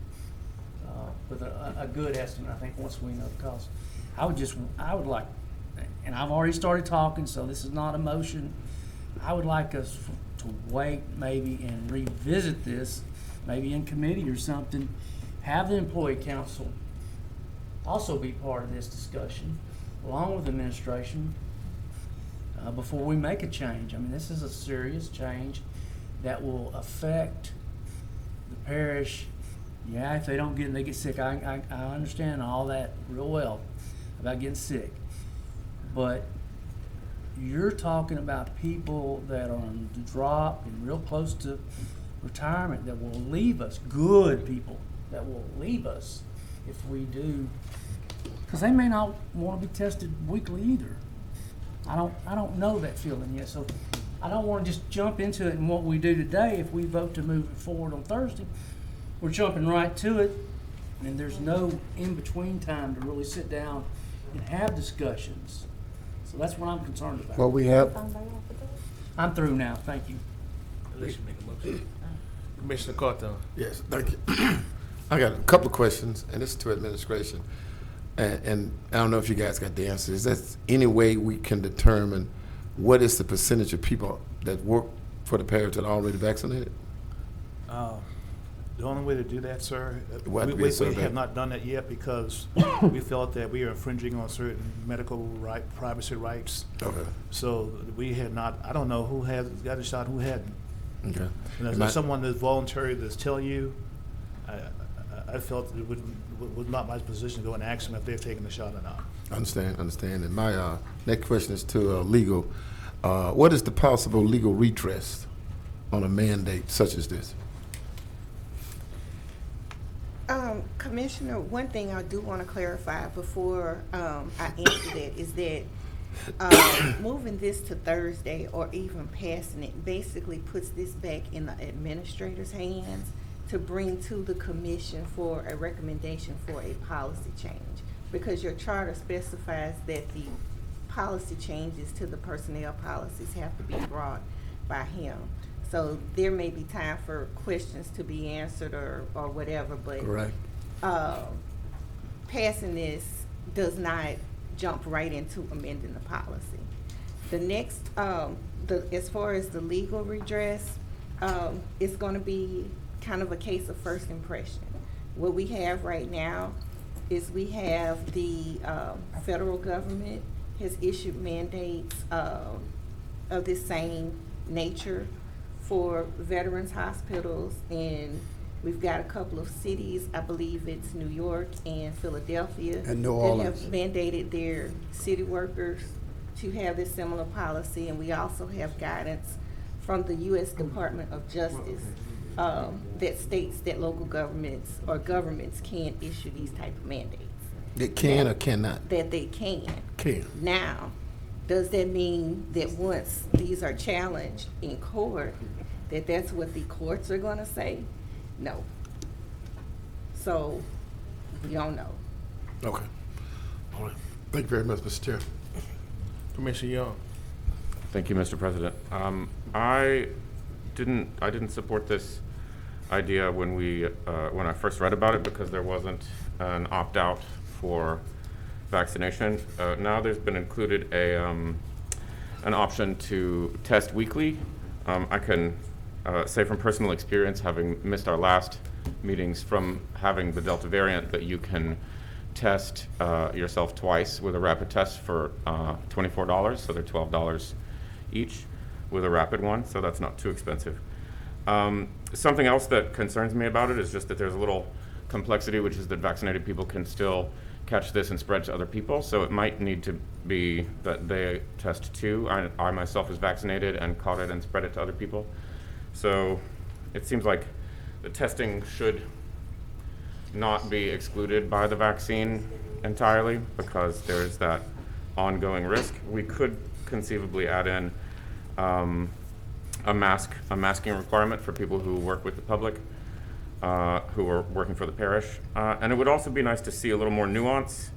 S: with a good estimate, I think, once we know the cost. I would like, and I've already started talking, so this is not a motion. I would like us to wait maybe and revisit this, maybe in committee or something, have the employee council also be part of this discussion, along with administration, before we make a change. I mean, this is a serious change that will affect the parish. Yeah, if they don't get, they get sick. I understand all that real well about getting sick. But you're talking about people that are on the drop and real close to retirement that will leave us, good people that will leave us if we do, because they may not want to be tested weekly either. I don't know that feeling yet, so I don't want to just jump into it. And what we do today, if we vote to move it forward on Thursday, we're jumping right to it, and there's no in-between time to really sit down and have discussions. So that's what I'm concerned about.
P: Well, we have,
S: I'm through now, thank you.
E: Unless you make a motion. Commissioner Carter.
D: Yes, thank you. I got a couple of questions, and this is to administration. And I don't know if you guys got the answers. Is there any way we can determine what is the percentage of people that work for the parish that are already vaccinated?
Q: The only way to do that, sir,
D: What
Q: we
D: we
Q: have not done that yet because we felt that we are infringing on certain medical privacy rights.
D: Okay.
Q: So we had not, I don't know who has got a shot, who hadn't.
D: Okay.
Q: And if there's someone that's voluntary that's telling you, I felt it was not my position to go and ask them if they've taken the shot or not.
D: Understand. And my next question is to legal. What is the possible legal redress on a mandate such as this?
A: Commissioner, one thing I do want to clarify before I answer that is that moving this to Thursday or even passing it basically puts this back in the administrator's hands to bring to the commission for a recommendation for a policy change, because your charter specifies that the policy changes to the personnel policies have to be brought by him. So there may be time for questions to be answered or whatever, but
P: Correct.
A: Passing this does not jump right into amending the policy. The next, as far as the legal redress, it's gonna be kind of a case of first impression. What we have right now is we have the federal government has issued mandates of this same nature for veterans hospitals, and we've got a couple of cities, I believe it's New York and Philadelphia,
P: And New
A: that
P: Orleans.
A: have mandated their city workers to have this similar policy, and we also have guidance from the U.S. Department of Justice that states that local governments or governments can issue these type of mandates.
D: They can or cannot?
A: That they can.
D: Can.
A: Now, does that mean that once these are challenged in court, that that's what the courts are gonna say? No. So, we don't know.
D: Okay. All right. Thank you very much, Mr. Chair.
E: Commissioner Young.
K: Thank you, Mr. President. I didn't support this idea when I first read about it because there wasn't an opt-out for vaccination. Now there's been included an option to test weekly. I can say from personal experience, having missed our last meetings from having the Delta variant, that you can test yourself twice with a rapid test for $24, so they're $12 each with a rapid one, so that's not too expensive. Something else that concerns me about it is just that there's a little complexity, which is that vaccinated people can still catch this and spread to other people, so it might need to be that they test too. I myself was vaccinated and caught it and spread it to other people. So it seems like the testing should not be excluded by the vaccine entirely because there's that ongoing risk. We could conceivably add in a masking requirement for people who work with the public, who are working for the parish. And it would also be nice to see a little more nuance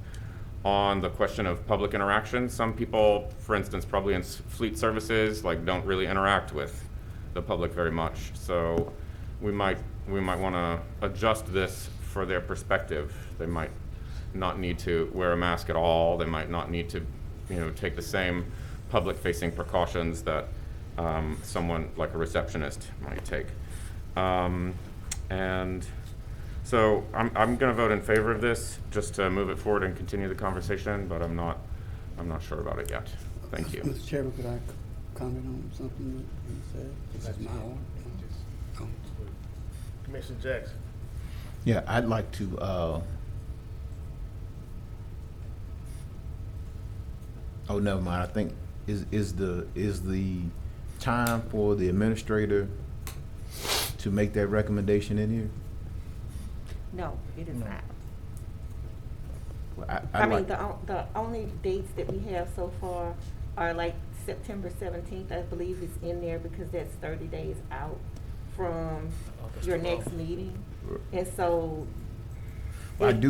K: on the question of public interaction. Some people, for instance, probably in fleet services, like don't really interact with the public very much. So we might want to adjust this for their perspective. They might not need to wear a mask at all. They might not need to, take the same public-facing precautions that someone like a receptionist might take. And so I'm going to vote in favor of this just to move it forward and continue the conversation, but I'm not sure about it yet. Thank you.
P: Mr. Chairman, could I comment on something that you said? This is my own. Oh.
E: Commissioner Jackson.
B: Yeah, I'd like to, oh, never mind. I think is the time for the administrator to make that recommendation in here?
A: No, it is not.
B: Well,
A: I mean, the only dates that we have so far are like September 17th, I believe is in there because that's 30 days out from your next meeting. And so it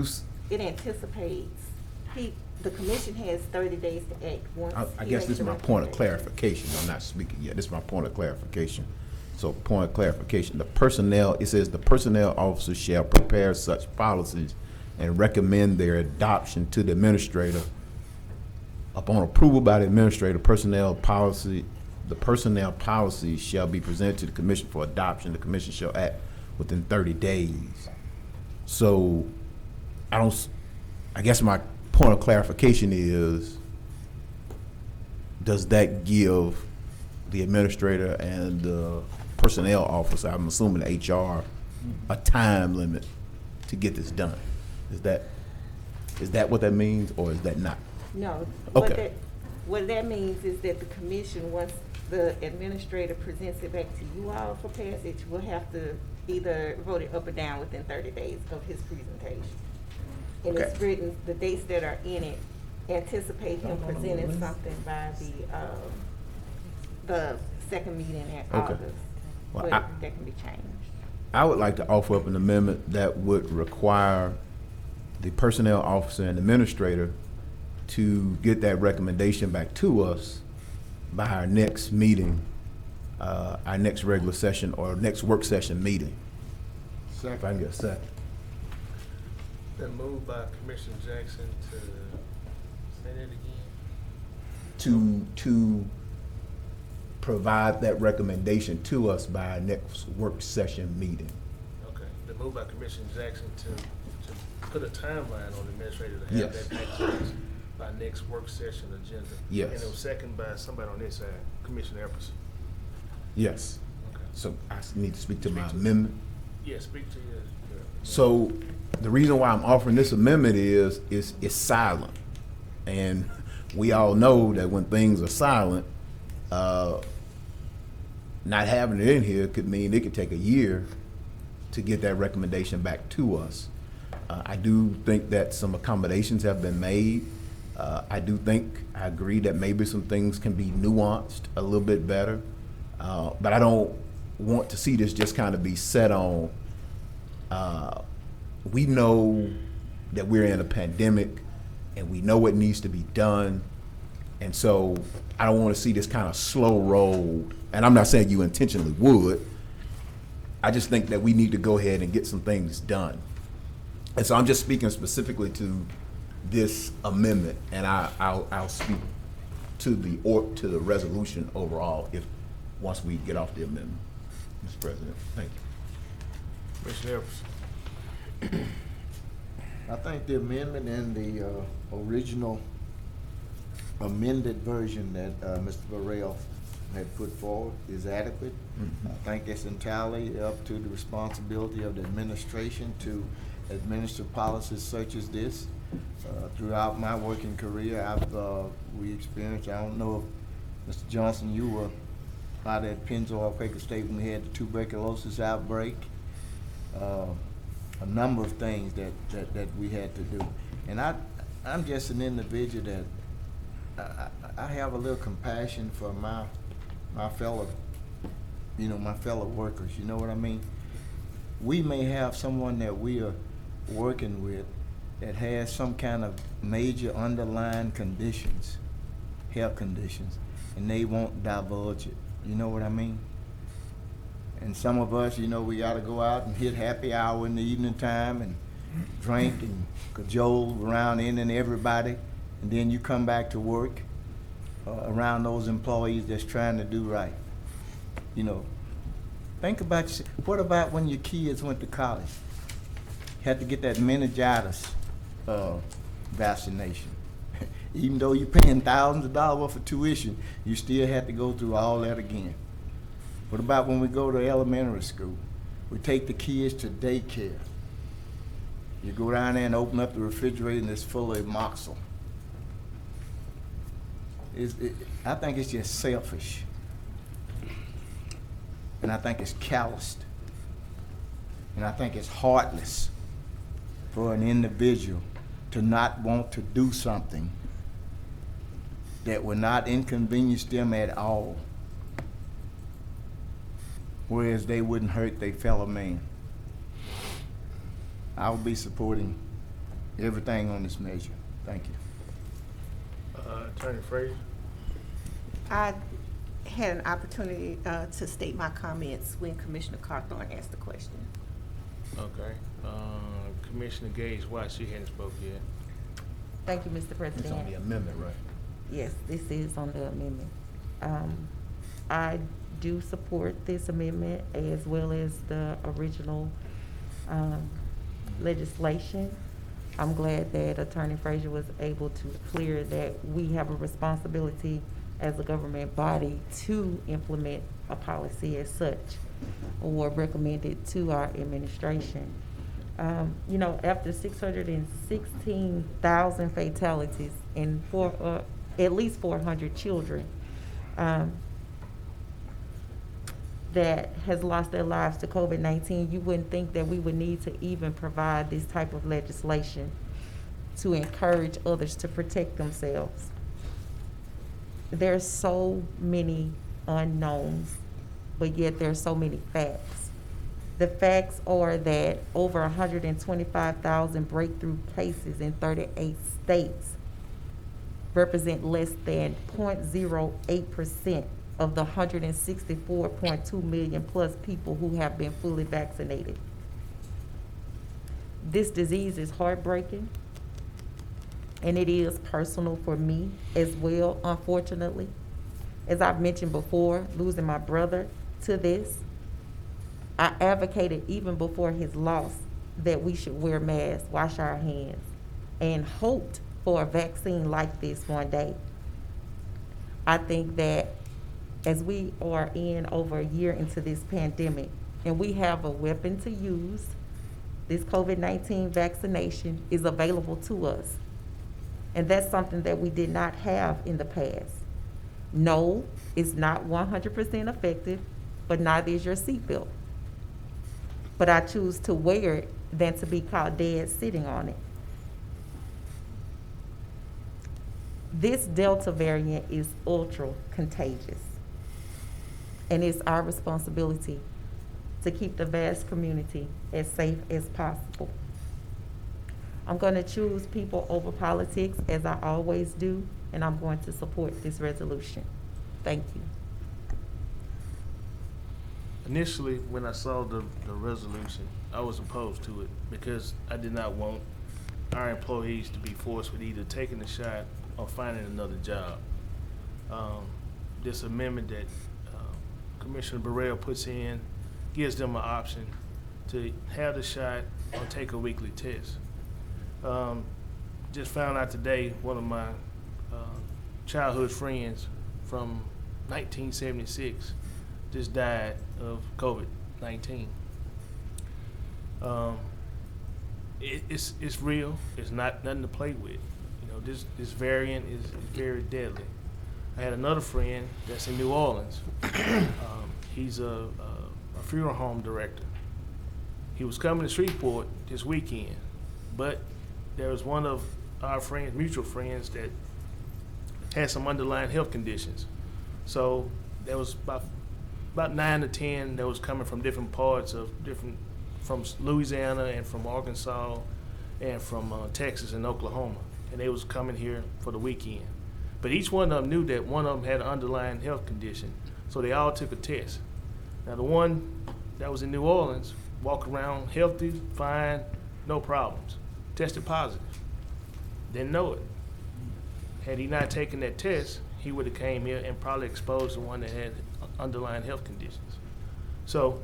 A: anticipates, the commission has 30 days to act once.
B: I guess this is my point of clarification. I'm not speaking yet. This is my point of clarification. So point of clarification, it says the personnel officer shall prepare such policies and recommend their adoption to the administrator. Upon approval by the administrator, the personnel policy shall be presented to the commission for adoption. The commission shall act within 30 days. So I guess my point of clarification is, does that give the administrator and the personnel officer, I'm assuming HR, a time limit to get this done? Is that what that means, or is that not?
A: No.
B: Okay.
A: What that means is that the commission, once the administrator presents it back to you all for passage, will have to either vote it up or down within 30 days of his presentation. And it's written, the dates that are in it anticipate him presenting something by the second meeting in August.
B: Well,
A: But that can be changed.
B: I would like to offer up an amendment that would require the personnel officer and administrator to get that recommendation back to us by our next meeting our next regular session or next work session meeting.
U: Second.
B: If I can get a second.
E: Been moved by Commissioner Jackson to, say that again?
B: To provide that recommendation to us by our next work session meeting.
E: Okay, been moved by Commissioner Jackson to put a timeline on the administrator to have
B: Yes.
E: that access by next work session agenda.
B: Yes.
E: And it was seconded by somebody on this side, Commissioner Epperson.
B: Yes.
E: Okay.
B: So I need to speak to my
E: Speak to-
B: amendment.
E: Yeah, speak to your.
B: So the reason why I'm offering this amendment is it's silent. And we all know that when things are silent, not having it in here could mean it could take a year to get that recommendation back to us. I do think that some accommodations have been made. I agree that maybe some things can be nuanced a little bit better. But I don't want to see this just kind of be set on, we know that we're in a pandemic and we know what needs to be done. And so I don't want to see this kind of slow roll. And I'm not saying you intentionally would. I just think that we need to go ahead and get some things done. And so I'm just speaking specifically to this amendment, and I'll speak to the resolution overall once we get off the amendment, Mr. President. Thank you.
E: Commissioner Epperson.
U: I think the amendment in the original amended version that Mr. Burrell had put forward is adequate.
B: Mhm.
U: I think it's entirely up to the responsibility of the administration to administer policies such as this. Throughout my working career, we experienced, I don't know if Mr. Johnson, you were out at Pennzoil Quaker State when we had the tuberculosis outbreak. A number of things that we had to do. And I'm just an individual that I have a little compassion for my fellow, my fellow workers, you know what I mean? We may have someone that we are working with that has some kind of major underlying conditions, health conditions, and they won't divulge it, you know what I mean? And some of us, we gotta go out and hit happy hour in the evening time and drink and cajole around in and everybody, and then you come back to work around those employees that's trying to do right. Think about, what about when your kids went to college? Had to get that meningitis vaccination. Even though you're paying thousands of dollars worth of tuition, you still had to go through all that again. What about when we go to elementary school? We take the kids to daycare. You go down there and open up the refrigerator and it's full of Moxil. I think it's just selfish. And I think it's calloused. And I think it's heartless for an individual to not want to do something that will not inconvenience them at all, whereas they wouldn't hurt their fellow man. I will be supporting everything on this measure. Thank you.
E: Attorney Frazier.
A: I had an opportunity to state my comments when Commissioner Cawthorn asked the question.
E: Okay. Commissioner Gage White, she hadn't spoke yet.
O: Thank you, Mr. President.
B: It's on the amendment, right?
O: Yes, this is on the amendment. I do support this amendment as well as the original legislation. I'm glad that Attorney Frazier was able to clear that we have a responsibility as a government body to implement a policy as such or recommend it to our administration. After 616,000 fatalities and at least 400 children that has lost their lives to COVID-19, you wouldn't think that we would need to even provide this type of legislation to encourage others to protect themselves. There's so many unknowns, but yet there's so many facts. The facts are that over 125,000 breakthrough cases in 38 states represent less than 0.08% of the 164.2 million plus people who have been fully vaccinated. This disease is heartbreaking, and it is personal for me as well, unfortunately. As I've mentioned before, losing my brother to this, I advocated even before his loss that we should wear masks, wash our hands, and hoped for a vaccine like this one day. I think that as we are in over a year into this pandemic, and we have a weapon to use, this COVID-19 vaccination is available to us. And that's something that we did not have in the past. No, it's not 100% effective, but neither is your seatbelt. But I choose to wear it than to be caught dead sitting on it. This Delta variant is ultra contagious, and it's our responsibility to keep the vast community as safe as possible. I'm going to choose people over politics, as I always do, and I'm going to support this resolution. Thank you.
E: Initially, when I saw the resolution, I was opposed to it because I did not want our employees to be forced with either taking the shot or finding another job. This amendment that Commissioner Burrell puts in gives them an option to have the shot or take a weekly test. Just found out today, one of my childhood friends from 1976 just died of COVID-19. It's real. It's not nothing to play with. You know, this variant is very deadly. I had another friend that's in New Orleans. He's a funeral home director. He was coming to Shreveport this weekend, but there was one of our friends, mutual friends, that had some underlying health conditions. So there was about 9 to 10 that was coming from different parts of from Louisiana and from Arkansas and from Texas and Oklahoma. And they was coming here for the weekend. But each one of them knew that one of them had an underlying health condition. So they all took a test. Now the one that was in New Orleans walked around healthy, fine, no problems. Tested positive. Didn't know it. Had he not taken that test, he would have came here and probably exposed the one that had underlying health conditions. So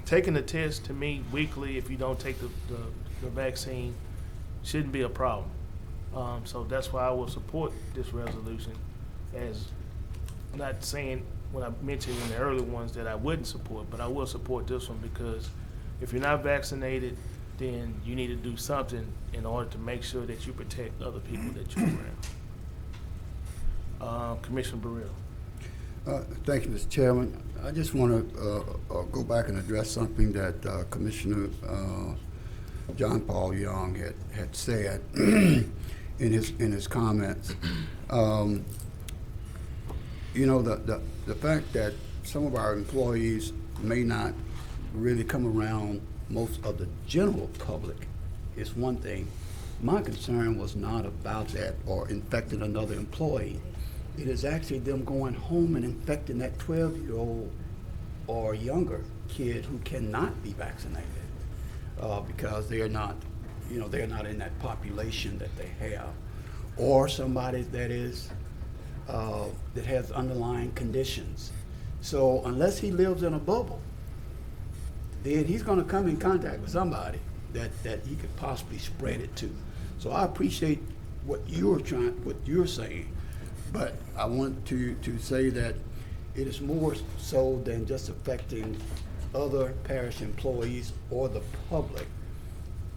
E: taking the test, to me, weekly, if you don't take the vaccine, shouldn't be a problem. So that's why I will support this resolution, as not saying when I mentioned in the early ones that I wouldn't support, but I will support this one because if you're not vaccinated, then you need to do something in order to make sure that you protect other people that you're around. Commissioner Burrell.
P: Thank you, Mr. Chairman. I just want to go back and address something that Commissioner John Paul Young had said in his comments. You know, the fact that some of our employees may not really come around most of the general public is one thing. My concern was not about that or infecting another employee. It is actually them going home and infecting that 12-year-old or younger kid who cannot be vaccinated because they're not, you know, they're not in that population that they have, or somebody that is that has underlying conditions. So unless he lives in a bubble, then he's going to come in contact with somebody that he could possibly spread it to. So I appreciate what you're saying, but I want to say that it is more so than just affecting other parish employees or the public,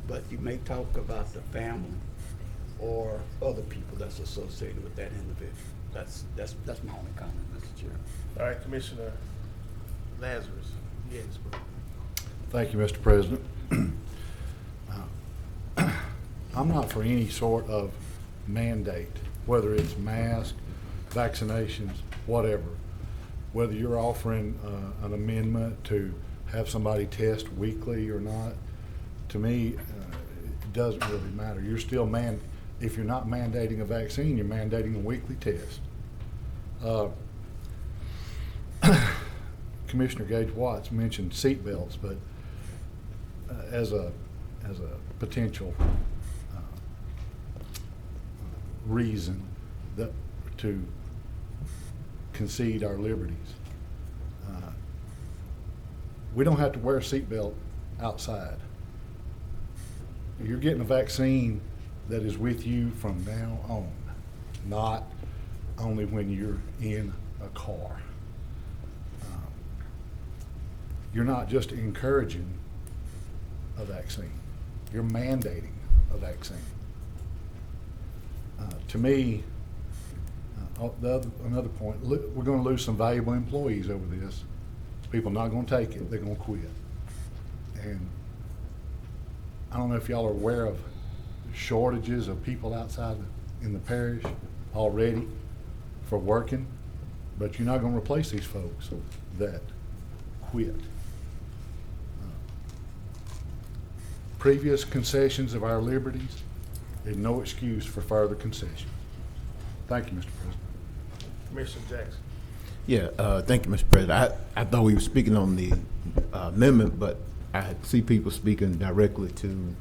P: but you may talk about the family or other people that's associated with that individual. That's my only comment, Mr. Chair.
E: All right, Commissioner Lazarus. Yes.
M: Thank you, Mr. President. I'm not for any sort of mandate, whether it's mask, vaccinations, whatever. Whether you're offering an amendment to have somebody test weekly or not, to me, it doesn't really matter. You're still if you're not mandating a vaccine, you're mandating a weekly test. Commissioner Gage Watts mentioned seatbelts, but as a potential reason that to concede our liberties. We don't have to wear a seatbelt outside. You're getting a vaccine that is with you from now on, not only when you're in a car. You're not just encouraging a vaccine, you're mandating a vaccine. To me, another point, we're going to lose some valuable employees over this. People are not going to take it, they're going to quit. And I don't know if y'all are aware of shortages of people outside in the parish already for working, but you're not going to replace these folks that quit. Previous concessions of our liberties, there's no excuse for further concessions. Thank you, Mr. President.
E: Commissioner Jackson.
B: Yeah, thank you, Mr. President. I thought we were speaking on the amendment, but I see people speaking directly to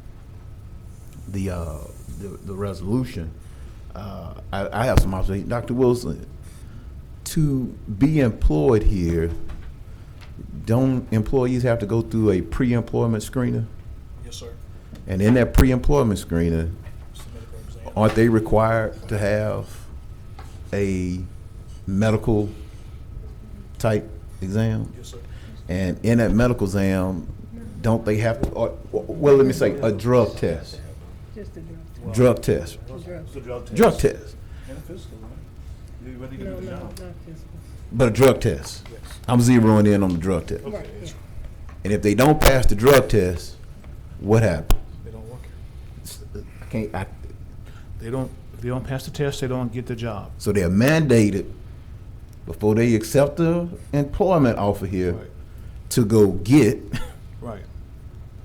B: the resolution. I have some observations. Dr. Wilson, to be employed here, don't employees have to go through a pre-employment screener?
Q: Yes, sir.
B: And in that pre-employment screener, aren't they required to have a medical type exam?
Q: Yes, sir.
B: And in that medical exam, don't they have to, or, well, let me say, a drug test?
L: Just a
B: Drug test.
Q: It's a drug test.
B: Drug test.
Q: And a physical, right? Whether you
L: No,
Q: do the
L: no,
Q: job.
L: not physical.
B: But a drug test.
Q: Yes.
B: I'm zeroing in on the drug test.
Q: Okay.
L: Right, yeah.
B: And if they don't pass the drug test, what happens?
Q: They don't work here.
B: I can't,
Q: If they don't pass the test, they don't get the job.
B: so they're mandated before they accept the employment offer here
Q: Right.
B: to go get
Q: Right.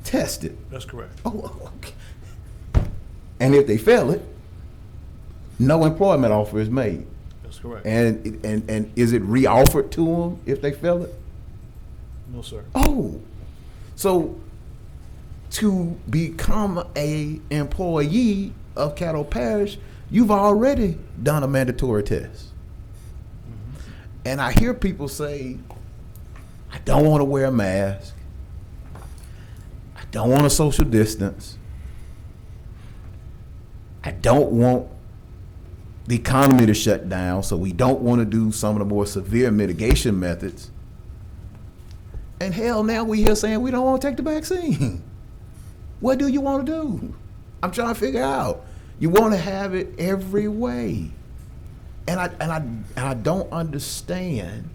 B: tested.
Q: That's correct.
B: Oh, okay. And if they fail it, no employment offer is made.
Q: That's correct.
B: And is it re-offered to them if they fail it?
Q: No, sir.
B: Oh, so to become a employee of Caddo Parish, you've already done a mandatory test. And I hear people say, I don't want to wear a mask. I don't want to social distance. I don't want the economy to shut down, so we don't want to do some of the more severe mitigation methods. And hell, now we here saying we don't want to take the vaccine. What do you want to do? I'm trying to figure out. You want to have it every way. And I don't understand,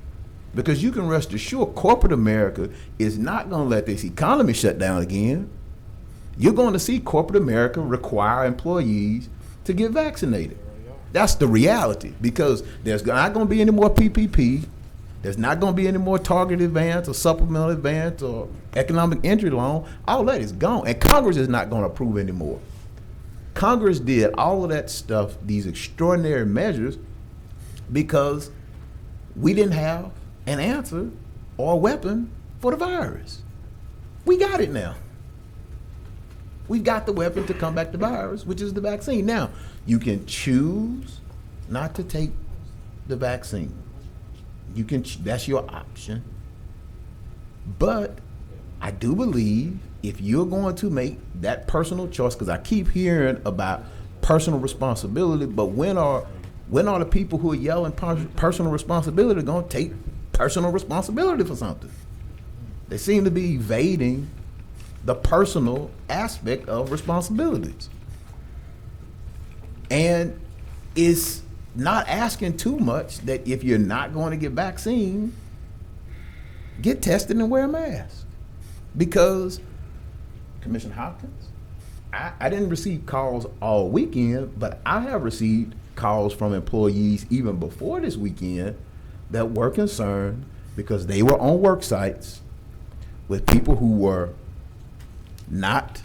B: because you can rest assured corporate America is not going to let this economy shut down again. You're going to see corporate America require employees to get vaccinated. That's the reality, because there's not going to be any more PPP. There's not going to be any more targeted advance or supplemental advance or economic entry loan. All that is gone. And Congress is not going to approve anymore. Congress did all of that stuff, these extraordinary measures, because we didn't have an answer or a weapon for the virus. We got it now. We've got the weapon to combat the virus, which is the vaccine. Now, you can choose not to take the vaccine. You can, that's your option. But I do believe if you're going to make that personal choice, because I keep hearing about personal responsibility, but when are the people who are yelling personal responsibility going to take personal responsibility for something? They seem to be evading the personal aspect of responsibilities. And it's not asking too much that if you're not going to get vaccine, get tested and wear a mask. Because, Commissioner Hopkins, I didn't receive calls all weekend, but I have received calls from employees even before this weekend that were concerned because they were on work sites with people who were not,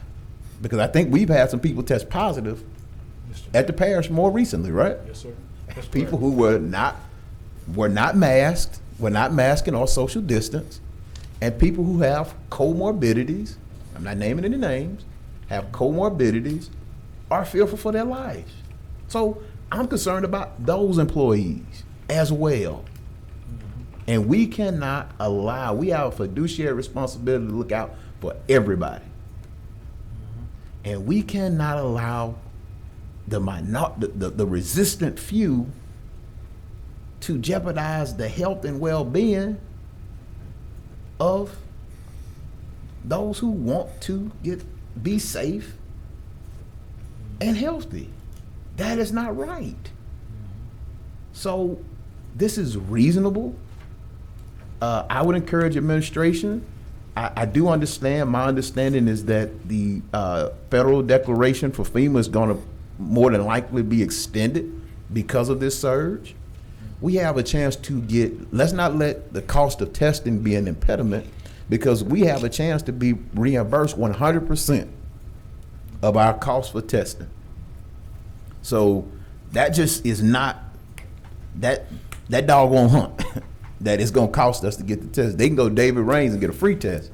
B: because I think we've had some people test positive at the parish more recently, right?
Q: Yes, sir. That's
B: People
Q: correct.
B: who were not masked, were not masking or social distance, and people who have comorbidities, I'm not naming any names, have comorbidities, are fearful for their lives. So I'm concerned about those employees as well. And we cannot allow, we have a fiduciary responsibility to look out for everybody. And we cannot allow the resistant few to jeopardize the health and well-being of those who want to be safe and healthy. That is not right. So this is reasonable. I would encourage administration. I do understand, my understanding is that the federal declaration for FEMA is going to more than likely be extended because of this surge. We have a chance to let's not let the cost of testing be an impediment, because we have a chance to be reimbursed 100% of our cost for testing. So that just is not, that doggone hunt that it's gonna cost us to get the test. They can go David Raines and get a free test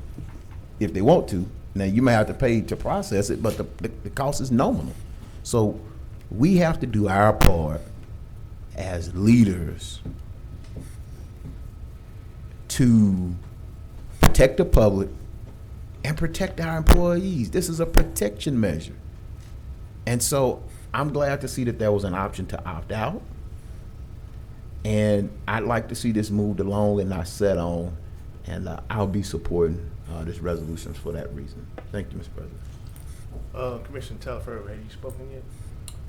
B: if they want to. Now you may have to pay to process it, but the cost is nominal. So we have to do our part as leaders to protect the public and protect our employees. This is a protection measure. And so I'm glad to see that there was an option to opt out. And I'd like to see this moved along and not set on. And I'll be supporting this resolution for that reason. Thank you, Mr. President.
E: Commissioner Telefer, have you spoken yet?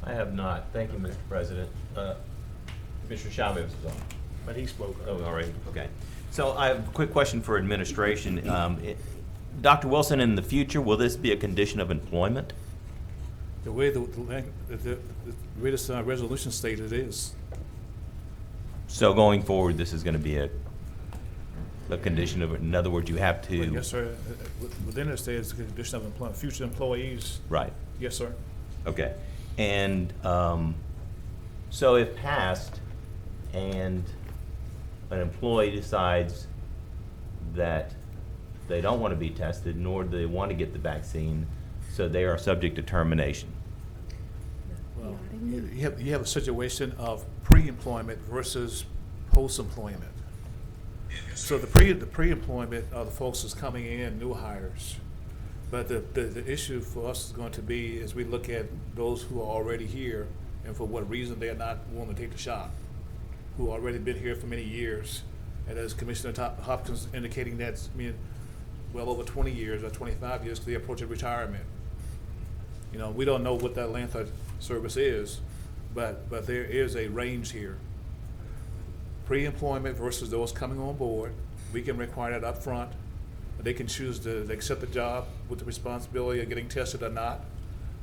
N: I have not. Thank you, Mr. President. Commissioner Chavez is on.
E: But he spoke.
N: Oh, all right. Okay. So I have a quick question for administration. Dr. Wilson, in the future, will this be a condition of employment?
Q: The way the way this resolution stated it is.
N: So going forward, this is going to be a condition of, in other words, you have to.
Q: Well, yes, sir. Within it states a condition of employment, future employees.
N: Right.
Q: Yes, sir.
N: Okay. And so if passed and an employee decides that they don't want to be tested, nor do they want to get the vaccine, so they are subject to termination.
Q: Well, you have a situation of pre-employment versus post-employment. So the pre-employment are the folks that's coming in, new hires. But the issue for us is going to be, as we look at those who are already here and for what reason they are not willing to take the shot, who already been here for many years. And as Commissioner Hopkins indicating, that's well over 20 years or 25 years to the approach of retirement. You know, we don't know what that length of service is, but there is a range here. Pre-employment versus those coming on board, we can require that up front. They can choose to accept the job with the responsibility of getting tested or not.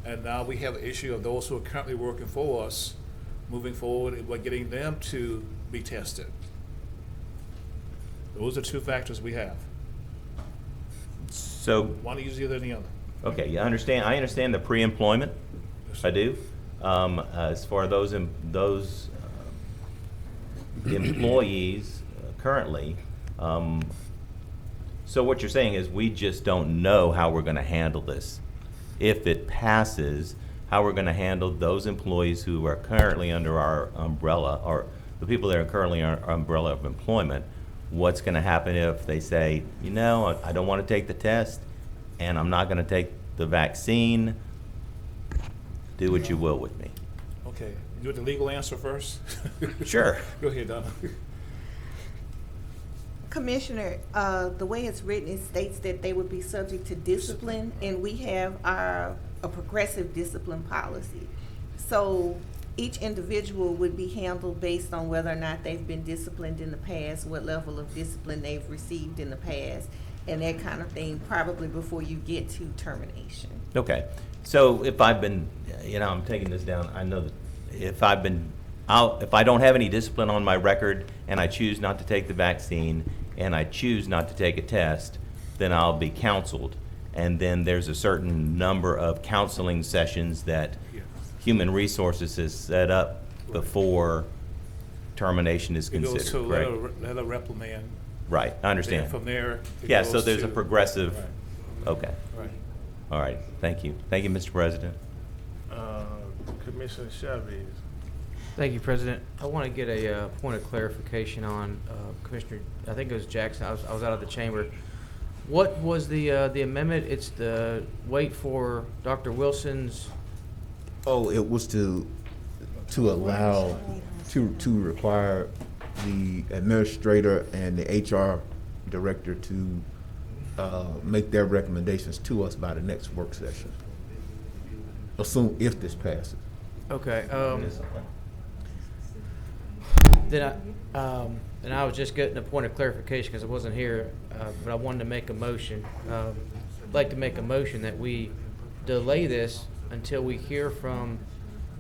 Q: And now we have an issue of those who are currently working for us, moving forward, we're getting them to be tested. Those are two factors we have.
N: So
Q: one easier than the other.
N: Okay, I understand the pre-employment. I do. As far as those employees currently, so what you're saying is we just don't know how we're going to handle this. If it passes, how we're going to handle those employees who are currently under our umbrella, or the people that are currently under our umbrella of employment. What's going to happen if they say, you know, I don't want to take the test and I'm not going to take the vaccine? Do what you will with me.
Q: Okay, you want the legal answer first?
N: Sure.
Q: Go ahead, Donna.
A: Commissioner, the way it's written, it states that they would be subject to discipline, and we have a progressive discipline policy. So each individual would be handled based on whether or not they've been disciplined in the past, what level of discipline they've received in the past, and that kind of thing, probably before you get to termination.
N: Okay. So if I've been, you know, I'm taking this down, I know that if I don't have any discipline on my record and I choose not to take the vaccine and I choose not to take a test, then I'll be counseled. And then there's a certain number of counseling sessions that Human Resources has set up before termination is
Q: It goes
N: considered,
Q: to
N: correct?
Q: letter reprimand.
N: Right, I understand.
Q: Then from there, it
N: Yeah, so
Q: goes
N: there's a
Q: to-
N: progressive,
Q: Right.
N: okay.
Q: Right.
N: All right, thank you. Thank you, Mr. President.
E: Commissioner Chavez.
H: Thank you, President. I want to get a point of clarification on Commissioner, I think it was Jackson, I was out of the chamber. What was the amendment? It's the wait for Dr. Wilson's,
B: Oh, it was to allow, to require the administrator and the HR director to make their recommendations to us by the next work session. Assume if this passes.
H: okay. Then and I was just getting a point of clarification because I wasn't here, but I wanted to make a motion. I'd like to make a motion that we delay this until we hear from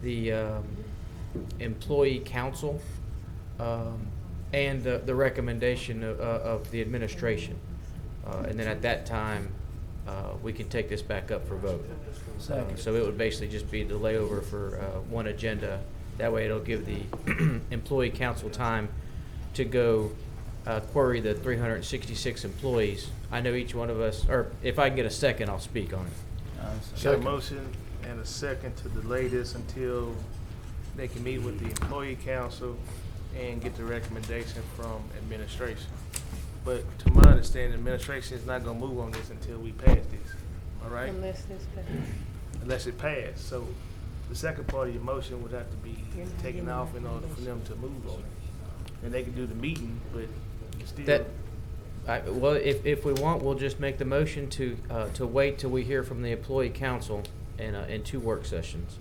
H: the employee council and the recommendation of the administration. And then at that time, we can take this back up for vote. So it would basically just be the layover for one agenda. That way it'll give the employee council time to go query the 366 employees. I know each one of us, or if I can get a second, I'll speak on it.
E: Got a motion and a second to delay this until they can meet with the employee council and get the recommendation from administration. But to my understanding, administration is not gonna move on this until we pass this, all right?
L: Unless this passes.
E: Unless it passed. So the second part of your motion would have to be taken off in order for them to move on it. And they can do the meeting, but still.
H: Well, if we want, we'll just make the motion to wait till we hear from the employee council in 2 work sessions.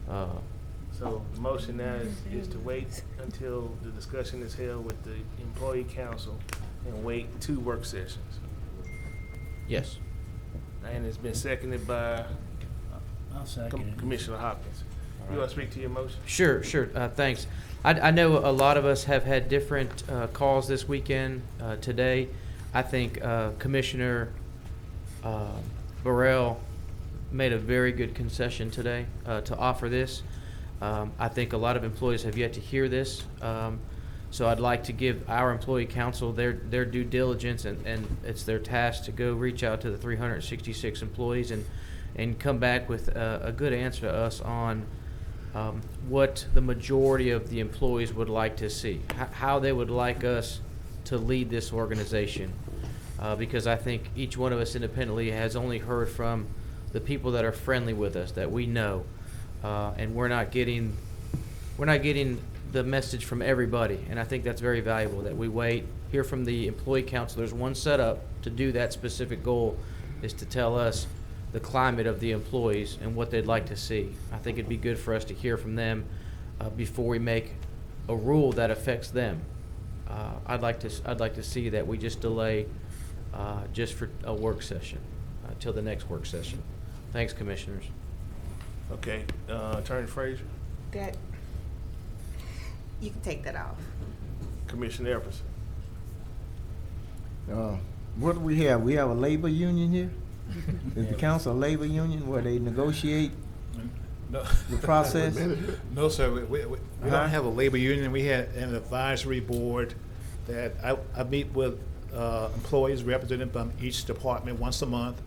E: So the motion now is to wait until the discussion is held with the employee council and wait 2 work sessions.
H: Yes.
E: And it's been seconded by
S: I'll second it.
E: Commissioner Hopkins. You want to speak to your motion?
H: Sure. Thanks. I know a lot of us have had different calls this weekend. Today, I think Commissioner Burrell made a very good concession today to offer this. I think a lot of employees have yet to hear this. So I'd like to give our employee council their due diligence, and it's their task to go reach out to the 366 employees and come back with a good answer to us on what the majority of the employees would like to see, how they would like us to lead this organization. Because I think each one of us independently has only heard from the people that are friendly with us, that we know, and we're not getting the message from everybody. And I think that's very valuable, that we wait, hear from the employee council. There's one set up to do that specific goal, is to tell us the climate of the employees and what they'd like to see. I think it'd be good for us to hear from them before we make a rule that affects them. I'd like to see that we just delay just for a work session till the next work session. Thanks, commissioners.
E: Okay, Attorney Frazier,
A: That, you can take that off.
E: Commissioner Epperson.
U: What do we have? We have a labor union here? Is the council a labor union where they negotiate
Q: No.
U: the process?
Q: No, sir, we don't have a labor union. We had an advisory board that I meet with employees represented from each department once a month,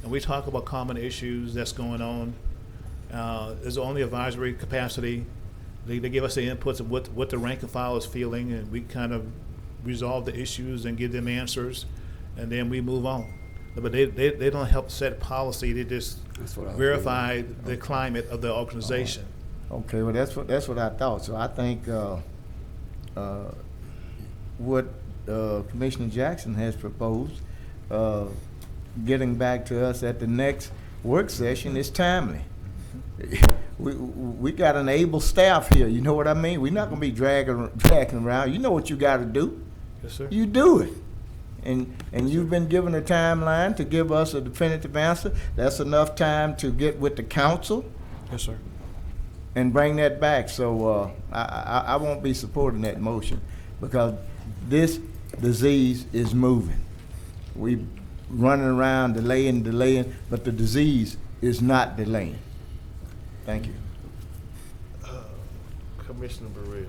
Q: and we talk about common issues that's going on. There's only advisory capacity. They give us the inputs of what the rank and file is feeling, and we kind of resolve the issues and give them answers, and then we move on. But they don't help set policy. They just verify the climate of the organization.
U: Okay, well, that's what I thought. So I think what Commissioner Jackson has proposed, getting back to us at the next work session, is timely. We got an able staff here. You know what I mean? We're not going to be dragging around. You know what you got to do.
Q: Yes, sir.
U: You do it. And you've been given a timeline to give us a definitive answer. That's enough time to get with the council.
Q: Yes, sir.
U: And bring that back. So I won't be supporting that motion because this disease is moving. We running around delaying, but the disease is not delaying. Thank you.
E: Commissioner Burrell.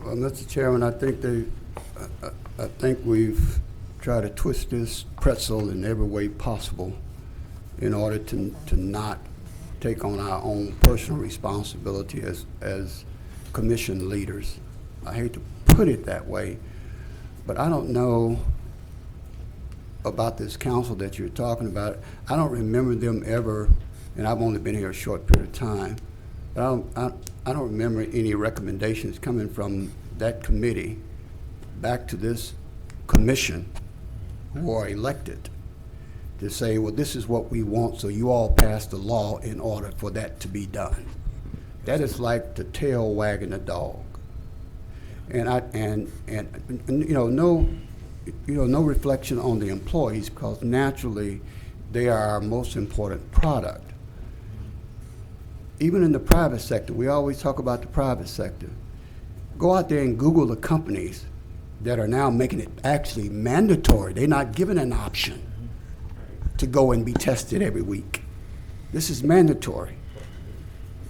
P: Well, Mr. Chairman, I think we've tried to twist this pretzel in every way possible in order to not take on our own personal responsibility as commission leaders. I hate to put it that way, but I don't know about this council that you're talking about. I don't remember them ever, and I've only been here a short period of time, but I don't remember any recommendations coming from that committee back to this commission who are elected to say, well, this is what we want, so you all pass the law in order for that to be done. That is like the tail wagging the dog. And no reflection on the employees, because naturally they are our most important product. Even in the private sector, we always talk about the private sector. Go out there and Google the companies that are now making it actually mandatory. They're not given an option to go and be tested every week. This is mandatory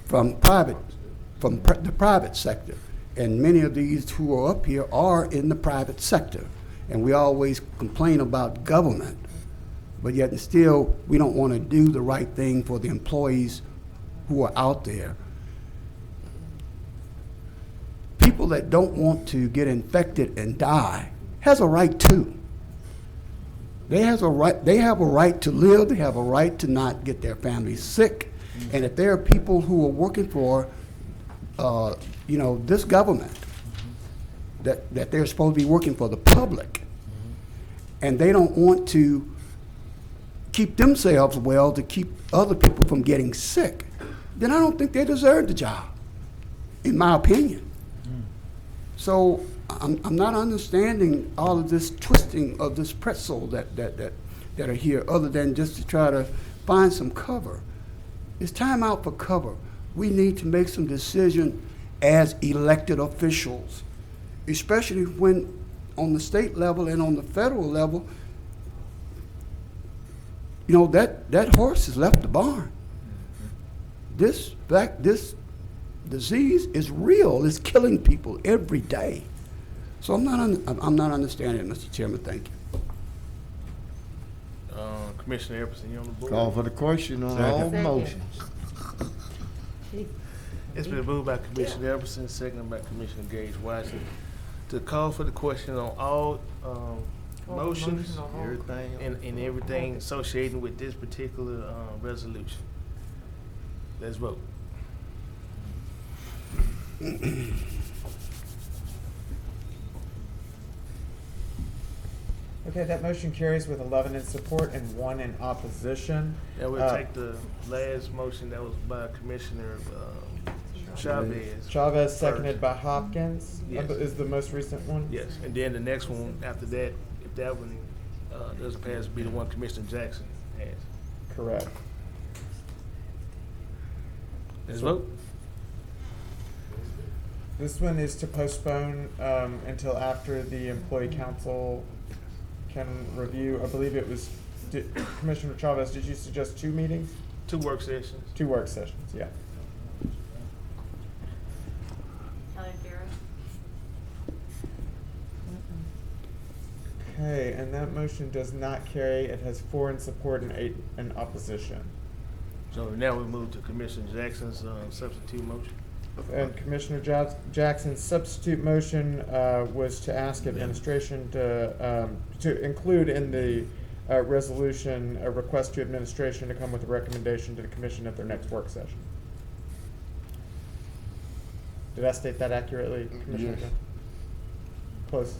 P: from the private sector. And many of these who are up here are in the private sector. And we always complain about government, but yet and still we don't want to do the right thing for the employees who are out there. People that don't want to get infected and die has a right too. They have a right to live. They have a right to not get their families sick. And if there are people who are working for, this government, that they're supposed to be working for the public, and they don't want to keep themselves well to keep other people from getting sick, then I don't think they deserve the job, in my opinion. So I'm not understanding all of this twisting of this pretzel that are here, other than just to try to find some cover. It's time out for cover. We need to make some decision as elected officials, especially when on the state level and on the federal level, that horse has left the barn. This disease is real. It's killing people every day. So I'm not understanding it, Mr. Chairman. Thank you.
E: Commissioner Epperson, you on the board?
U: Call for the question on all motions.
E: It's been moved by Commissioner Epperson, seconded by Commissioner Gage Watson, to call for the question on all motions and everything associated with this particular resolution. Let's vote.
I: Okay, that motion carries with 11 in support and 1 in opposition.
E: Now we'll take the last motion that was by Commissioner Chavez.
I: Chavez, seconded by Hopkins.
E: Yes.
I: Is the most recent one?
E: Yes, and then the next one after that, if that one doesn't pass, will be the one Commissioner Jackson has.
I: Correct.
E: Let's vote.
I: This one is to postpone until after the employee council can review. I believe it was, Commissioner Chavez, did you suggest 2 meetings?
E: 2 work sessions.
I: 2 work sessions, yeah. Okay, and that motion does not carry. It has 4 in support and 8 in opposition.
E: So now we move to Commissioner Jackson's substitute motion.
I: And Commissioner Jackson's substitute motion was to ask administration to include in the resolution a request to administration to come with a recommendation to the commission at their next work session. Did I state that accurately, Commissioner?
U: Yes.
I: Close.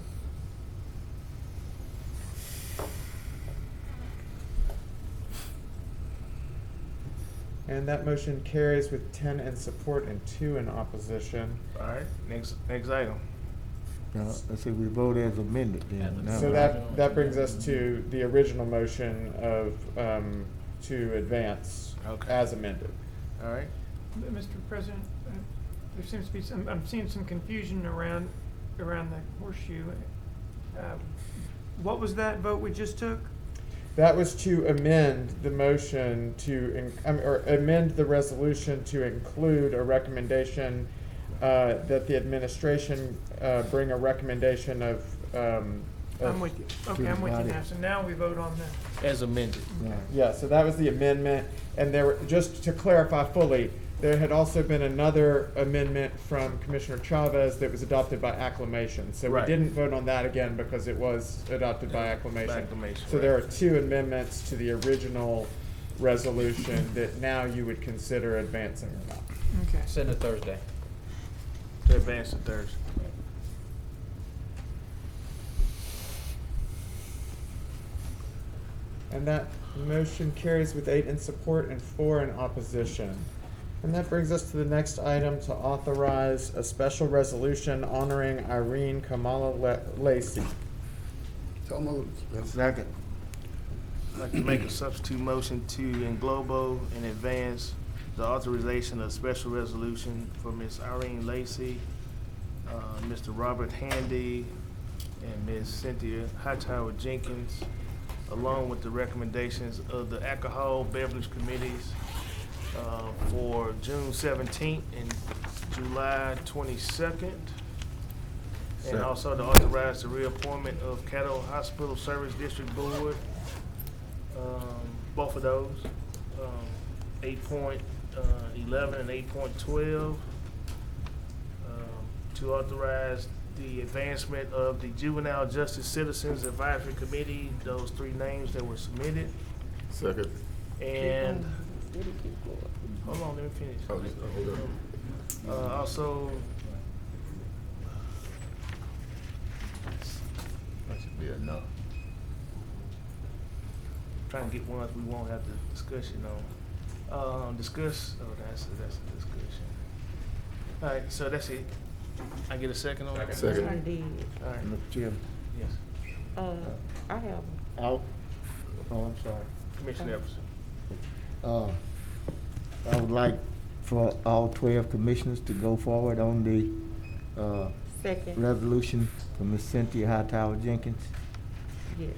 I: And that motion carries with 10 in support and 2 in opposition.
E: All right, next item.
U: Let's see, we vote as amended then.
I: So that brings us to the original motion of to advance as amended.
E: All right.
J: Mr. President, there seems to be I'm seeing some confusion around the horseshoe. What was that vote we just took?
I: That was to amend the motion or amend the resolution to include a recommendation that the administration bring a recommendation of.
J: I'm with you. Okay, I'm with you now. So now we vote on the.
E: As amended.
I: Yeah, so that was the amendment, and there were, just to clarify fully, there had also been another amendment from Commissioner Chavez that was adopted by acclamation. So we
E: Right.
I: didn't vote on that again because it was adopted by acclamation.
E: By acclamation,
I: So
E: right.
I: there are two amendments to the original resolution that now you would consider advancing or not.
J: Okay.
H: Send it Thursday.
E: To advance to Thursday.
I: And that motion carries with 8 in support and 4 in opposition. And that brings us to the next item, to authorize a special resolution honoring Irene Kamala Lacey.
P: So moved.
U: Second.
E: I'd like to make a substitute motion to englobo and advance the authorization of special resolution for Ms. Irene Lacey, Mr. Robert Handy, and Ms. Cynthia Hightower Jenkins, along with the recommendations of the alcohol beverage committees for June 17th and July 22nd. And also to authorize the reappointment of Caddo Hospital Service District Board, both of those, 8.11 and 8.12, to authorize the advancement of the Juvenile Justice Citizens Advisory Committee, those 3 names that were submitted.
D: Second.
E: And, hold on, let me finish. Also,
B: That should be enough.
E: trying to get ones we won't have the discussion on. That's a discussion. All right, so that's it. I get a second on that?
D: Second.
O: I did.
E: All right,
U: Mr. Chairman.
E: yes.
O: I have.
U: Out. Oh, I'm sorry.
E: Commissioner Epperson.
U: I would like for all 12 commissioners to go forward on the
O: Second.
U: resolution for Ms. Cynthia Hightower Jenkins.
O: Yes.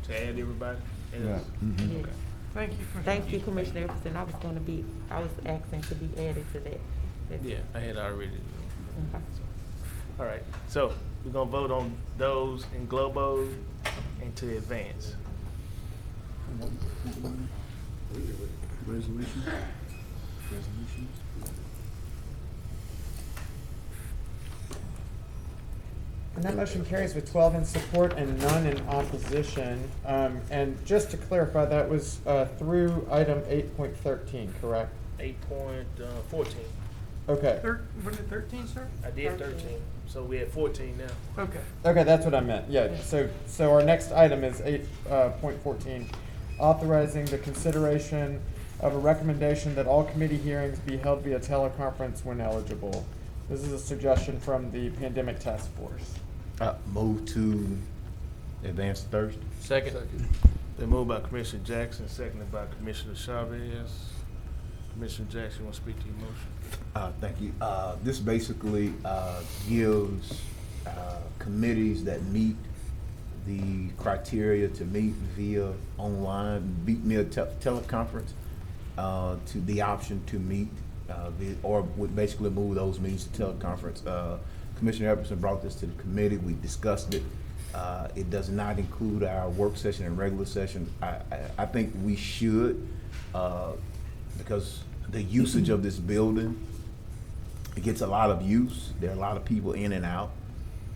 E: To add everybody?
U: Yeah. Mhm.
O: Yes.
J: Thank you, Commissioner.
O: Thank you, Commissioner Epperson. I was asking to be added to that. That's-
E: Yeah, I had already.
O: Okay.
E: All right, so we're gonna vote on those in globo and to advance.
P: Resolution?
I: And that motion carries with 12 in support and none in opposition. And just to clarify, that was through item 8.13, correct?
E: 8.14.
I: Okay.
J: Was it 13, sir?
E: I did 13, so we at 14 now.
J: Okay.
I: Okay, that's what I meant. Yeah. So our next item is 8.14, authorizing the consideration of a recommendation that all committee hearings be held via teleconference when eligible. This is a suggestion from the Pandemic Task Force.
B: Move to advance to Thursday.
H: Second.
E: Been moved by Commissioner Jackson, seconded by Commissioner Chavez. Commissioner Jackson, you want to speak to your motion?
B: Thank you. This basically gives committees that meet the criteria to meet via online, teleconference, to the option to meet, or would basically move those meetings to teleconference. Commissioner Epperson brought this to the committee. We discussed it. It does not include our work session and regular session. I think we should, because the usage of this building, it gets a lot of use. There are a lot of people in and out.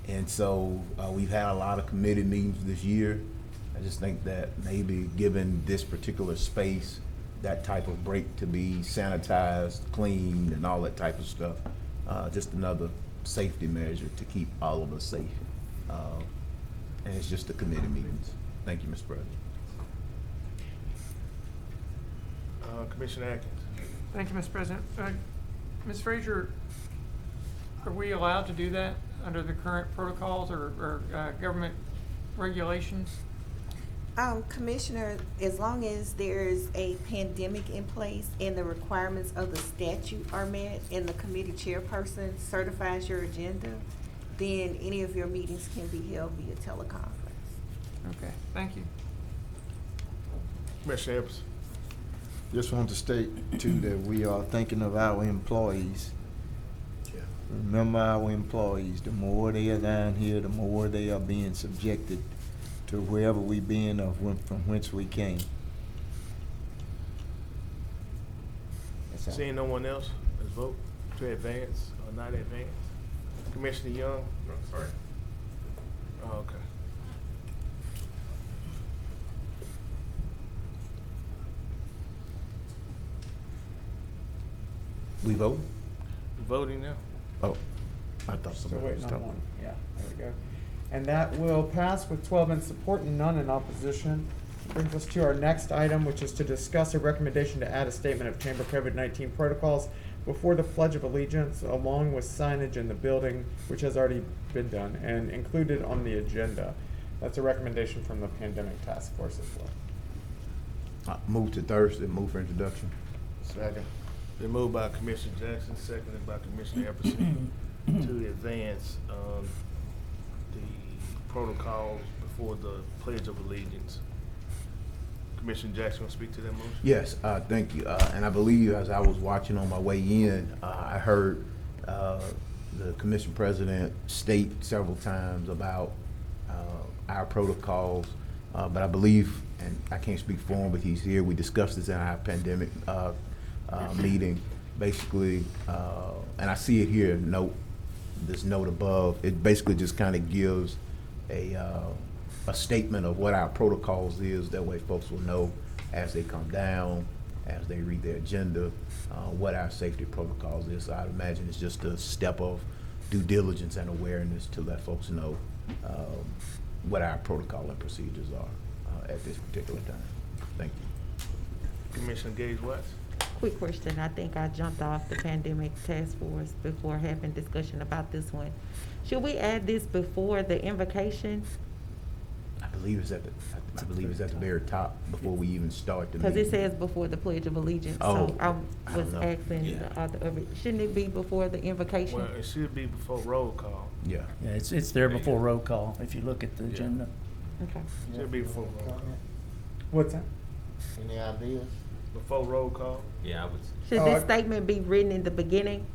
B: And so we've had a lot of committee meetings this year. I just think that maybe given this particular space, that type of break to be sanitized, cleaned, and all that type of stuff, just another safety measure to keep all of us safe. And it's just the committee meetings. Thank you, Mr. President.
E: Commissioner Atkins.
J: Thank you, Mr. President. Ms. Frazier, are we allowed to do that under the current protocols or government regulations?
A: Commissioner, as long as there's a pandemic in place and the requirements of the statute are met and the committee chairperson certifies your agenda, then any of your meetings can be held via teleconference.
J: Okay, thank you.
E: Commissioner Evans.
U: Just want to state too that we are thinking of our employees remember our employees, the more they are down here, the more they are being subjected to wherever we been or from whence we came. That's all.
E: Seeing no one else, let's vote to advance or not advance. Commissioner Young?
K: No, sorry.
E: Oh, okay.
B: We vote?
E: Voting now.
B: Oh, I thought
I: Still
B: somebody was
I: waiting on
B: talking.
I: one. Yeah, there we go. And that will pass with 12 in support and none in opposition. Brings us to our next item, which is to discuss a recommendation to add a statement of chamber COVID-19 protocols before the Pledge of Allegiance, along with signage in the building, which has already been done and included on the agenda. That's a recommendation from the Pandemic Task Force as well.
B: Move to Thursday, move for introduction.
U: Second.
E: Been moved by Commissioner Jackson, seconded by Commissioner Epperson to advance the protocols before the Pledge of Allegiance. Commissioner Jackson, want to speak to that motion?
B: Yes, thank you. And I believe as I was watching on my way in, I heard the commission president state several times about our protocols. But I believe, and I can't speak for him, but he's here. We discussed this in our pandemic meeting, basically. And I see it here, this note above. It basically just kind of gives a statement of what our protocols is. That way folks will know as they come down, as they read their agenda, what our safety protocols is. So I'd imagine it's just a step of due diligence and awareness to let folks know what our protocol and procedures are at this particular time. Thank you.
E: Commissioner Gage Watts?
O: Quick question. I think I jumped off the pandemic task force before having discussion about this one. Should we add this before the invocation?
B: I believe it's at the very top before we even start the meeting.
O: Because it says before the Pledge of Allegiance.
B: Oh,
O: So I was
B: don't know.
O: asking the author of it, shouldn't it be before the invocation?
E: Well, it should be before roll call.
B: Yeah.
L: Yeah, it's there before roll call, if you look at the agenda.
O: Okay.
E: Should be before roll call.
I: What's that?
U: Any ideas?
E: Before roll call?
N: Yeah, I would.
O: Should this statement be written in the beginning,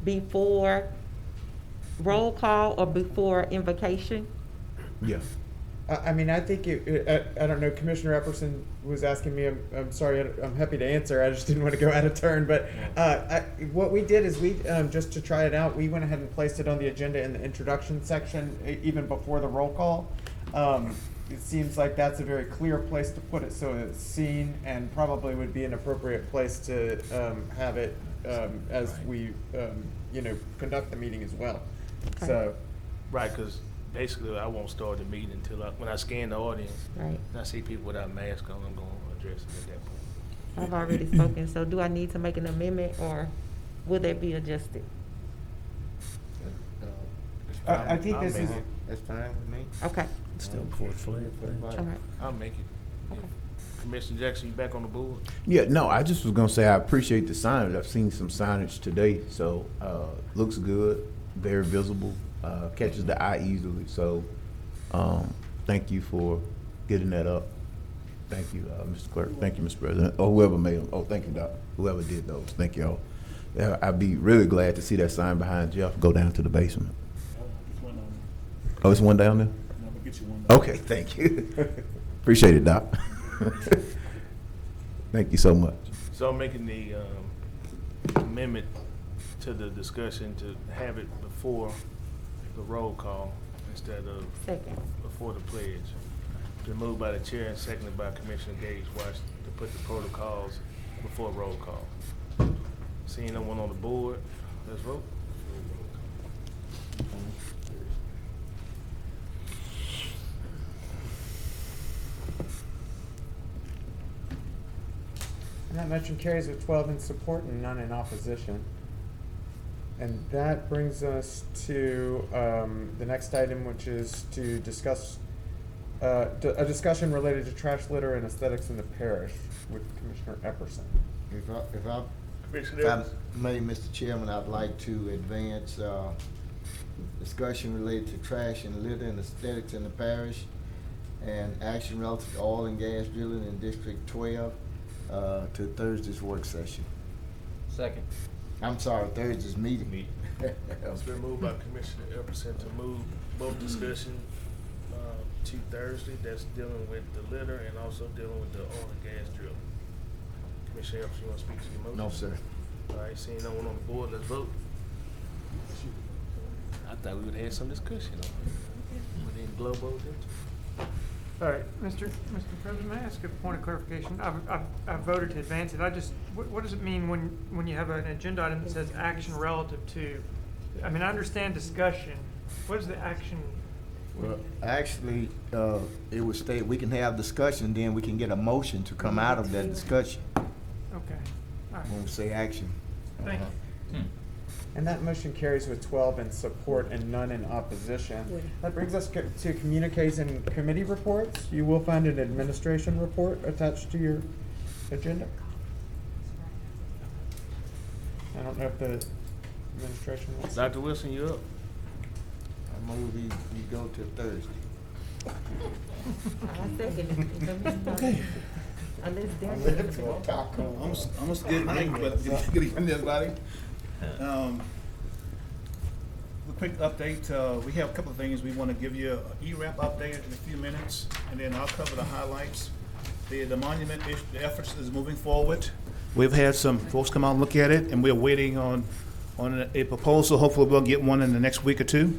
O: before roll call, or before invocation?
B: Yeah.
I: I mean, I think I don't know, Commissioner Epperson was asking me, I'm sorry, I'm happy to answer, I just didn't want to go out of turn, but what we did is we, just to try it out, we went ahead and placed it on the agenda in the introduction section, even before the roll call. It seems like that's a very clear place to put it, so it's seen, and probably would be an appropriate place to have it as we, conduct the meeting as well.
O: Okay.
I: So,
E: Right, because basically I won't start the meeting until when I scan the audience.
O: Right.
E: And I see people without masks on, I'm going to address them at that point.
O: I've already spoken, so do I need to make an amendment, or will that be adjusted?
I: I think this is,
U: That's fine with me.
O: Okay.
L: Still before the flag.
O: All right.
E: I'll make it.
O: Okay.
E: Commissioner Jackson, you back on the board?
B: Yeah, no, I just was gonna say I appreciate the signage. I've seen some signage today, so looks good, very visible, catches the eye easily. So thank you for getting that up. Thank you, Mr. Clerk. Thank you, Mr. President. Or whoever made them. Oh, thank you, Doc. Whoever did those. Thank y'all. Yeah, I'd be really glad to see that sign behind Jeff go down to the basement. Oh, it's one down there? Okay, thank you. Appreciate it, Doc. Thank you so much.
E: So I'm making the amendment to the discussion to have it before the roll call instead of
O: Second.
E: before the pledge. Been moved by the chair and seconded by Commissioner Gage Watts to put the protocols before roll call. Seeing no one on the board, let's vote.
I: and that motion carries with 12 in support and none in opposition. And that brings us to the next item, which is to discuss a discussion related to trash litter and aesthetics in the parish with Commissioner Epperson.
U: If I
E: Commissioner
U: may, Mr. Chairman, I'd like to advance discussion related to trash and litter and aesthetics in the parish and action relative to oil and gas drilling in District 12 to Thursday's work session.
H: Second.
U: I'm sorry, Thursday's meeting.
E: It's been moved by Commissioner Epperson to move both discussion to Thursday. That's dealing with the litter and also dealing with the oil and gas drill. Commissioner Epperson, you want to speak to the motion?
U: No, sir.
E: All right, seeing no one on the board, let's vote. I thought we would have had some discussion on it. We didn't blow both into.
J: All right, Mr. President, may I ask a point of clarification? I've voted to advance it. What does it mean when you have an agenda item that says action relative to? I mean, I understand discussion. What is the action?
U: Well, actually, it would state we can have discussion, then we can get a motion to come out of that discussion
J: Okay, all right.
U: when we say action.
J: Thank you.
I: And that motion carries with 12 in support and none in opposition. That brings us to communiques and committee reports. You will find an administration report attached to your agenda. I don't know if the administration wants.
E: Dr. Wilson, you up?
U: I move we go to Thursday.
O: I second it.
U: Okay.
O: Unless
U: I'm
T: almost good evening, but good evening, everybody. A quick update. We have a couple of things. We want to give you an ERAP update in a few minutes, and then I'll cover the highlights. The monument the efforts is moving forward. We've had some folks come out and look at it, and we're waiting on a proposal. Hopefully, we'll get one in the next week or two.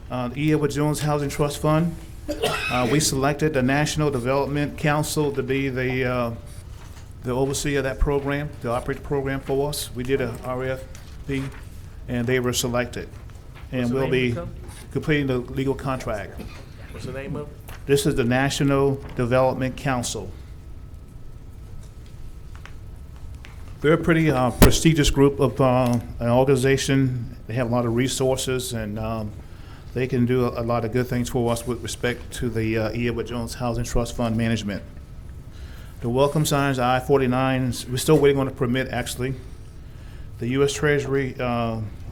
T: The E. Edward Jones Housing Trust Fund. We selected the National Development Council to be the overseer of that program, to operate the program for us. We did a RFP, and they were selected. And we'll be completing the legal contract.
E: What's the name of it?
T: This is the National Development Council. They're a pretty prestigious group of an organization. They have a lot of resources, and they can do a lot of good things for us with respect to the E. Edward Jones Housing Trust Fund management. The welcome signs, I-49, we're still waiting on a permit, actually. The U.S. Treasury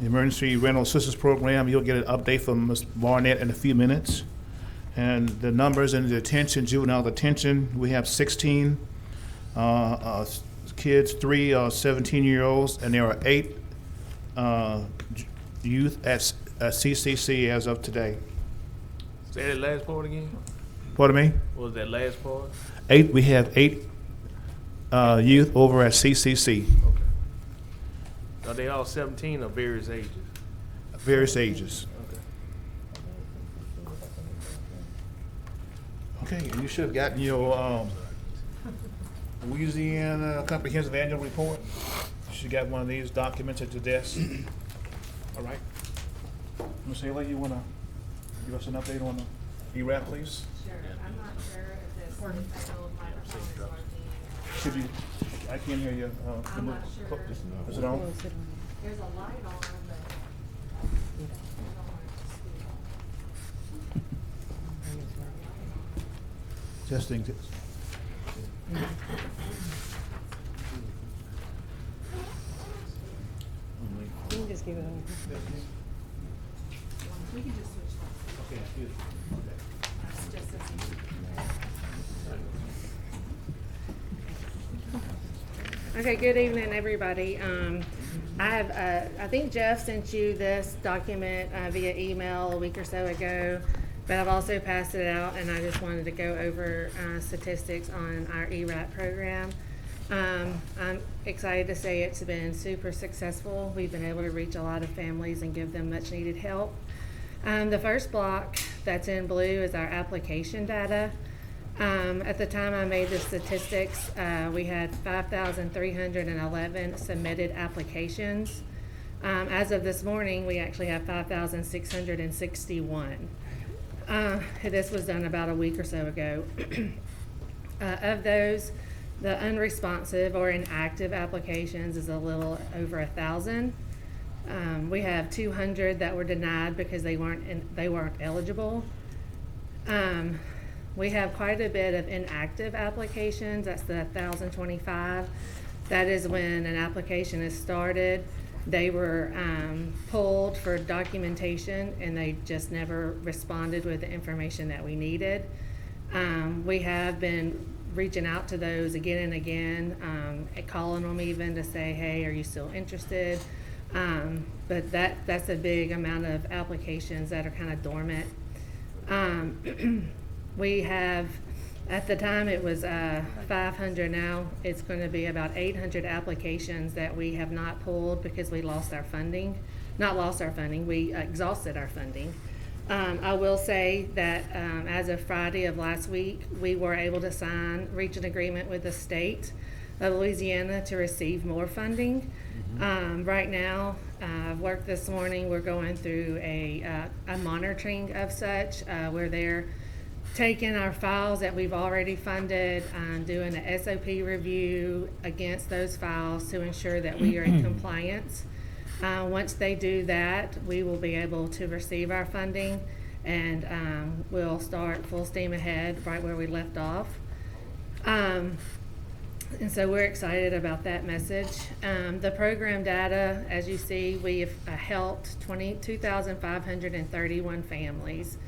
T: Emergency Rental Assistance Program, you'll get an update from Ms. Barnett in a few minutes. And the numbers in the detention, juvenile detention, we have 16 kids, 3 17-year-olds, and there are 8 youth at CCC as of today.
E: Say that last part again?
T: Pardon me?
E: What was that last part?
T: 8, we have 8 youth over at CCC.
E: Okay. Are they all 17 or various ages?
T: Various ages. Okay, and you should have gotten your Louisiana Comprehensive Annual Report. You should have got one of these documents at your desk. All right. Ms. Haley, you want to give us an update on the ERAP, please?
V: Sure. I'm not sure if this microphone is working.
T: Should you? I can't hear you.
V: I'm not sure.
T: Is it on?
V: There's a light on, but
T: Testing.
L: You can just give it over.
V: we can just switch ones.
T: Okay, good.
V: It's just as easy. Okay, good evening, everybody. I think Jeff sent you this document via email a week or so ago, but I've also passed it out, and I just wanted to go over statistics on our ERAP program. I'm excited to say it's been super successful. We've been able to reach a lot of families and give them much needed help. The first block that's in blue is our application data. At the time I made the statistics, we had 5,311 submitted applications. As of this morning, we actually have 5,661. This was done about a week or so ago. Of those, the unresponsive or inactive applications is a little over 1,000. We have 200 that were denied because they weren't eligible. We have quite a bit of inactive applications. That's the 1,025. That is when an application is started. They were pulled for documentation and they just never responded with the information that we needed. We have been reaching out to those again and again, and calling them even to say, hey, are you still interested? But that's a big amount of applications that are kind of dormant. We have, at the time it was 500, now it's going to be about 800 applications that we have not pulled because we lost our funding. Not lost our funding, we exhausted our funding. I will say that as of Friday of last week, we were able to reach an agreement with the state of Louisiana to receive more funding. Right now, I've worked this morning, we're going through a monitoring of such, where they're taking our files that we've already funded, doing an SOP review against those files to ensure that we are in compliance. Once they do that, we will be able to receive our funding, and we'll start full steam ahead right where we left off. And so we're excited about that message. The program data, as you see, we've helped 22,531 families.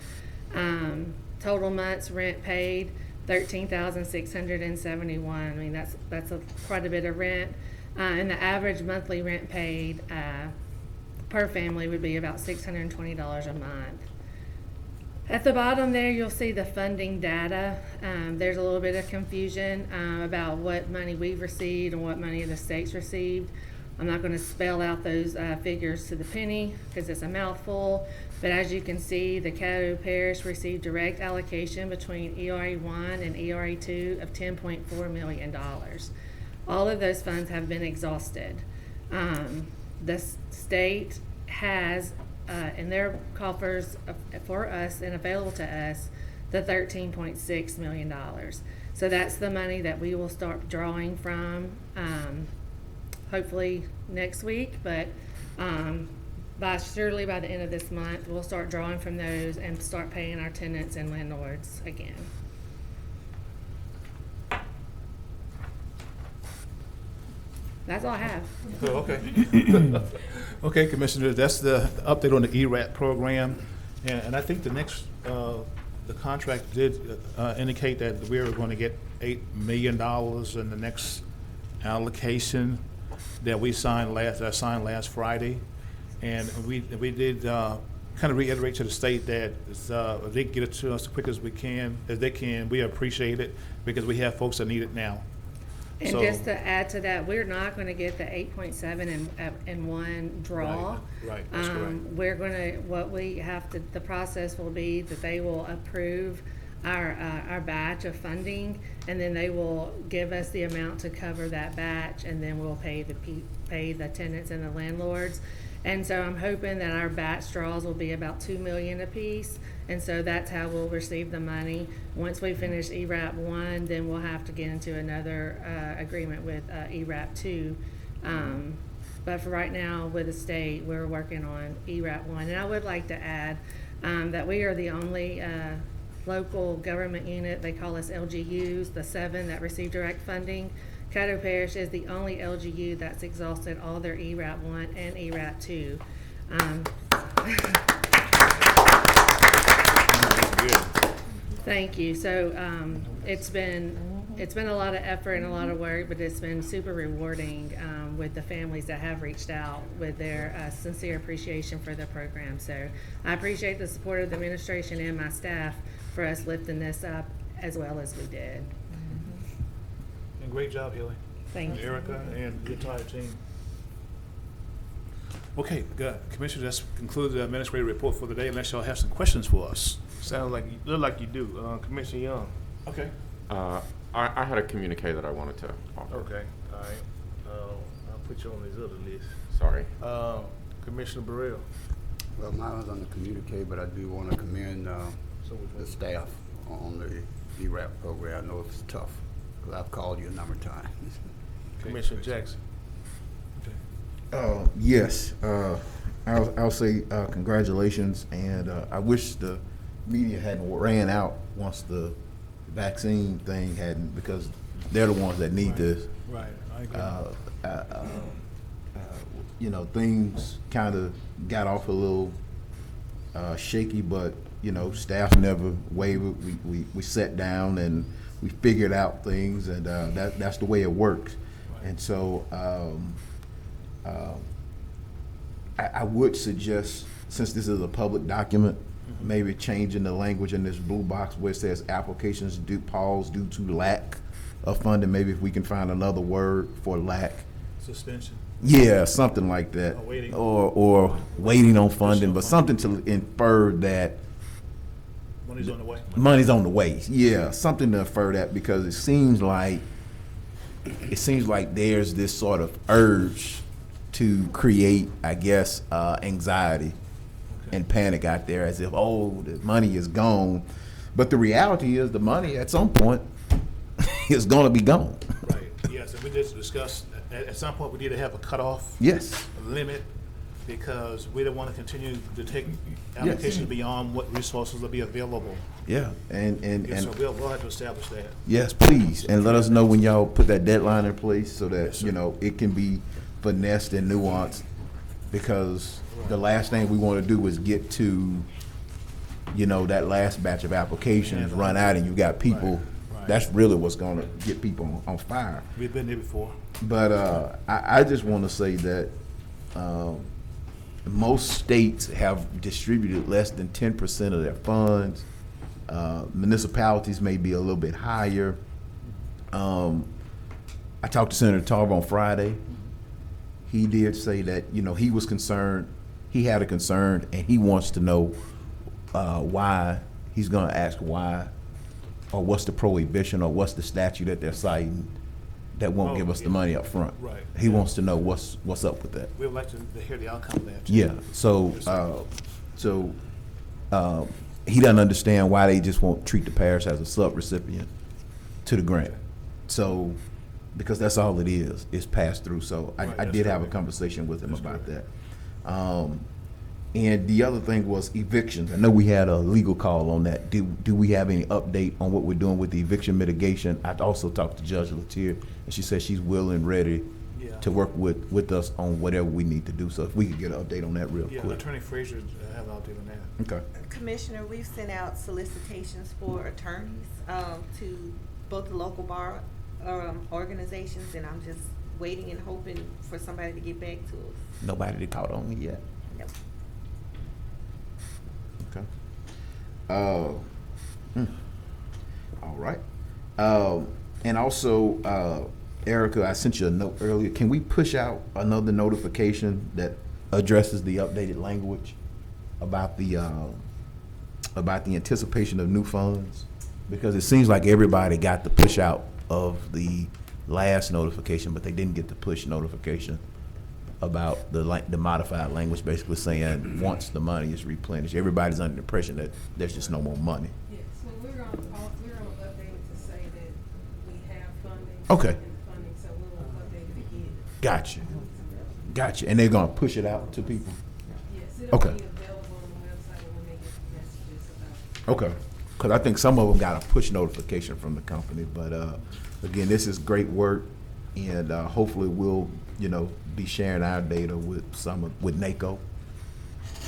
V: Total months rent paid, 13,671. I mean, that's quite a bit of rent. And the average monthly rent paid per family would be about $620 a month. At the bottom there, you'll see the funding data. There's a little bit of confusion about what money we've received and what money the state's received. I'm not going to spell out those figures to the penny because it's a mouthful, but as you can see, the Caddo Parish received direct allocation between ERA 1 and ERA 2 of $10.4 million. All of those funds have been exhausted. The state has in their coffers for us and available to us the $13.6 million. So that's the money that we will start drawing from hopefully next week, but surely by the end of this month we'll start drawing from those and start paying our tenants and landlords again. That's all I have.
T: Oh, okay. Okay, Commissioner, that's the update on the ERAP program. And I think the next, the contract did indicate that we were going to get $8 million in the next allocation that I signed last Friday. And we did kind of reiterate to the state that if they can get it to us as quick as they can, we appreciate it because we have folks that need it now.
V: And
T: So,
V: just to add to that, we're not going to get the 8.7 in one draw.
T: Right, that's correct.
V: We're going to, the process will be that they will approve our batch of funding, and then they will give us the amount to cover that batch, and then we'll pay the tenants and the landlords. And so I'm hoping that our batch draws will be about $2 million apiece, and so that's how we'll receive the money. Once we finish ERAP 1, then we'll have to get into another agreement with ERAP 2. But for right now, with the state, we're working on ERAP 1. And I would like to add that we are the only local government unit, they call us LGUs, the 7 that receive direct funding. Caddo Parish is the only LGU that's exhausted all their ERAP 1 and ERAP 2. Thank you. So it's been a lot of effort and a lot of work, but it's been super rewarding with the families that have reached out with their sincere appreciation for the program. So I appreciate the support of the administration and my staff for us lifting this up as well as we did.
T: and great job, Haley.
V: Thank you.
T: Erica and the entire team. Okay, good. Commissioner, that's concluded the administrative report for the day, unless y'all have some questions for us.
E: Look like you do. Commissioner Young.
T: Okay.
K: I had a communique that I wanted to offer.
E: Okay, all right. I'll put you on this other list.
K: Sorry.
E: Commissioner Burrell.
P: Well, mine was on the communique, but I do want to commend the staff on the ERAP program. I know it's tough, because I've called you a number of times.
E: Commissioner Jackson.
B: Yes, I'll say congratulations, and I wish the media hadn't ran out once the vaccine thing hadn't, because they're the ones that need this.
T: Right, I agree.
B: You know, things kind of got off a little shaky, but you know, staff never wavered. We sat down and we figured out things, and that's the way it works. And so I would suggest, since this is a public document, maybe changing the language in this blue box where it says applications due to lack of funding. Maybe if we can find another word for lack.
T: Suspension.
B: Yeah, something like that. Or waiting on funding, but something to infer that
T: Money's on the way.
B: money's on the way. Yeah, something to infer that, because it seems like there's this sort of urge to create, I guess, anxiety and panic out there, as if, oh, the money is gone. But the reality is the money at some point is going to be gone.
T: Right, yes, and we just discussed, at some point, we need to have a cutoff.
B: Yes.
T: A limit, because we don't want to continue to take applications beyond what resources will be available.
B: Yeah, and
T: So we'll have to establish that.
B: yes, please, and let us know when y'all put that deadline in place so that, it can be finessed and nuanced, because the last thing we want to do is get to, that last batch of applications run out and you got people, that's really what's going to get people on fire.
T: We've been there before.
B: But I just want to say that most states have distributed less than 10% of their funds. Municipalities may be a little bit higher. I talked to Senator Tarver on Friday. He did say that, he was concerned, he had a concern, and he wants to know why. He's going to ask why, or what's the prohibition, or what's the statute that they're citing that won't give us the money up front.
T: Right.
B: He wants to know what's up with that.
T: We'd like to hear the outcome of that.
B: Yeah, so he doesn't understand why they just won't treat the parish as a sub-recipient to the grant. So, because that's all it is, it's passed through. So I did have a conversation with him about that. And the other thing was evictions. I know we had a legal call on that. Do we have any update on what we're doing with the eviction mitigation? I also talked to Judge Latier, and she said she's willing and ready to work with us on whatever we need to do. So if we could get an update on that real quick.
T: Yeah, Attorney Frazier have an update on that.
B: Okay.
A: Commissioner, we've sent out solicitations for attorneys to both the local bar organizations, and I'm just waiting and hoping for somebody to get back to us.
B: Nobody that caught on me yet.
A: Yep.
B: Okay. All right. And also, Erica, I sent you a note earlier. Can we push out another notification that addresses the updated language about the anticipation of new funds? Because it seems like everybody got the push out of the last notification, but they didn't get the push notification about the modified language, basically saying once the money is replenished, everybody's under the impression that there's just no more money.
L: Yes, well, we're gonna update it to say that we have funding.
B: Okay.
L: And funding, so we'll update it again.
B: Gotcha. And they're gonna push it out to people?
L: Yes, it'll
B: Okay.
L: be available on the website when they get messages about it.
B: Okay, because I think some of them got a push notification from the company, but again, this is great work, and hopefully we'll, be sharing our data with NACO,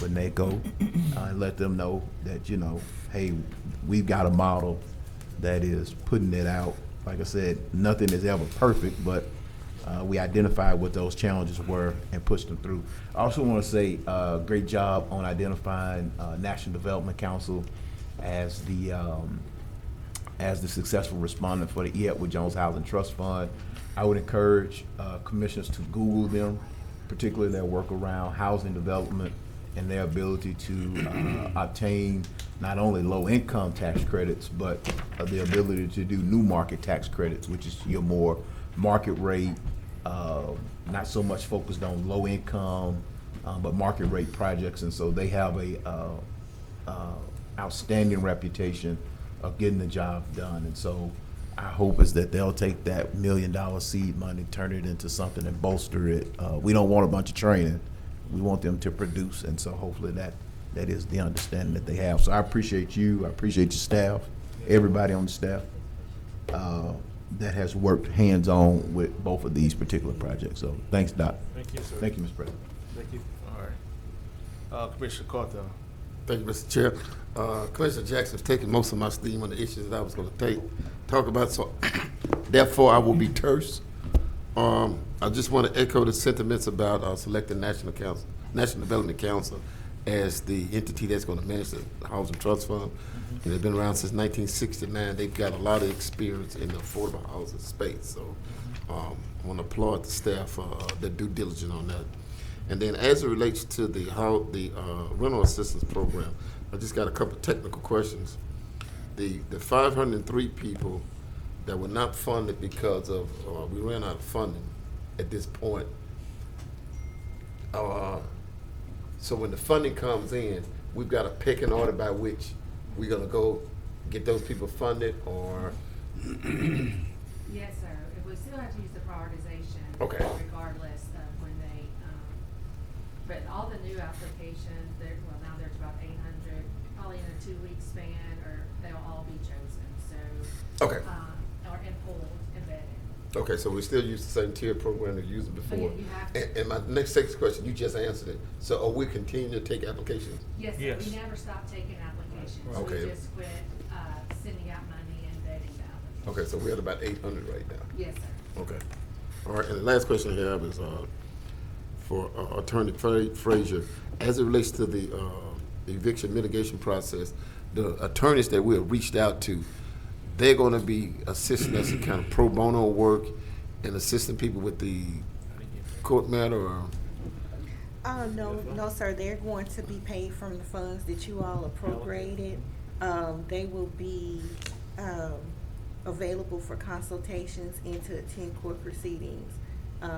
B: and let them know that, hey, we've got a model that is putting it out. Like I said, nothing is ever perfect, but we identified what those challenges were and pushed them through. I also want to say great job on identifying National Development Council as the successful respondent for the E. Edward Jones Housing Trust Fund. I would encourage commissioners to Google them, particularly their work around housing development and their ability to obtain not only low-income tax credits, but the ability to do new market tax credits, which is your more market rate, not so much focused on low income, but market rate projects. And so they have a outstanding reputation of getting the job done. And so our hope is that they'll take that $1 million seed money, turn it into something and bolster it. We don't want a bunch of training. We want them to produce. And so hopefully that is the understanding that they have. So I appreciate you. I appreciate your staff, everybody on the staff that has worked hands-on with both of these particular projects. So thanks, Doc.
T: Thank you, sir.
B: Thank you, Mr. President.
T: Thank you. All right. Commissioner Carter.
D: Thank you, Mr. Chair. Commissioner Jackson's taking most of my steam on the issues that I was going to talk about, so therefore I will be terse. I just want to echo the sentiments about selecting National Development Council as the entity that's going to manage the Housing Trust Fund. And they've been around since 1969. They've got a lot of experience in the affordable housing space. So I want to applaud the staff for their due diligence on that. And then as it relates to the rental assistance program, I just got a couple technical questions. The 503 people that were not funded because of we ran out of funding at this point. So when the funding comes in, we've got a pecking order by which we're gonna go get those people funded, or
L: Yes, sir. We still have to use the prioritization.
D: Okay.
L: Regardless of when they, but all the new applications, now there's about 800, probably in a 2-week span, or they'll all be chosen, so.
D: Okay.
L: Or pulled, embedded.
D: okay, so we still use the same tier program that we used before.
L: you have to.
D: And my next question, you just answered it. So are we continuing to take applications?
L: Yes, sir.
E: Yes.
L: We never stopped taking applications.
D: Okay.
L: We just quit, sending out money and vetting the applications.
D: Okay, so we're at about 800 right now.
L: Yes, sir.
D: Okay. All right, and the last question I have is for Attorney Frazier. As it relates to the eviction mitigation process, the attorneys that we have reached out to, they're going to be assisting us in kind of pro bono work and assisting people with the court matter, or?
A: No, sir. They're going to be paid from the funds that you all appropriated. They will be available for consultations and to attend court proceedings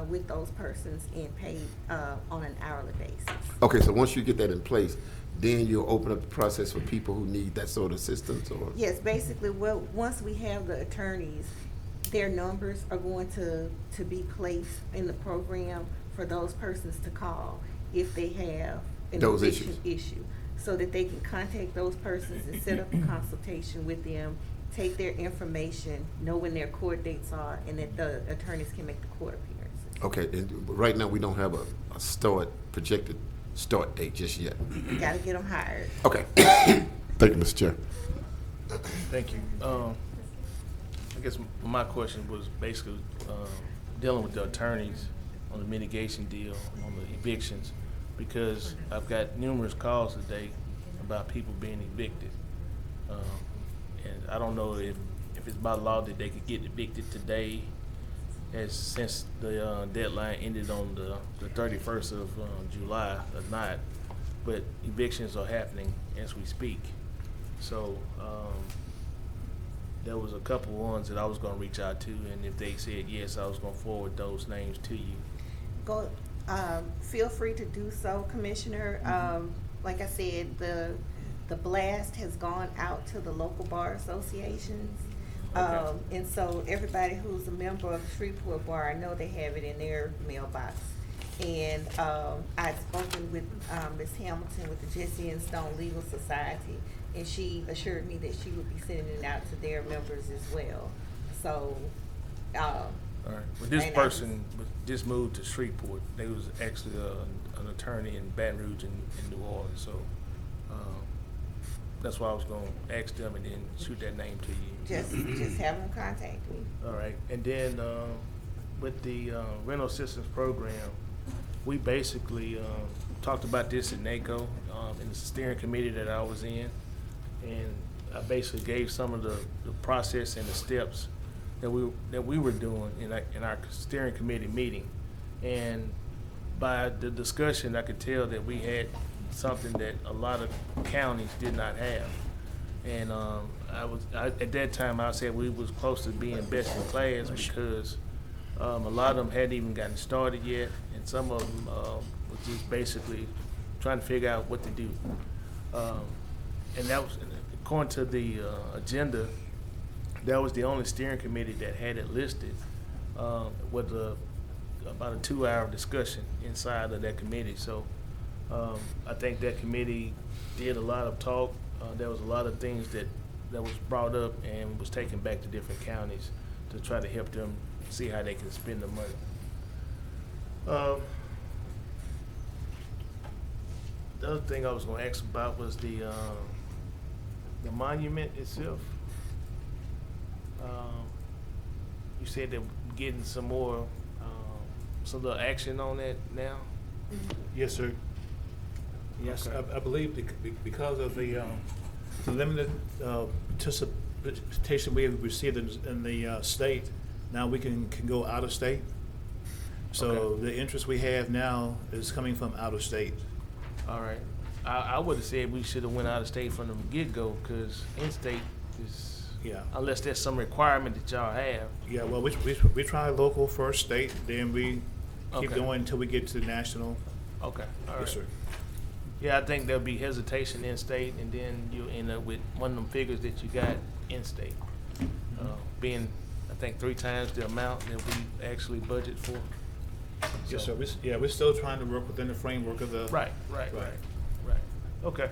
A: with those persons and paid on an hourly basis.
D: Okay, so once you get that in place, then you'll open up the process for people who need that sort of assistance, or?
A: Yes, basically, well, once we have the attorneys, their numbers are going to be placed in the program for those persons to call if they have an
D: Those
A: eviction issue, so that they can contact those persons and set up a consultation with them, take their information, know when their court dates are, and that the attorneys can make the court appearances.
D: Okay, and right now we don't have a projected start date just yet.
A: You gotta get them hired.
D: Okay. Thank you, Mr. Chair.
E: Thank you. I guess my question was basically dealing with the attorneys on the mitigation deal, on the evictions, because I've got numerous calls today about people being evicted. And I don't know if it's by law that they could get evicted today, since the deadline ended on the 31st of July or not, but evictions are happening as we speak. So there was a couple ones that I was gonna reach out to, and if they said yes, I was gonna forward those names to you.
A: Go, feel free to do so, Commissioner. Like I said, the blast has gone out to the local bar associations.
E: Okay.
A: And so everybody who's a member of the Shreveport Bar, I know they have it in their mailbox. And I've spoken with Ms. Hamilton with the Jesse and Stone Legal Society, and she assured me that she would be sending it out to their members as well. So,
E: All right. But this person just moved to Shreveport. They was actually an attorney in Baton Rouge and New Orleans. So that's why I was gonna ask them and then shoot that name to you.
A: just have them contact me.
E: All right. And then with the rental assistance program, we basically talked about this in NACO, in the steering committee that I was in, and I basically gave some of the process and the steps that we were doing in our steering committee meeting. And by the discussion, I could tell that we had something that a lot of counties did not have. And at that time, I said we was close to being best in class, because a lot of them hadn't even gotten started yet, and some of them was just basically trying to figure out what to do. And that was, according to the agenda, that was the only steering committee that had it listed with about a 2-hour discussion inside of that committee. So I think that committee did a lot of talk. There was a lot of things that was brought up and was taken back to different counties to try to help them see how they can spend the money. The other thing I was going to ask about was the monument itself. you said they're getting some more, some little action on that now?
Q: Yes, sir. Yes, I believe because of the limited participation we have received in the state, now we can go out of state. So
E: Okay.
Q: the interest we have now is coming from out of state.
E: All right. I would have said we should have went out of state from the get-go, because in-state is,
Q: Yeah.
E: unless there's some requirement that y'all have.
Q: Yeah, well, we try local first, state, then we keep
E: Okay.
Q: going until we get to national.
E: Okay, all right.
Q: Yes, sir.
E: Yeah, I think there'll be hesitation in-state, and then you'll end up with one of them figures that you got in-state. Being, I think, 3 times the amount that we actually budget for.
Q: Yes,
E: So-
Q: sir. We're still trying to work within the framework of the.
E: Right. Okay,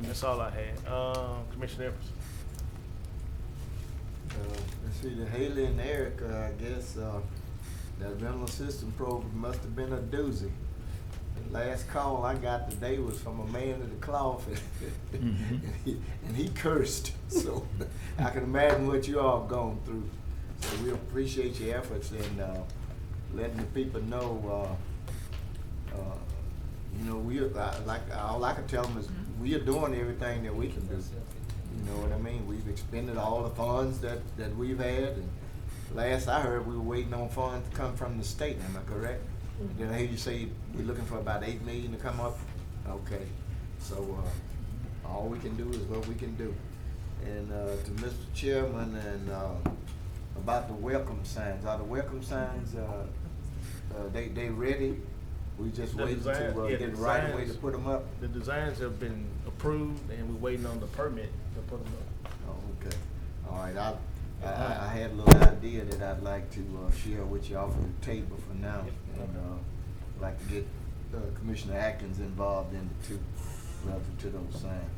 E: that's all I had. Commissioner Evers?
U: Let's see, the Haley and Erica, I guess, that rental assistance program must have been a doozy. The last call I got today was from a man in the cloth, and he cursed. So I can imagine what you all have gone through. So we appreciate your efforts in letting the people know. You know, all I can tell them is we are doing everything that we can do. You know what I mean? We've expended all the funds that we've had, and last I heard, we were waiting on funds to come from the state. Am I correct? And then I heard you say we're looking for about $8 million to come up. Okay, so all we can do is what we can do. And to Mr. Chairman, and about the welcome signs, are the welcome signs they ready? We just waiting to get the right way to put them up.
E: The designs have been approved, and we're waiting on the permit to put them up.
U: Oh, okay. All right. I had a little idea that I'd like to share with you off of the table for now, and I'd like to get Commissioner Atkins involved in it too, relative to those signs.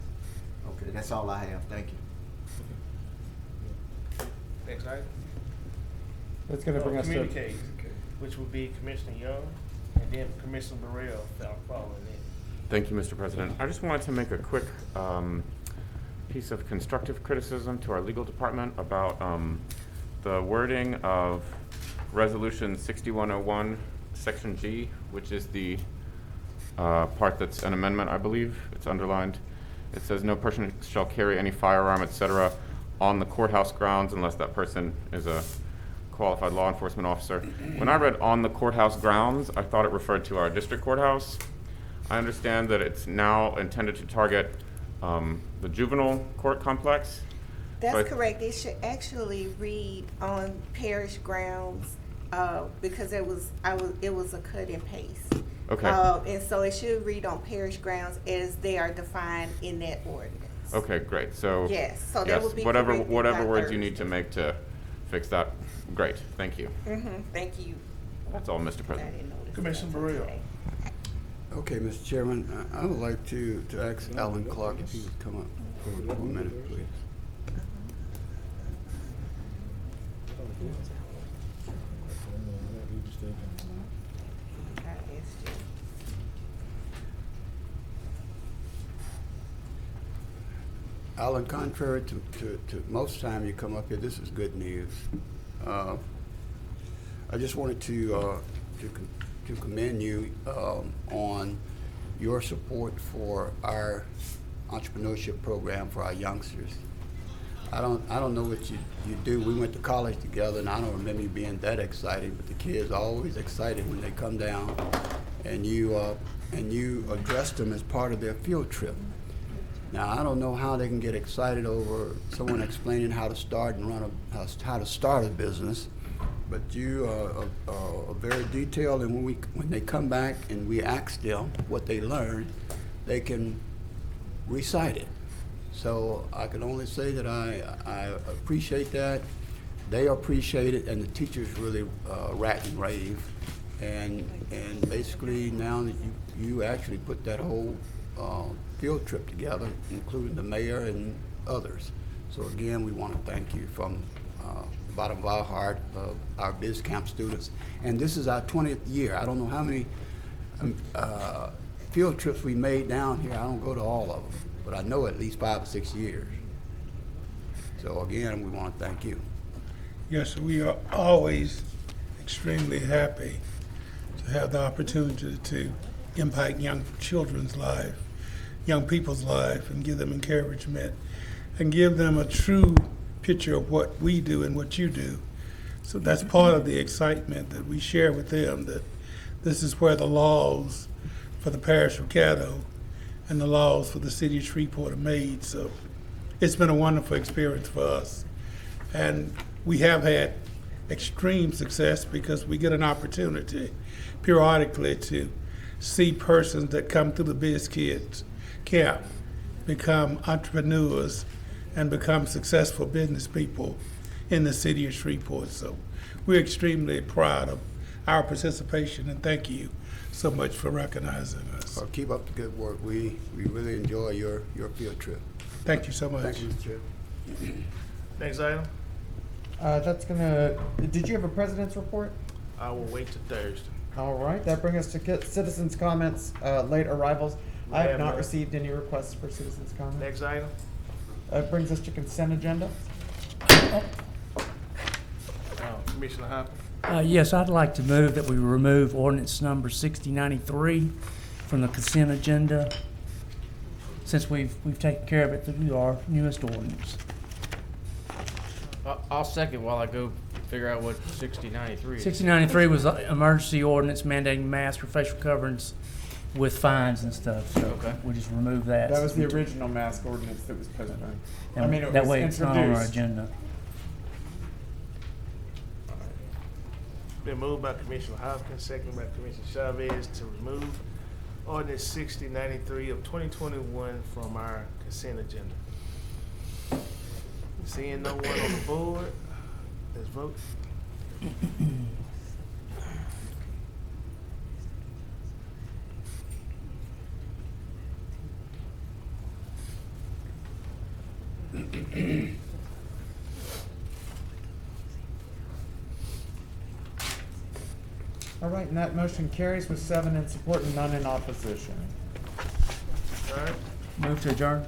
U: Okay, that's all I have. Thank you.
E: Next item?
I: That's gonna bring us to.
E: Communicate, which would be Commissioner Young, and then Commissioner Burrell following it.
K: Thank you, Mr. President. I just wanted to make a quick piece of constructive criticism to our legal department about the wording of Resolution 6101, Section G, which is the part that's an amendment, I believe. It's underlined. It says, "No person shall carry any firearm, etc., on the courthouse grounds unless that person is a qualified law enforcement officer." When I read "on the courthouse grounds," I thought it referred to our district courthouse. I understand that it's now intended to target the juvenile court complex.
A: That's correct. It should actually read on parish grounds, because it was a cut and paste.
K: Okay.
A: And so it should read on parish grounds as they are defined in that ordinance.
K: Okay, great. So
A: Yes, so that would be
K: whatever
A: corrected
K: whatever
A: by
K: words you need
A: Thursday.
K: to make to fix that. Great. Thank you.
A: Thank you.
K: That's all, Mr.
A: I
K: President.
A: didn't notice
E: Commissioner
A: that
E: Burrell.
A: today.
P: Okay, Mr. Chairman, I would like to ask Alan Clark if he would come up for a minute, please. Alan, contrary to most time you come up here, this is good news. I just wanted to commend you on your support for our entrepreneurship program for our youngsters. I don't know what you do. We went to college together, and I don't remember you being that excited. But the kids are always excited when they come down, and you address them as part of their field trip. Now, I don't know how they can get excited over someone explaining how to start and how to start a business, but you are very detailed, and when they come back and we ask them what they learned, they can recite it. So I can only say that I appreciate that. They appreciate it, and the teachers really rat and rave. And basically now that you actually put that whole field trip together, including the mayor and others. So again, we want to thank you from the bottom of our heart, our Biz Camp students. And this is our 20th year. I don't know how many field trips we made down here. I don't go to all of them, but I know at least 5 or 6 years. So again, we want to thank you.
F: Yes, we are always extremely happy to have the opportunity to impact young children's life, young people's life, and give them encouragement and give them a true picture of what we do and what you do. So that's part of the excitement that we share with them, that this is where the laws for the parish of Caddo and the laws for the city of Shreveport are made. So it's been a wonderful experience for us. And we have had extreme success because we get an opportunity periodically to see persons that come through the Biz Kids camp become entrepreneurs and become successful business people in the city of Shreveport. So we're extremely proud of our participation, and thank you so much for recognizing us.
P: Well, keep up the good work. We really enjoy your field trip.
F: Thank you so much.
P: Thank you, Mr. Chair.
E: Next item,
I: Did you have a president's report?
E: I will wait till Thursday.
I: All right, that brings us to citizens' comments, late arrivals. I have not received any requests for citizens' comments.
E: Next item,
I: Brings us to consent agenda.
E: Commissioner Hopkins.
S: Yes, I'd like to move that we remove ordinance number 6093 from the consent agenda, since we've taken care of it through our newest ordinance.
H: I'll second while I go figure out what 6093 is.
S: 6093 was an emergency ordinance mandating masks or facial coverings with fines and stuff, so
H: Okay.
S: we just remove that.
I: That was the original mask ordinance that was put in.
S: And
I: it
S: that
I: was
S: way it's not on our
I: introduced.
S: agenda.
E: Been moved by Commissioner Hopkins, seconded by Commissioner Chavez to remove ordinance 6093 of 2021 from our consent agenda. Seeing no one on the board, let's vote.
I: All right, and that motion carries with 7 in support and none in opposition.
E: All right.
S: Move to adjourn.